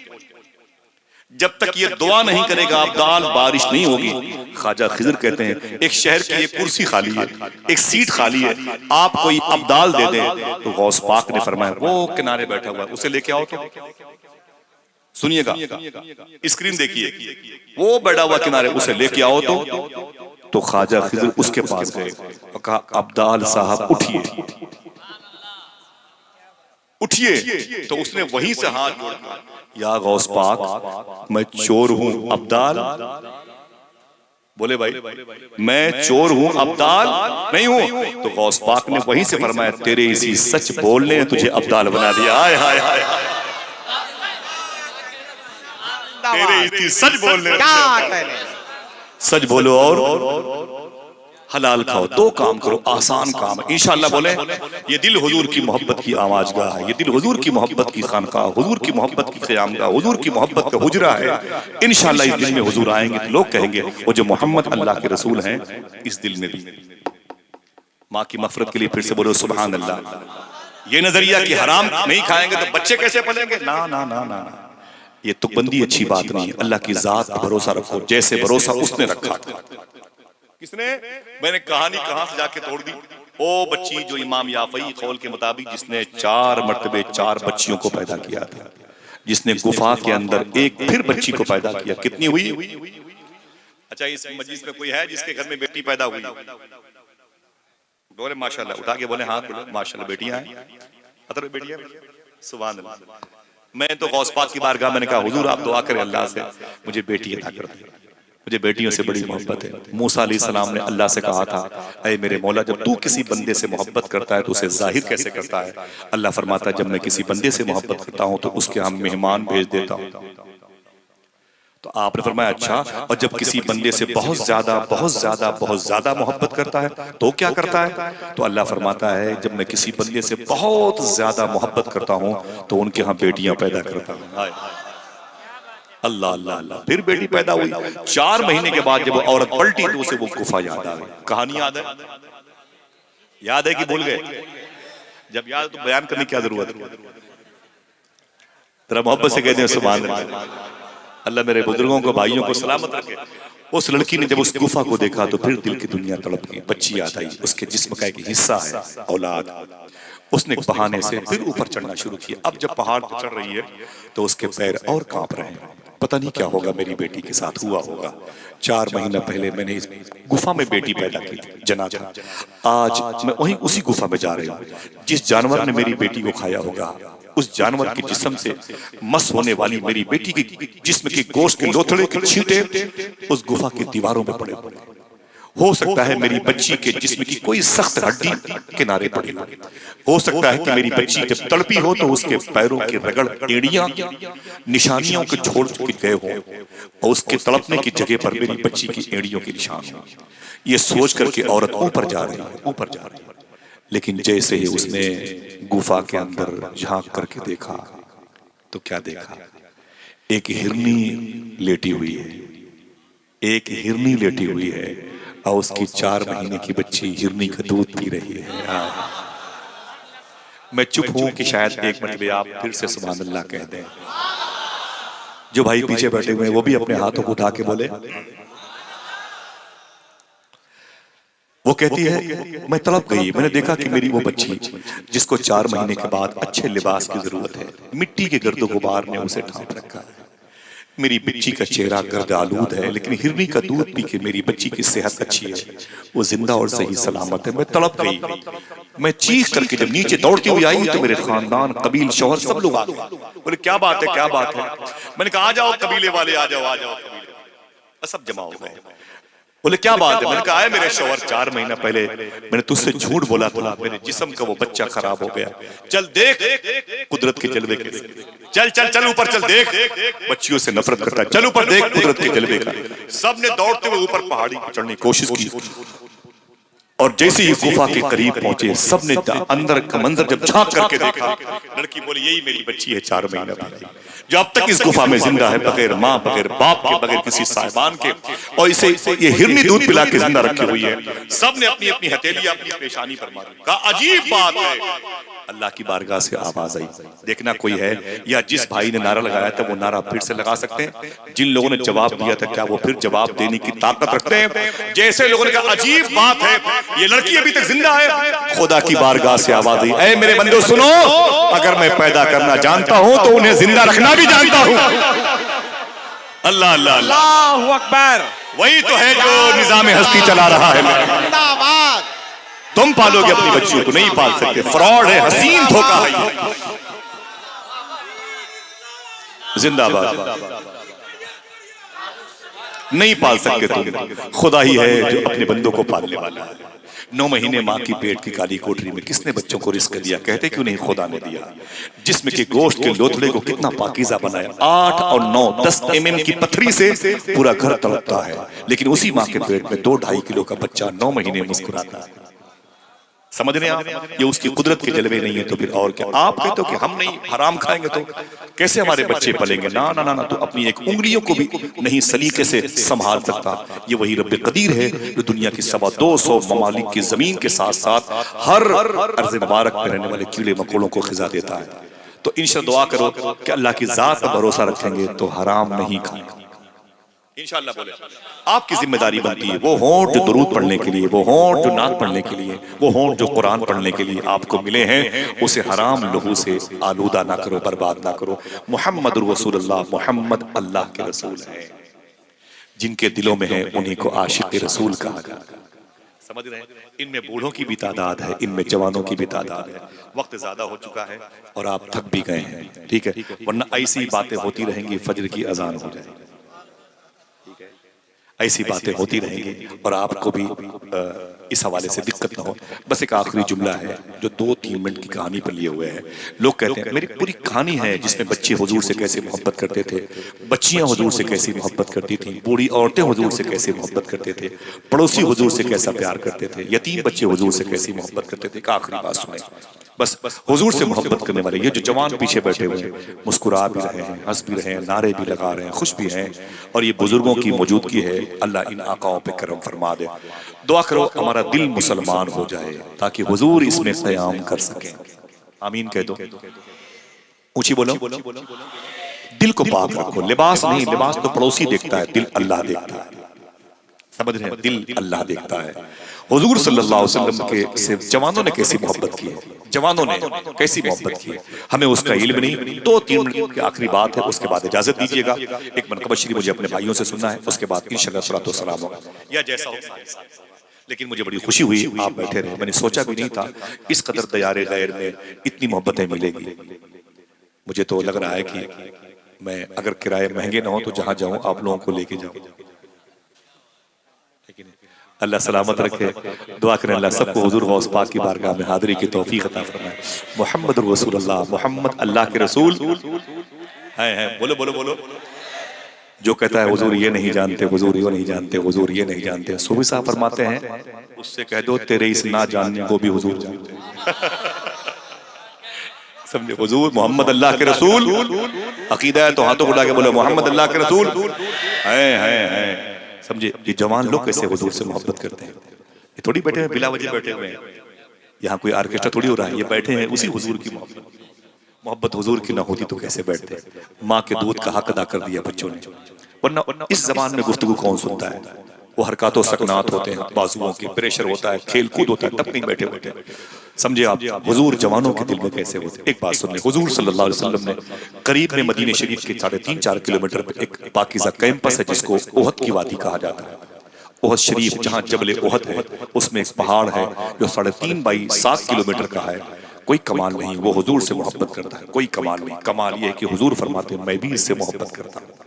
जब तक ये दुआ नहीं करेगा अब्दाल बारिश नहीं होगी। ख्वाजा खिज़र कहते हैं एक शहर की एक कुर्सी खाली है, एक सीट खाली है, आप कोई अब्दाल दे दें। तो गौस पाक ने फरमाया वो किनारे बैठा हुआ है, उसे लेके आओ। तो सुनिएगा, स्क्रीन देखिए, वो बैठा हुआ किनारे, उसे लेके आओ। तो ख्वाजा खिज़र उसके पास गए और कहा अब्दाल साहब उठिए, उठिए। तो उसने वहीं से हाथ जोड़ा, या गौस पाक मैं चोर हूं, अब्दाल। बोले भाई मैं चोर हूं, अब्दाल नहीं हूं। तो गौस पाक ने वहीं से फरमाया तेरे इसी सच बोलने ने तुझे अब्दाल बना दिया। हाय हाय हाय, तेरे इसी सच बोलने, सच बोलो और हलाल खाओ, दो काम करो, आसान काम है इंशाअल्लाह। बोले ये दिल हुजूर की मोहब्बत की आवाज़गाह है, ये दिल हुजूर की मोहब्बत की खानकाह, हुजूर की मोहब्बत की क़यामगाह, हुजूर की मोहब्बत का हुजरा है। इंशाअल्लाह इस दिल में हुजूर आएंगे तो लोग कहेंगे वो जो मोहम्मद अल्लाह के रसूल हैं, इस दिल में भी। माँ की मग़फ़िरत के लिए फिर से बोलो सुभान अल्लाह। ये नजरिया कि हराम नहीं खाएंगे तो बच्चे कैसे पलेंगे, ना ना ना ना, ये तुकबंदी अच्छी बात नहीं है। अल्लाह की ज़ात पर भरोसा रखो, जैसे भरोसा उसने रखा। किसने? मैंने कहानी कहां से जाके तोड़ दी। ओ बच्ची जो इमाम याफई कौल के मुताबिक जिसने 4 मरतबे 4 बच्चियों को पैदा किया था, जिसने गुफा के अंदर एक फिर बच्ची को पैदा किया। कितनी हुई? अच्छा इस मजलिस में कोई है जिसके घर में बेटी पैदा हुई? बोले माशाल्लाह, उठा के बोले हाँ माशाल्लाह बेटियां हैं, अतर बेटियां, सुभान अल्लाह। मैं तो गौस पाक की बारगाह मैंने कहा हुजूर आप दुआ करें अल्लाह से मुझे बेटी अता कर दे, मुझे बेटियों से बड़ी मोहब्बत है। मूसा अलैहिस्सलाम ने अल्लाह से कहा था ऐ मेरे मौला जब तू किसी बंदे से मोहब्बत करता है तो उसे जाहिर कैसे करता है? अल्लाह फरमाता है जब मैं किसी बंदे से मोहब्बत करता हूँ तो उसके हम मेहमान भेज देता हूँ। तो आपने फरमाया अच्छा, और जब किसी बंदे से बहुत ज्यादा मोहब्बत करता है तो क्या करता है? तो अल्लाह फरमाता है जब मैं किसी बंदे से बहुत ज्यादा मोहब्बत करता हूँ तो उनके यहाँ बेटियां पैदा करता हूँ। अल्लाह अल्लाह अल्लाह, फिर बेटी पैदा हुई। 4 महीने के बाद जब वो औरत पलटी तो उसे वो गुफा याद आ गई। कहानी याद है? याद है कि भूल गए? जब याद तो बयान करने की क्या जरूरत है? जरा मोहब्बत से कहते हैं सुभान अल्लाह। अल्लाह मेरे बुजुर्गों को, भाइयों को सलामत रखे। उस लड़की ने जब उस गुफा को देखा तो फिर दिल की दुनिया तड़प गई। बच्ची याद आई, उसके जिस्म का एक हिस्सा है औलाद। उसने बहाने से फिर ऊपर चढ़ना शुरू किया। अब जब पहाड़ पर चढ़ रही है तो उसके पैर और कांप रहे हैं, पता नहीं क्या होगा मेरी बेटी के साथ हुआ होगा। 4 महीना पहले मैंने इस गुफा में बेटी पैदा की थी, जनाजा। आज मैं वहीं उसी गुफा में जा रही हूँ। जिस जानवर ने मेरी बेटी को खाया होगा उस जानवर के जिस्म से मस होने वाली मेरी बेटी के जिस्म के गोश्त के लोथड़े के छींटे उस गुफा की दीवारों में पड़े। हो सकता है मेरी बच्ची के जिस्म की कोई सख्त हड्डी किनारे पड़े, हो सकता है कि मेरी बच्ची जब तड़पी हो तो उसके पैरों की रगड़ एड़ियां निशानियों को छोड़ के गए हो और उसके तड़पने की जगह पर मेरी बच्ची की एड़ियों के निशान हो। ये सोच करके औरत ऊपर जा रही है, ऊपर जा रही है। लेकिन जैसे ही उसने गुफा के अंदर झांक करके देखा तो क्या देखा? एक हिरनी लेटी हुई है, एक हिरनी लेटी हुई है और उसकी 4 महीने की बच्ची हिरनी का दूध पी रही है। मैं चुप हूं कि शायद एक मरतबे आप फिर से सुभान अल्लाह कह दें। जो भाई पीछे बैठे हुए हैं वो भी अपने हाथों को उठा के बोले। वो कहती है मैं तड़प गई, मैंने देखा कि मेरी वो बच्ची जिसको 4 महीने के बाद अच्छे लिबास की जरूरत है, मिट्टी के गर्दो गुबार ने उसे ढांप रखा है। मेरी बच्ची का चेहरा गर्द आलूद है, लेकिन हिरनी का दूध पी के मेरी बच्ची की सेहत अच्छी है, वो जिंदा और सही सलामत है। मैं तड़प गई, मैं चीख करके जब नीचे दौड़ती हुई आई तो मेरे खानदान, कबील, शौहर सब लोग आ गए। बोले क्या बात है, क्या बात है? मैंने कहा आ जाओ कबीले वाले, आ जाओ, आ जाओ कबीले वाले। सब जमा हो गए। बोले क्या बात है? मैंने कहा है मेरे शौहर 4 महीना पहले मैंने तुझसे झूठ बोला था, मेरे जिस्म का वो बच्चा खराब हो गया। चल देख कुदरत के जलवे के, चल चल चल ऊपर चल देख। बच्चियों से नफरत करता है, चल ऊपर देख कुदरत के जलवे का। सब ने दौड़ते हुए ऊपर पहाड़ी पर चढ़ने की कोशिश की और जैसे ही गुफा के करीब पहुंचे सबने अंदर का मंजर जब झांक करके देखा, लड़की बोली यही मेरी बच्ची है 4 महीना पहले, जो अब तक इस गुफा में जिंदा है, बगैर माँ, बगैर बाप के, बगैर किसी साहिबान के, और इसे ये हिरनी दूध पिला के जिंदा रखी हुई है। सबने अपनी अपनी हथेलियां अपनी पेशानी पर मारी। कहा अजीब बात है। अल्लाह की बारगाह से आवाज आई, देखना कोई है या जिस भाई ने नारा लगाया था वो नारा फिर से लगा सकते हैं? जिन लोगों ने जवाब दिया था क्या वो फिर जवाब देने की ताकत रखते हैं? जैसे लोगों ने कहा अजीब बात है, ये लड़की अभी तक जिंदा है, खुदा की बारगाह से आवाज आई, ऐ मेरे बंदो सुनो, अगर मैं पैदा करना जानता हूं तो उन्हें जिंदा रखना भी जानता हूं। अल्लाह अल्लाह अल्लाहु अकबर। वही तो है जो निजाम हस्ती चला रहा है। जिंदाबाद। तुम पालोगे अपनी बच्चियों को, नहीं पाल सकते, फ्रॉड है, हसीन धोखा है। जिंदाबाद। नहीं पाल सकते तुम, खुदा ही है जो अपने बंदों को पालने वाला है। 9 महीने माँ की पेट की काली कोठरी में किसने बच्चों को रिस्क दिया? कहते क्यों नहीं खुदा ने दिया। जिसमें के गोश्त के लोथड़े को कितना पाकीज़ा बनाया। 8 और 9 10 mm की पथरी से पूरा घर तड़पता है, लेकिन उसी माँ के पेट में 2-2.5 किलो का बच्चा 9 महीने मुस्कुराता है। समझ रहे हैं आप? ये उसकी कुदरत के जलवे नहीं है तो फिर और क्या? आप कहते हो कि हम नहीं हराम खाएंगे तो कैसे हमारे बच्चे पलेंगे? ना ना ना ना, तो अपनी एक उंगलियों को भी नहीं सलीके से संभाल सकता। ये वही रब्बे कदीर है जो दुनिया की 225 ममालिक की जमीन के साथ साथ हर अर्ज़ मुबारक में रहने वाले कीड़े मकोड़ों को ख़िज़ा देता है। तो इंशाअल्लाह दुआ करो कि अल्लाह की ज़ात पर भरोसा रखेंगे तो हराम नहीं खाएंगे इंशाअल्लाह। बोले आपकी जिम्मेदारी बनती है, वो होंठ जो दुरूद पढ़ने के लिए, वो होंठ जो नात पढ़ने के लिए, वो होंठ जो कुरान पढ़ने के लिए आपको मिले हैं, उसे हराम लहू से आलूदा ना करो, बर्बाद ना करो। मुहम्मद रसूलुल्लाह, मुहम्मद अल्लाह के रसूल हैं। जिनके दिलों में है उन्हीं को आशिक रसूल कहा जाता है। समझ रहे हैं? इनमें बूढ़ों की भी तादाद है, इनमें जवानों की भी तादाद है। वक्त ज्यादा हो चुका है और आप थक भी गए हैं, ठीक है, वरना ऐसी बातें होती रहेंगी, फजर की अजान हो जाएगी, ऐसी बातें होती रहेंगी और आपको भी इस हवाले से दिक्कत ना हो। बस एक आखिरी जुमला है जो 2-3 मिनट की कहानी पर लिए हुए है। लोग कहते हैं मेरी पूरी कहानी है जिसमें बच्चे हुजूर से कैसे मोहब्बत करते थे, बच्चियां हुजूर से कैसी मोहब्बत करती थी, बूढ़ी औरतें हुजूर से कैसे मोहब्बत करते थे, पड़ोसी हुजूर से कैसा प्यार करते थे, यतीम बच्चे हुजूर से कैसी मोहब्बत करते थे। आखिरी बात सुने, बस हुजूर से मोहब्बत करने वाले ये जो जवान पीछे बैठे हुए हैं मुस्कुरा भी रहे हैं, हंस भी रहे हैं, नारे भी लगा रहे हैं, खुश भी हैं, और ये बुजुर्गों की मौजूदगी है। अल्लाह इन आकाओं पे करम फरमा दे। दुआ करो हमारा दिल मुसलमान हो जाए ताकि हुजूर इसमें क़याम कर सके। आमीन कह दो, ऊंची बोलो। दिल को पाक रखो, लिबास नहीं, लिबास तो पड़ोसी देखता है, दिल अल्लाह देखता है। समझ रहे हैं? दिल अल्लाह देखता है। हुजूर सल्लल्लाहु अलैहि वसल्लम के से जवानों ने कैसी मोहब्बत की है, जवानों ने कैसी मोहब्बत की है, हमें उसका इल्म नहीं। 2-3 मिनट की आखिरी बात है, उसके बाद इजाजत दीजिएगा। एक मनकबत शरीफ मुझे अपने भाइयों से सुनना है, उसके बाद इंशाअल्लाह सलातो सलाम होगा या जैसा हो। लेकिन मुझे बड़ी खुशी हुई आप बैठे रहे, मैंने सोचा भी नहीं था इस कदर दयारे गैर में इतनी मोहब्बतें मिलेगी। मुझे तो लग रहा है कि मैं अगर किराए महंगे ना हो तो जहां जाऊं आप लोगों को लेके जाऊं, अल्लाह सलामत रखे। दुआ करें अल्लाह सबको हुजूर गौस पाक की बारगाह में हाजिरी की तौफीक अता फरमाए। मोहम्मद रसूलुल्लाह, मोहम्मद अल्लाह के रसूल हैं। बोलो बोलो बोलो। जो कहता है हुजूर ये नहीं जानते, हुजूर ये नहीं जानते, हुजूर ये नहीं जानते, सूफी साहब फरमाते हैं उससे कह दो तेरे इस ना जानने को भी हुजूर जानते हैं। समझे? हुजूर मोहम्मद अल्लाह के रसूल, अकीदा है तो हाथों उठा के बोले मोहम्मद अल्लाह के रसूल हैं। समझे? ये जवान लोग कैसे हुजूर से मोहब्बत करते हैं। ये थोड़ी बैठे हैं बिला वजह बैठे हुए हैं, यहाँ कोई ऑर्केस्ट्रा थोड़ी हो रहा है, ये बैठे हैं उसी हुजूर की मोहब्बत हुजूर की ना होती तो कैसे बैठते। माँ के दूध का हक अदा कर दिया बच्चों ने, वरना इस जबान में गुफ्तगू कौन सुनता है। वो हरकतों सकनात होते हैं, बाजुओं की प्रेशर होता है, खेल कूद होता है, तब नहीं बैठे बैठे। समझे आप? हुजूर जवानों के दिल में कैसे होते। एक बात सुनिए, हुजूर सल्लल्लाहु अलैहि वसल्लम ने करीब में मदीने शरीफ के 3.5-4 किलोमीटर पे एक पाकीज़ा कैंपस है जिसको ओहद की वादी कहा जाता है। ओहद शरीफ जहाँ जबल ओहद है उसमें एक पहाड़ है जो 3.5 बाई 7 किलोमीटर का है। कोई कमाल नहीं, वो हुजूर से मोहब्बत करता है, कोई कमाल नहीं। कमाल ये है कि हुजूर फरमाते हैं मैं भी इससे मोहब्बत करता हूँ।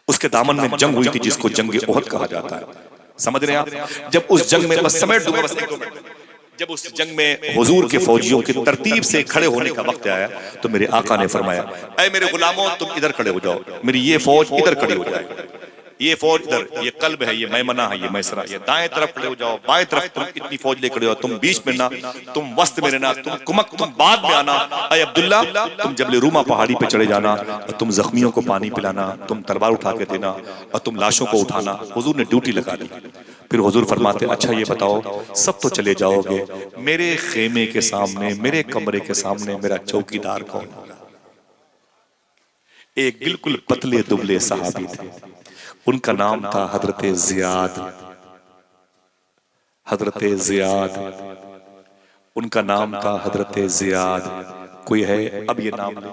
उसके दामन में जंग हुई थी जिसको जंग ओहद कहा जाता है। समझ रहे हैं आप? जब उस जंग में, बस समेट दूंगा बस 1-2 मिनट, जब उस जंग में हुजूर के फौजियों की तरतीब से खड़े होने का वक्त आया तो मेरे आका ने फरमाया ऐ मेरे गुलामों तुम इधर खड़े हो जाओ, मेरी ये फौज इधर खड़ी हो जाए, ये फौज इधर, ये कल्ब है, ये मैमना है, ये मैसरा, ये दाएं तरफ खड़े हो जाओ, बाएं तरफ तुम इतनी फौज ले खड़े हो, तुम बीच में ना, तुम वस्त में रहना, तुम कुमक तुम बाद में आना। ऐ अब्दुल्ला तुम जबल रूमा पहाड़ी पे चढ़े जाना और तुम जख्मियों को पानी पिलाना, तुम तलवार उठा के देना और तुम लाशों को उठाना। हुजूर ने ड्यूटी लगा दी। फिर हुजूर फरमाते अच्छा ये बताओ सब तो चले जाओगे, मेरे खेमे के सामने, मेरे कमरे के सामने मेरा चौकीदार कौन होगा? एक बिल्कुल पतले दुबले सहाबी थे, उनका नाम था हजरत जियाद। हजरत जियाद, उनका नाम था हजरत जियाद। कोई है अब ये नाम ले?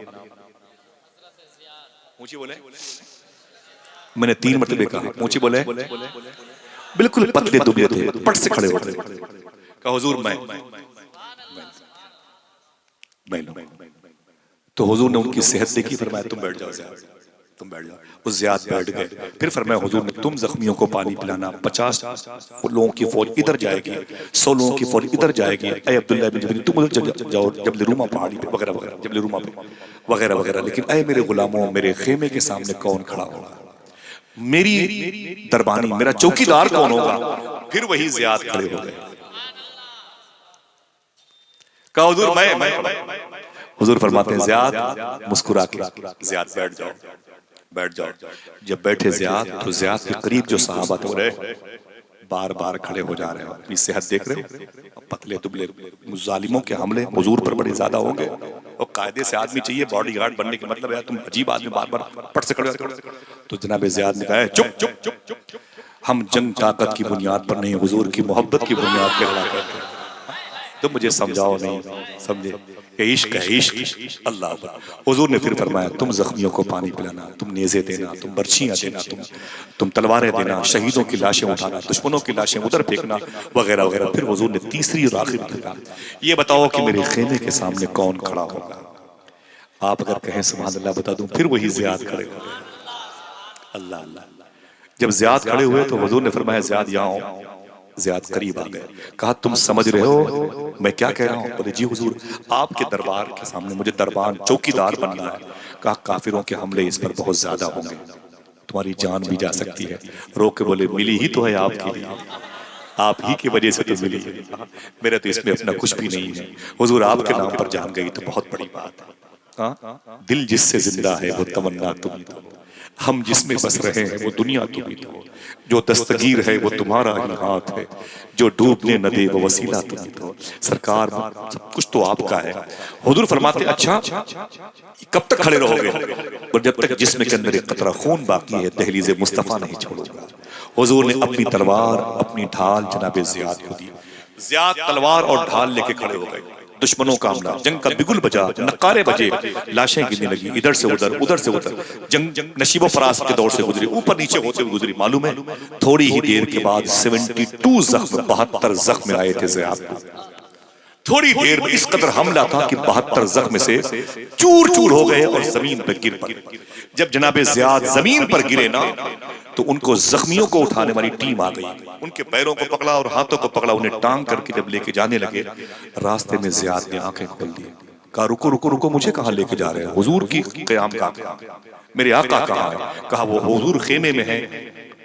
ऊंची बोले, मैंने 3 मरतबे कहा ऊंची बोले। बिल्कुल पतले दुबले थे, पट से खड़े होते। कहा हुजूर मैं तो हुजूर ने उनकी सेहत देखी, फरमाया तुम बैठ जाओ ज़ियाद, तुम बैठ जाओ। उस ज़ियाद बैठ गए। फिर फरमाया हुजूर ने तुम जख्मियों को पानी पिलाना, 50 लोगों की फौज इधर जाएगी, 100 लोगों की फौज इधर जाएगी। ऐ अब्दुल्लाह बिन जबीर तुम उधर जाओ जबल रूमा पहाड़ी पे वगैरह वगैरह, जबल रूमा पे वगैरह वगैरह। लेकिन ऐ मेरे गुलामों, मेरे खेमे के सामने कौन खड़ा होगा? मेरी दरबानी, मेरा चौकीदार कौन होगा? फिर वही ज़ियाद खड़े हो गए। कहा हुजूर मैं। हुजूर फरमाते हैं ज़ियाद मुस्कुरा के, ज़ियाद बैठ जाओ, बैठ जाओ। जब बैठे ज़ियाद तो ज़ियाद के करीब जो सहाबा थे वो बार बार खड़े हो जा रहे हो। अपनी सेहत देख रहे हो, पतले दुबले, जालिमों के हमले हुजूर पर बड़े ज्यादा होंगे और कायदे से आदमी चाहिए बॉडीगार्ड बनने के मतलब यार तुम अजीब आदमी बार बार पट से खड़े हो। तो जनाब ज़ियाद ने कहा चुप चुप चुप चुप, हम जंग ताकत की बुनियाद पर नहीं, हुजूर की मोहब्बत की बुनियाद पर लड़ा करते हैं। तो मुझे समझाओ नहीं, समझे? ये इश्क है, इश्क अल्लाह पर। हुजूर ने फिर फरमाया तुम जख्मियों को पानी पिलाना, तुम नेज़े देना, तुम बर्छियां देना, तुम तलवारें देना, शहीदों की लाशें उठाना, दुश्मनों की लाशें उधर फेंकना वगैरह वगैरह। फिर हुजूर ने तीसरी और आखिरी में कहा ये बताओ कि मेरे खेमे के सामने कौन खड़ा होगा? आप अगर कहें सुभान अल्लाह बता दूं, फिर वही ज़ियाद खड़े हो गए। अल्लाह अल्लाह। जब ज़ियाद खड़े हुए तो हुजूर ने फरमाया ज़ियाद यहाँ आओ। ज़ियाद करीब आ गए। कहा तुम समझ रहे हो मैं क्या कह रहा हूँ? बोले जी हुजूर, आपके दरबार के सामने मुझे दरबान चौकीदार बनना है। कहा काफिरों के हमले इस पर बहुत ज्यादा होंगे, तुम्हारी जान भी जा सकती है। रो के बोले मिली ही तो है आपके लिए, आप ही की वजह से तो मिली है, मेरा तो इसमें अपना कुछ भी नहीं है। हुजूर आपके नाम पर जान गई तो बहुत बड़ी बात है। दिल जिससे जिंदा है वो तमन्ना तुम तो, हम जिसमें बस रहे हैं वो दुनिया तुम ही तो, जो दस्तगीर है वो तुम्हारा ही हाथ है, जो डूबने न दे वो वसीला तुम ही तो। सरकार सब कुछ तो आपका है। हुजूर फरमाते अच्छा कब तक खड़े रहोगे? और जब तक जिस्म के अंदर एक कतरा खून बाकी है दहलीज़े मुस्तफा नहीं छोड़ूंगा। हुजूर ने अपनी तलवार अपनी ढाल जनाब ज़ियाद को दी। ज़ियाद तलवार और ढाल लेके खड़े हो गए। दुश्मनों का हमला, जंग का बिगुल बजा, नकारे बजे, लाशें गिरने लगी इधर से उधर उधर से उधर। जंग नशीबो फरास के दौर से गुजरी, ऊपर नीचे होते हुए गुजरी। मालूम है थोड़ी ही देर के बाद 72 जख्म 72 जख्म आए थे ज़ियाद को। थोड़ी देर में इस कदर हमला था कि 72 जख्म से चूर चूर हो गए और जमीन पर गिर पड़े। जब जनाबे ज़ियाद जमीन पर गिरे ना तो उनको जख्मियों को उठाने वाली टीम आ गई। उनके पैरों को पकड़ा और हाथों को पकड़ा, उन्हें टांग करके जब लेके जाने लगे, रास्ते में ज़ियाद ने आंखें खोल दी, कहा रुको रुको रुको, मुझे कहाँ लेके जा रहे हैं? हुजूर की क़याम का, मेरे आका कहाँ है? कहा वो हुजूर खेमे में है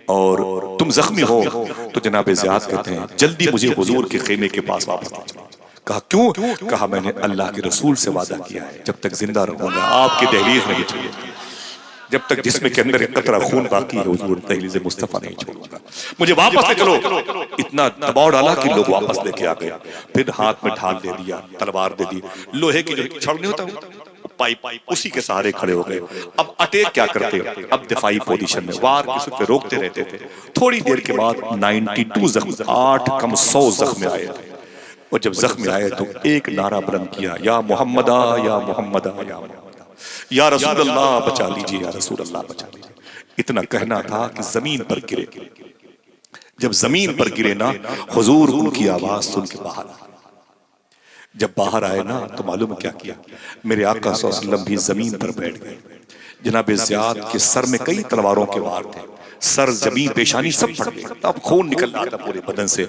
और तुम जख्मी हो। तो जनाब ज़ियाद कहते हैं जल्दी मुझे हुजूर के खेमे के पास वापस ले चलो। कहा क्यों? कहा मैंने अल्लाह के रसूल से वादा किया है जब तक जिंदा रहूंगा आपकी दहलीज नहीं छोड़ूंगा, जब तक जिस्म के अंदर एक कतरा खून बाकी है हुजूर दहलीज मुस्तफा नहीं छोड़ूंगा, मुझे वापस ले चलो। इतना दबाव डाला कि लोग वापस लेके आ गए। फिर हाथ में ढाल दे दिया, तलवार दे दी, लोहे की जो छड़ नहीं होता पाइप, उसी के सहारे खड़े हो गए। अब अटैक क्या करते? अब दिफाई पोजीशन में वार किसी पे रोकते रहते थे। थोड़ी देर के बाद 92 जख्म, 8 कम 100 जख्म आए। और जब जख्म आए तो एक नारा बुलंद किया, या मोहम्मदा या मोहम्मदा या मोहम्मदा, या रसूल अल्लाह बचा लीजिए, या रसूल अल्लाह बचा लीजिए। इतना कहना था कि जमीन पर गिरे। जब जमीन पर गिरे ना, हुजूर उनकी आवाज सुन के बाहर आए। जब बाहर आए ना तो मालूम है क्या किया? मेरे आका सल्लल्लाहु अलैहि वसल्लम भी जमीन पर बैठ गए। जनाब ज़ियाद के सर में कई तलवारों के वार थे, सर जमीन पेशानी सब फट गए, तब खून निकल रहा था पूरे बदन से।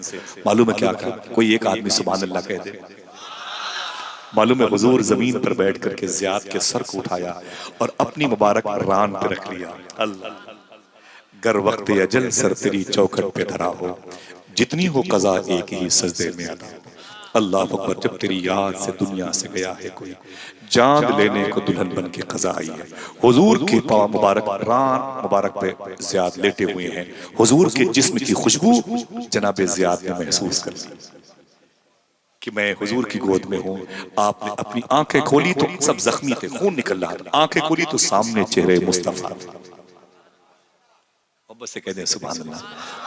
मालूम है क्या कहा? कोई एक आदमी सुभान अल्लाह कह दे। मालूम है हुजूर जमीन पर बैठ करके ज़ियाद के सर को उठाया और अपनी मुबारक रान पे रख लिया। अल्लाह, गर वक्त अजल सर तेरी चौखट पे धरा हो, जितनी हो कज़ा एक ही सजदे में अदा। अल्लाह अकबर, जब तेरी याद से दुनिया से गया है कोई, जान लेने को दुल्हन बन के कज़ा आई है। हुजूर के पाँव मुबारक, रान मुबारक पे ज़ियाद लेटे हुए हैं। हुजूर के जिस्म की खुशबू जनाब ज़ियाद ने महसूस कर ली कि मैं हुजूर की गोद में हूँ। आपने अपनी आंखें खोली तो सब जख्मी थे, खून निकल रहा था। आंखें खोली तो सामने चेहरे मुस्तफा थे। बस से कहते हैं सुभान अल्लाह,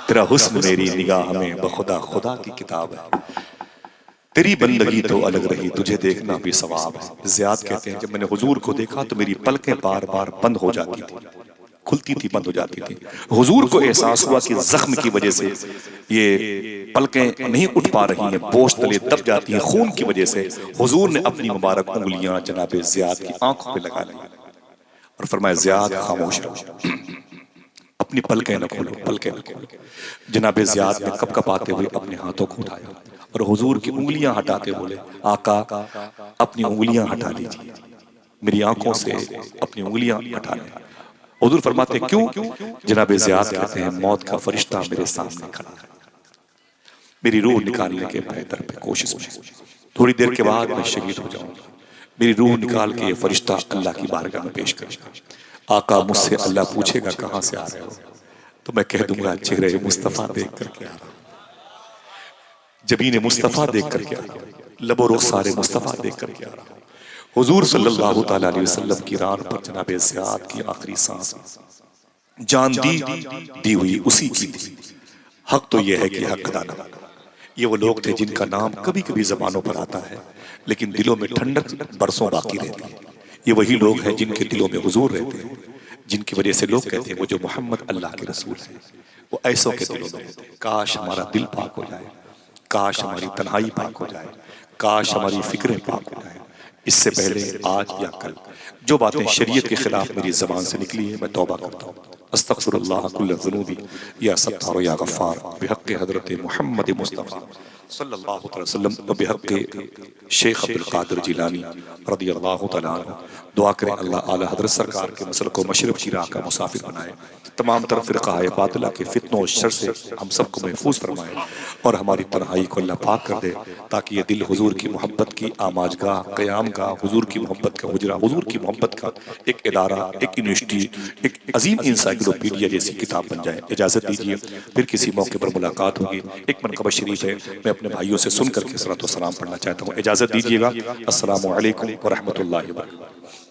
तेरा हुस्न मेरी निगाह में बखुदा खुदा की किताब है, तेरी बंदगी तो अलग रही, तुझे देखना भी सवाब है। ज़ियाद कहते हैं जब मैंने हुजूर को देखा तो मेरी पलकें बार बार बंद हो जाती थी, खुलती थी, बंद हो जाती थी। हुजूर को एहसास हुआ कि जख्म की वजह से ये पलकें नहीं उठ पा रही हैं, बोझ तले दब जाती हैं खून की वजह से। हुजूर ने अपनी मुबारक उंगलियां जनाब ज़ियाद की आंखों पे लगा ली और फरमाया ज़ियाद खामोश रहो, अपनी पलकें न खोलो, पलकें न खोलो। जनाब ज़ियाद ने कपकपाते हुए अपने हाथों को उठाया और हुजूर की उंगलियां हटाते बोले, आका अपनी उंगलियां हटा लीजिए, मेरी आंखों से अपनी उंगलियां हटा लें। हुजूर फरमाते क्यों? जनाब ज़ियाद कहते हैं मौत का फरिश्ता मेरे सामने खड़ा है, मेरी रूह निकालने के बेहतर पे कोशिश में, थोड़ी देर के बाद मैं शहीद हो जाऊंगा। मेरी रूह निकाल के फरिश्ता अल्लाह की बारगाह में पेश करेगा। आका मुझसे अल्लाह पूछेगा कहां से आ रहे हो, तो मैं कह दूंगा चेहरे मुस्तफा देख करके आ रहा हूं, जबीन मुस्तफा देख करके आ रहा हूं, लबो रुखसारे मुस्तफा देख करके आ रहा हूं। हुजूर सल्लल्लाहु तआला अलैहि वसल्लम की रान पर जनाब ज़ियाद की आखिरी सांस, जान दी हुई उसी की थी। हक तो यह है कि हक अदा न। ये वो लोग थे जिनका नाम कभी कभी जबानों पर आता है लेकिन दिलों में ठंडक बरसों बाकी रहती है। ये वही लोग हैं जिनके दिलों में हुजूर रहते हैं, जिनकी वजह से लोग कहते हैं वो जो मोहम्मद अल्लाह के रसूल है, वो ऐसों के दिलों में रहते हैं। काश हमारा दिल पाक हो जाए, काश हमारी तन्हाई पाक हो जाए, काश हमारी फिक्रें पाक हो जाए। इससे पहले आज या कल जो बातें शरीयत के खिलाफ मेरी जबान से निकली है मैं तौबा करता हूँ। अस्तगफिरुल्लाह कुल्ल ज़ुनूबी या सत्तार या गफ़ार बिहक़्क़ि हज़रत मुहम्मद मुस्तफ़ा सल्लल्लाहु अलैहि वसल्लम व बिहक़्क़ि शेख अब्दुल क़ादिर जिलानी रज़ियल्लाहु तआला अन्हु। दुआ करें अल्लाह आला हज़रत सरकार के मसलक को मशरक़ की राह का मुसाफिर बनाए, तमाम तरफ फ़िरक़ाए बातिला के फितनों और शर से हम सबको महफूज फरमाए और हमारी तन्हाई को अल्लाह पाक कर दे, ताकि ये दिल हुजूर की मोहब्बत की आमाजगाह, क़यामगाह, हुजूर की मोहब्बत का हुजरा, हुजूर की मोहब्बत का एक इदारा, एक यूनिवर्सिटी, एक अजीम इंसाइक्लोपीडिया जैसी किताब बन जाए। इजाज़त दीजिए, फिर किसी मौके पर मुलाकात होगी। एक मनक़बा शरीफ है, मैं अपने भाइयों से सुन करके सलातो सलाम पढ़ना चाहता हूँ। इजाज़त दीजिएगा। अस्सलामु अलैकुम व रहमतुल्लाहि व बरकातहू।